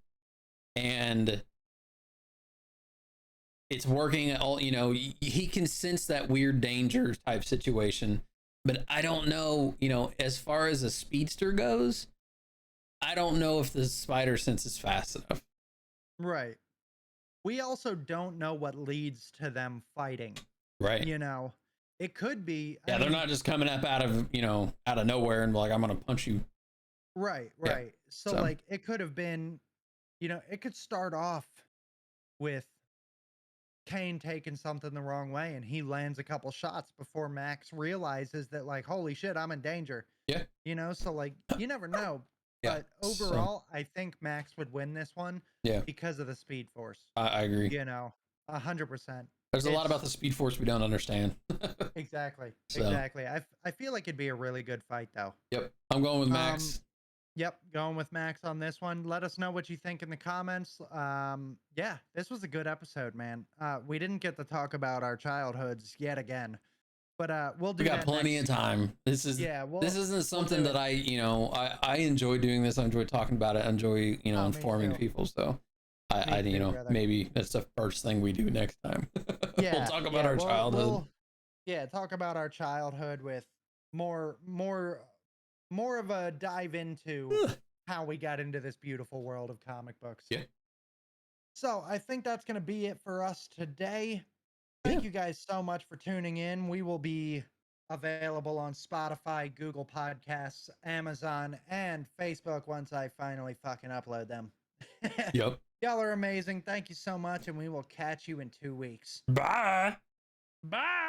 and it's working all, he can sense that weird danger type situation, but I don't know, as far as a speedster goes, I don't know if the spider sense is fast enough. Right. We also don't know what leads to them fighting. Right. It could be. Yeah, they're not just coming up out of nowhere and like, I'm going to punch you. Right. Yeah. So like it could have been, it could start off with Kaine taking something the wrong way and he lands a couple shots before Max realizes that like, holy shit, I'm in danger. Yeah. So like, you never know. Yeah. But overall, I think Max would win this one. Yeah. Because of the Speed Force. I agree. 100%. There's a lot about the Speed Force we don't understand. Exactly. So. Exactly. I feel like it'd be a really good fight though. Yep. I'm going with Max. Yep. Going with Max on this one. Let us know what you think in the comments. Yeah, this was a good episode, man. We didn't get to talk about our childhoods yet again. But we'll do. We got plenty of time. This isn't something that I enjoy doing this. I enjoy talking about it. I enjoy informing people. So I maybe that's the first thing we do next time. Yeah, we'll talk about our childhood. Talk about our childhood with more of a dive into how we got into this beautiful world of comic books. Yeah. So I think that's gonna be it for us today. Thank you guys so much for tuning in. We will be available on Spotify, Google Podcasts, Amazon, and Facebook once I finally fucking upload them. Yep. Y'all are amazing. Thank you so much, and we will catch you in 2 weeks. Bye. Bye.